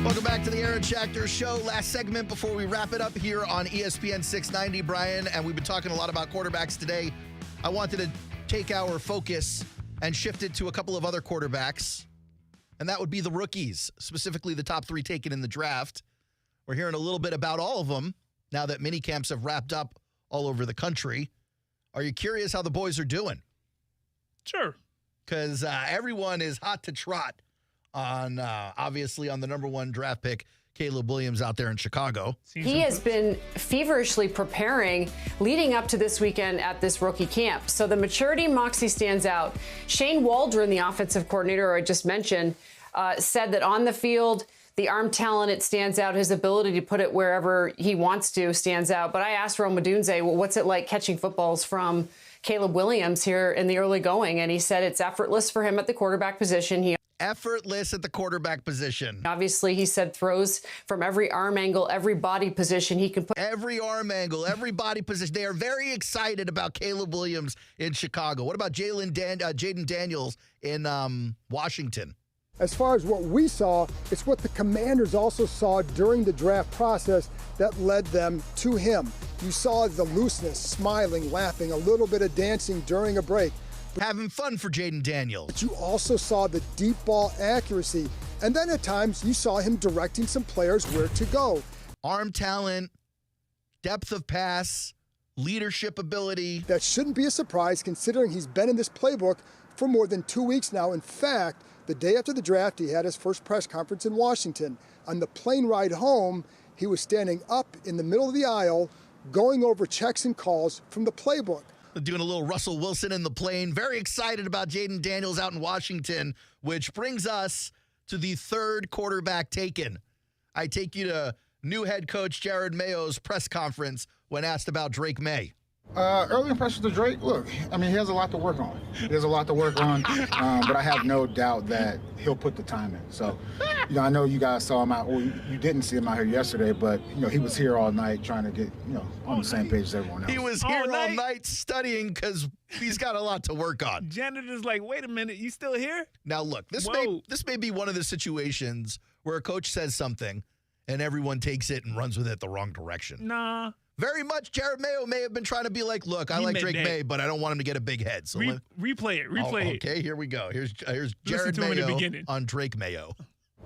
Welcome back to the Aaron Schachter Show. Last segment before we wrap it up here on ESPN 690, Brian, and we've been talking a lot about quarterbacks today. I wanted to take our focus and shift it to a couple of other quarterbacks, and that would be the rookies, specifically the top 3 taken in the draft. We're hearing a little bit about all of them now that mini camps have wrapped up all over the country. Are you curious how the boys are doing?
Sure.
Because everyone is hot to trot on, obviously, on the number 1 draft pick, Caleb Williams out there in Chicago.
He has been feverishly preparing leading up to this weekend at this rookie camp. So the maturity and moxie stands out. Shane Waldron, the offensive coordinator I just mentioned, said that on the field, the arm talent, it stands out. His ability to put it wherever he wants to stands out. But I asked Rome Odunze, well, what's it like catching footballs from Caleb Williams here in the early going? And he said it's effortless for him at the quarterback position.
Effortless at the quarterback position.
Obviously, he said throws from every arm angle, every body position he can put.
Every arm angle, every body position. They are very excited about Caleb Williams in Chicago. What about Jaden Daniels in Washington?
As far as what we saw, it's what the Commanders also saw during the draft process that led them to him. You saw the looseness, smiling, laughing, a little bit of dancing during a break.
Having fun for Jaden Daniels.
But you also saw the deep ball accuracy. And then at times you saw him directing some players where to go.
Arm talent, depth of pass, leadership ability.
That shouldn't be a surprise considering he's been in this playbook for more than 2 weeks now. In fact, the day after the draft, he had his first press conference in Washington. On the plane ride home, he was standing up in the middle of the aisle, going over checks and calls from the playbook.
Doing a little Russell Wilson in the plane. Very excited about Jaden Daniels out in Washington, which brings us to the third quarterback taken. I take you to new head coach Jared Mayo's press conference when asked about Drake May.
Early impressions of Drake, look, I mean, he has a lot to work on. There's a lot to work on, but I have no doubt that he'll put the time in. So, I know you guys saw him out, well, you didn't see him out here yesterday, but, he was here all night trying to get, on the same page as everyone else.
He was here all night studying because he's got a lot to work on.
Janitor's like, wait a minute, you still here?
Now, look, this may be one of the situations where a coach says something and everyone takes it and runs with it the wrong direction.
Nah.
Very much, Jared Mayo may have been trying to be like, look, I like Drake May, but I don't want him to get a big head. So
replay it.
Okay, here we go. Here's Jared Mayo on Drake Mayo.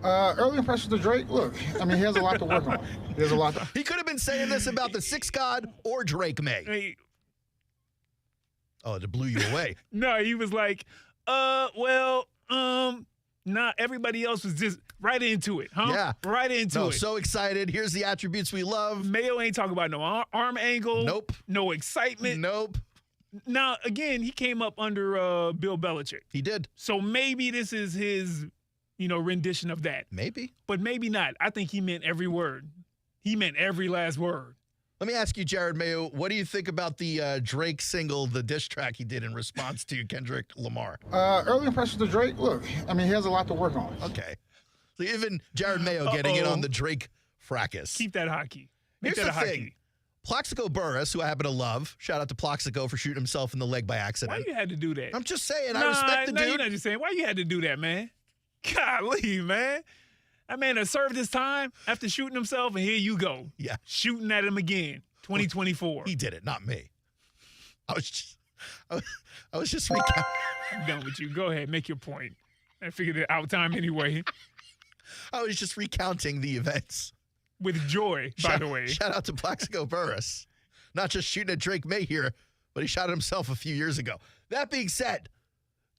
Early impressions of Drake, look, I mean, he has a lot to work on. There's a lot.
He could have been saying this about the Six God or Drake May.
Hey.
Oh, it blew you away.
No, he was like, nah, everybody else was just right into it, huh?
Yeah.
Right into it.
So excited. Here's the attributes we love.
Mayo ain't talking about no arm angle.
Nope.
No excitement.
Nope.
Now, again, he came up under Bill Belichick.
He did.
So maybe this is his, rendition of that.
Maybe.
But maybe not. I think he meant every word. He meant every last word.
Let me ask you, Jared Mayo, what do you think about the Drake single, the diss track he did in response to Kendrick Lamar?
Early impressions of Drake, look, I mean, he has a lot to work on.
Okay. So even Jared Mayo getting in on the Drake fracas.
Keep that hockey.
Here's the thing. Plaxico Burress, who I happen to love, shout out to Plaxico for shooting himself in the leg by accident.
Why you had to do that?
I'm just saying, I respect the dude.
You're not just saying. Why you had to do that, man? Golly, man. That man has served his time after shooting himself, and here you go.
Yeah.
Shooting at him again, 2024.
He did it, not me. I was just
I'm done with you. Go ahead, make your point. I figured it out time anyway.
I was just recounting the events.
With joy, by the way.
Shout out to Plaxico Burress. Not just shooting at Drake May here, but he shot at himself a few years ago. That being said,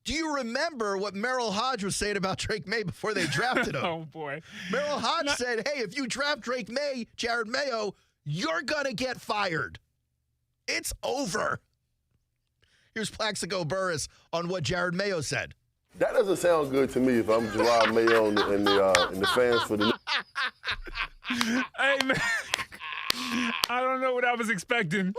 do you remember what Merrill Hodge was saying about Drake May before they drafted him?
Oh, boy.
Merrill Hodge said, hey, if you draft Drake May, Jared Mayo, you're going to get fired. It's over. Here's Plaxico Burress on what Jared Mayo said.
That doesn't sound good to me if I'm Gerard Mayo and the fans for the...
Hey, man. I don't know what I was expecting,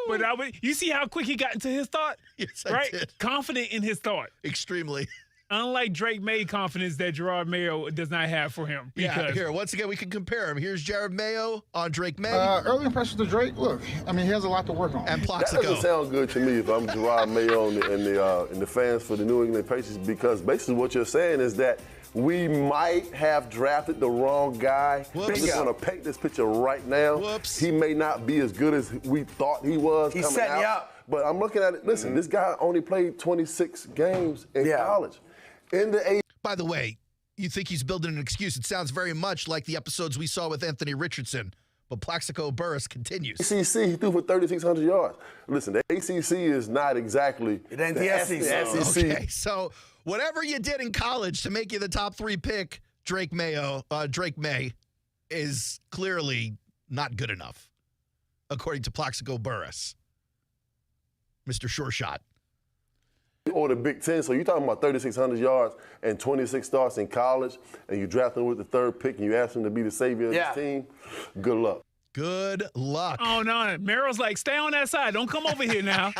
but you see how quick he got into his thought?
Yes,
right?
I did.
Confident in his thought.
Extremely.
Unlike Drake May confidence that Gerard Mayo does not have for him.
Yeah, here, once again, we can compare him. Here's Jared Mayo on Drake May.
Early impressions of Drake, look, I mean, he has a lot to work on.
And
That
Plaxico.
doesn't sound good to me if I'm Gerard Mayo and the fans for the New England Patriots, because basically what you're saying is that we might have drafted the wrong guy.
Whoops.
I'm just going to paint this picture right now.
Whoops.
He may not be as good as we thought he was
He's
coming
setting
out.
you up.
But I'm looking at it. Listen, this guy only played 26 games in college. In the
By the way, you think he's building an excuse. It sounds very much like the episodes we saw with Anthony Richardson. But Plaxico Burress continues.
ACC, he threw for 3,600 yards. Listen, the ACC is not exactly
It ain't the SEC.
Okay, so whatever you did in college to make you the top 3 pick, Drake May is clearly not good enough, according to Plaxico Burress. Mr. Sure Shot.
Or the Big Ten, so you're talking about 3,600 yards and 26 starts in college, and you draft him with the 3rd pick, and you ask him to be the savior of this team. Good luck.
Good luck.
Oh, no. Merrill's like, stay on that side. Don't come over here now.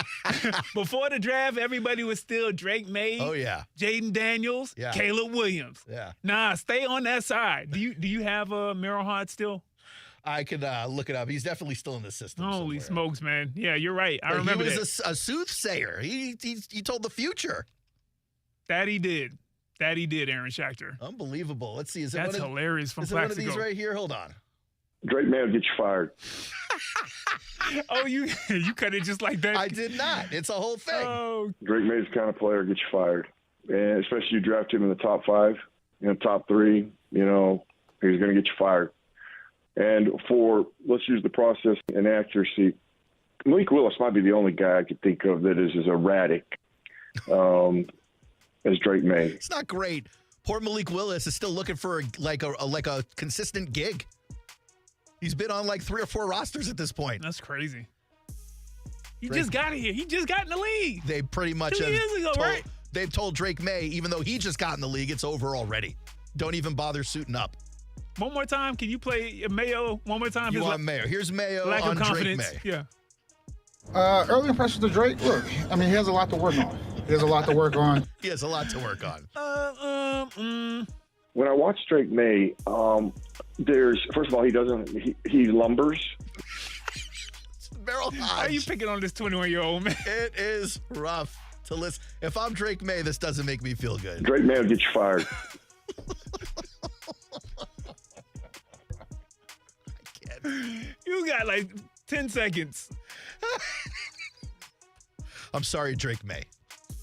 Before the draft, everybody was still Drake May,
Oh, yeah.
Jaden Daniels,
Yeah.
Caleb Williams.
Yeah.
Nah, stay on that side. Do you have Merrill Hodge still?
I could look it up. He's definitely still in the system.
Holy
somewhere.
smokes, man. Yeah, you're right. I remember
he
that.
was a soothsayer. He told the future.
That he did. That he did, Aaron Schachter.
Unbelievable. Let's see. Is
That's
it
hilarious from
Is it one of
Plaxico.
these right here? Hold on.
Drake May will get you fired.
Oh, you cut it just like that?
I did not. It's a whole thing.
Oh.
Drake May's the kind of player get you fired. And especially you draft him in the top 5, top 3, he's going to get you fired. And let's use the process and accuracy. Malik Willis might be the only guy I could think of that is as erratic as Drake May.
It's not great. Poor Malik Willis is still looking for a consistent gig. He's been on like 3 or 4 rosters at this point.
That's crazy. He just got here. He just got in the league.
They pretty much
2 years ago, right?
They've told Drake May, even though he just got in the league, it's over already. Don't even bother suiting up.
One more time. Can you play Mayo one more time?
You want Mayo. Here's Mayo
lack
on
of confidence.
Drake May.
Yeah.
Early impressions of Drake. Look, I mean, he has a lot to work on. He has a lot to work on.
He has a lot to work on.
When I watch Drake May, first of all, he lumbers.
Merrill Hodge.
Why are you picking on this 21-year-old man?
It is rough to listen. If I'm Drake May, this doesn't make me feel good.
Drake May will get you fired.
You got like 10 seconds.
I'm sorry, Drake May.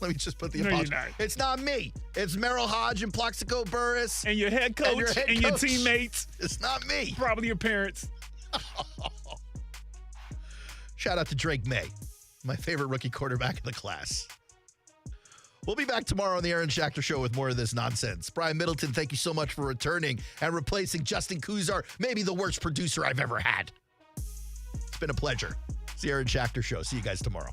Let me just put the
No,
apology.
you're not.
It's not me. It's Merrill Hodge and Plaxico Burress.
And your head coach and your teammates.
It's not me.
Probably your parents.
Shout out to Drake May, my favorite rookie quarterback in the class. We'll be back tomorrow on the Aaron Schachter Show with more of this nonsense. Brian Middleton, thank you so much for returning and replacing Justin Kuzar, maybe the worst producer I've ever had. It's been a pleasure. It's the Aaron Schachter Show. See you guys tomorrow.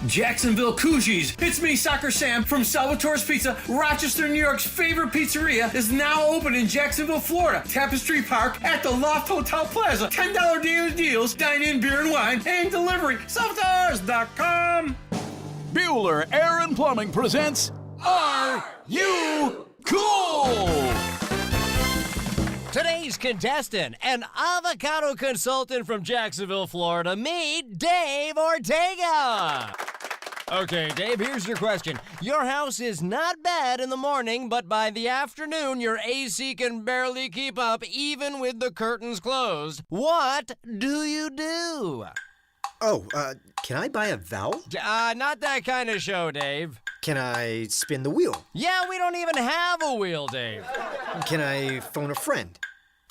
Jacksonville Koozies. It's me, Soccer Sam from Salvatore's Pizza. Rochester, New York's favorite pizzeria is now open in Jacksonville, Florida. Tapestry Park at the Loft Hotel Plaza. $10 daily deals, dine-in beer and wine, and delivery. Salvatores.com.
Bueller Air and Plumbing presents Are You Cool?
Today's contestant, an avocado consultant from Jacksonville, Florida, meet Dave Ortega. Okay, Dave, here's your question. Your house is not bad in the morning, but by the afternoon, your AC can barely keep up, even with the curtains closed. What do you do?
Oh, can I buy a vowel?
Not that kind of show, Dave.
Can I spin the wheel?
Yeah, we don't even have a wheel, Dave.
Can I phone a friend?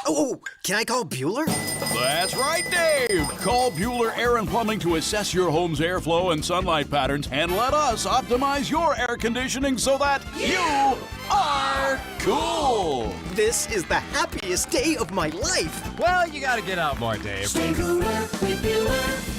Oh, can I call Bueller?
That's right, Dave. Call Bueller Air and Plumbing to assess your home's airflow and sunlight patterns and let us optimize your air conditioning so that you are cool.
This is the happiest day of my life.
Well, you gotta get out more, Dave.
Stay cooler with Bueller.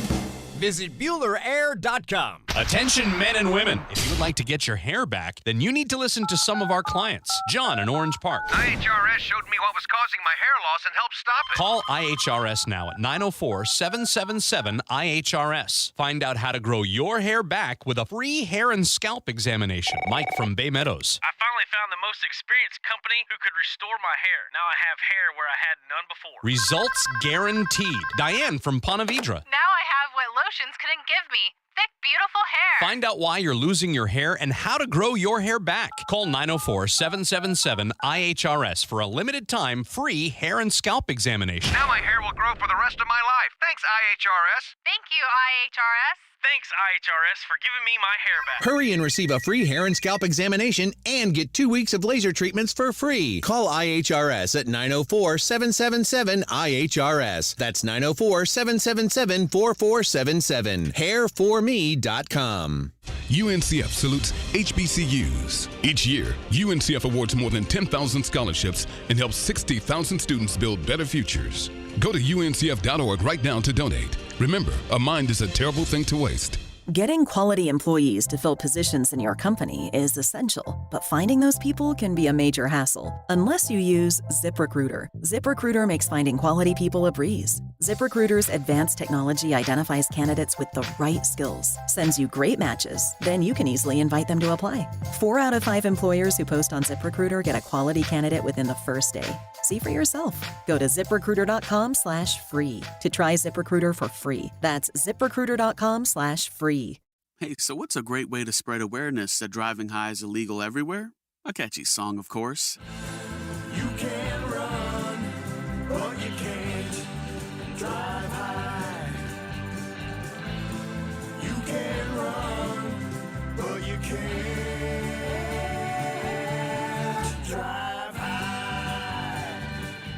Visit BuellerAir.com.
Attention men and women. If you would like to get your hair back, then you need to listen to some of our clients. John in Orange Park.
IHRS showed me what was causing my hair loss and helped stop it.
Call IHRS now at 904-777-IHRS. Find out how to grow your hair back with a free hair and scalp examination. Mike from Bay Meadows.
I finally found the most experienced company who could restore my hair. Now I have hair where I had none before.
Results guaranteed. Diane from Ponte Vedra.
Now I have what lotions couldn't give me. Thick, beautiful hair.
Find out why you're losing your hair and how to grow your hair back. Call 904-777-IHRS for a limited time free hair and scalp examination.
Now my hair will grow for the rest of my life. Thanks, IHRS.
Thank you, IHRS.
Thanks, IHRS, for giving me my hair back.
Hurry and receive a free hair and scalp examination and get 2 weeks of laser treatments for free. Call IHRS at 904-777-IHRS. That's 904-777-4477. Hairforme.com.
UNCF salutes HBCUs. Each year, UNCF awards more than 10,000 scholarships and helps 60,000 students build better futures. Go to uncf.org right now to donate. Remember, a mind is a terrible thing to waste.
Getting quality employees to fill positions in your company is essential, but finding those people can be a major hassle unless you use ZipRecruiter. ZipRecruiter makes finding quality people a breeze. ZipRecruiter's advanced technology identifies candidates with the right skills, sends you great matches, then you can easily invite them to apply. 4 out of 5 employers who post on ZipRecruiter get a quality candidate within the first day. See for yourself. Go to ZipRecruiter.com/free to try ZipRecruiter for free. That's ZipRecruiter.com/free.
Hey, so what's a great way to spread awareness that driving high is illegal everywhere? A catchy song, of course.
You can run, but you can't drive high. You can run, but you can't drive high.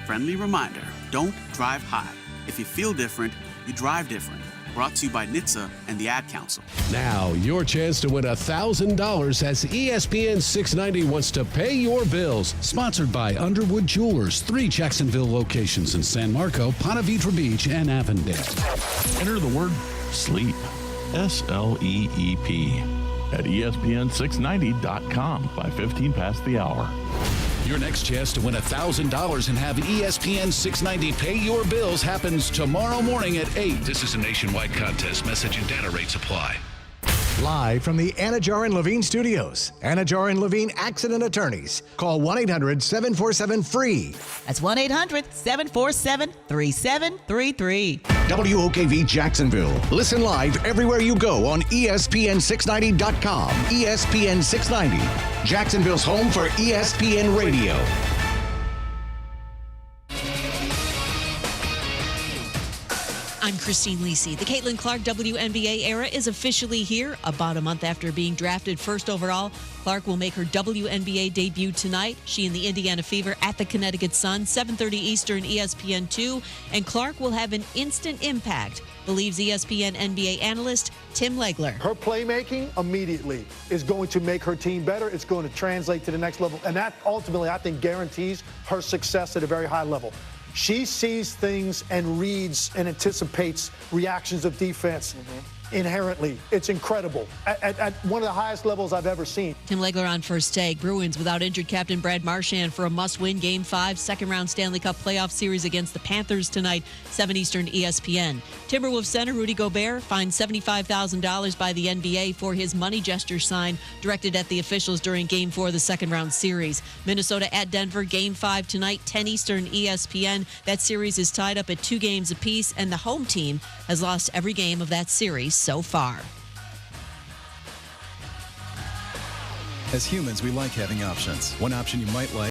Friendly reminder, don't drive high. If you feel different, you drive different. Brought to you by NHTSA and the Ad Council.
Now, your chance to win $1,000 as ESPN 690 wants to pay your bills. Sponsored by Underwood Jewelers, 3 Jacksonville locations in San Marco, Ponte Vedra Beach, and Avondale.
Enter the word SLEEP, SLEEP, at ESPN690.com by 15 past the hour.
Your next chance to win $1,000 and have ESPN 690 pay your bills happens tomorrow morning at 8. This is a nationwide contest. Message and data rates apply.
Live from the Anajar and Levine studios, Anajar and Levine Accident Attorneys. Call 1-800-747-FREE.
That's 1-800-747-3733.
WOKV Jacksonville. Listen live everywhere you go on ESPN690.com. ESPN 690, Jacksonville's home for ESPN Radio.
I'm Christine Lisi. The Caitlin Clark WNBA era is officially here. About a month after being drafted first overall, Clark will make her WNBA debut tonight. She and the Indiana Fever at the Connecticut Sun, 7:30 Eastern, ESPN2. And Clark will have an instant impact, believes ESPN NBA analyst Tim Legler.
Her playmaking immediately is going to make her team better. It's going to translate to the next level. And that ultimately, I think, guarantees her success at a very high level. She sees things and reads and anticipates reactions of defense inherently. It's incredible at one of the highest levels I've ever seen.
Tim Legler on First Take. Bruins without injured captain Brad Marchand for a must-win Game 5 second-round Stanley Cup playoff series against the Panthers tonight, 7 Eastern ESPN. Timberwolves center Rudy Gobert fined $75,000 by the NBA for his money gesture sign directed at the officials during Game 4 of the second-round series. Minnesota at Denver, Game 5 tonight, 10 Eastern ESPN. That series is tied up at 2 games apiece, and the home team has lost every game of that series so far.
As humans, we like having options. One option you might like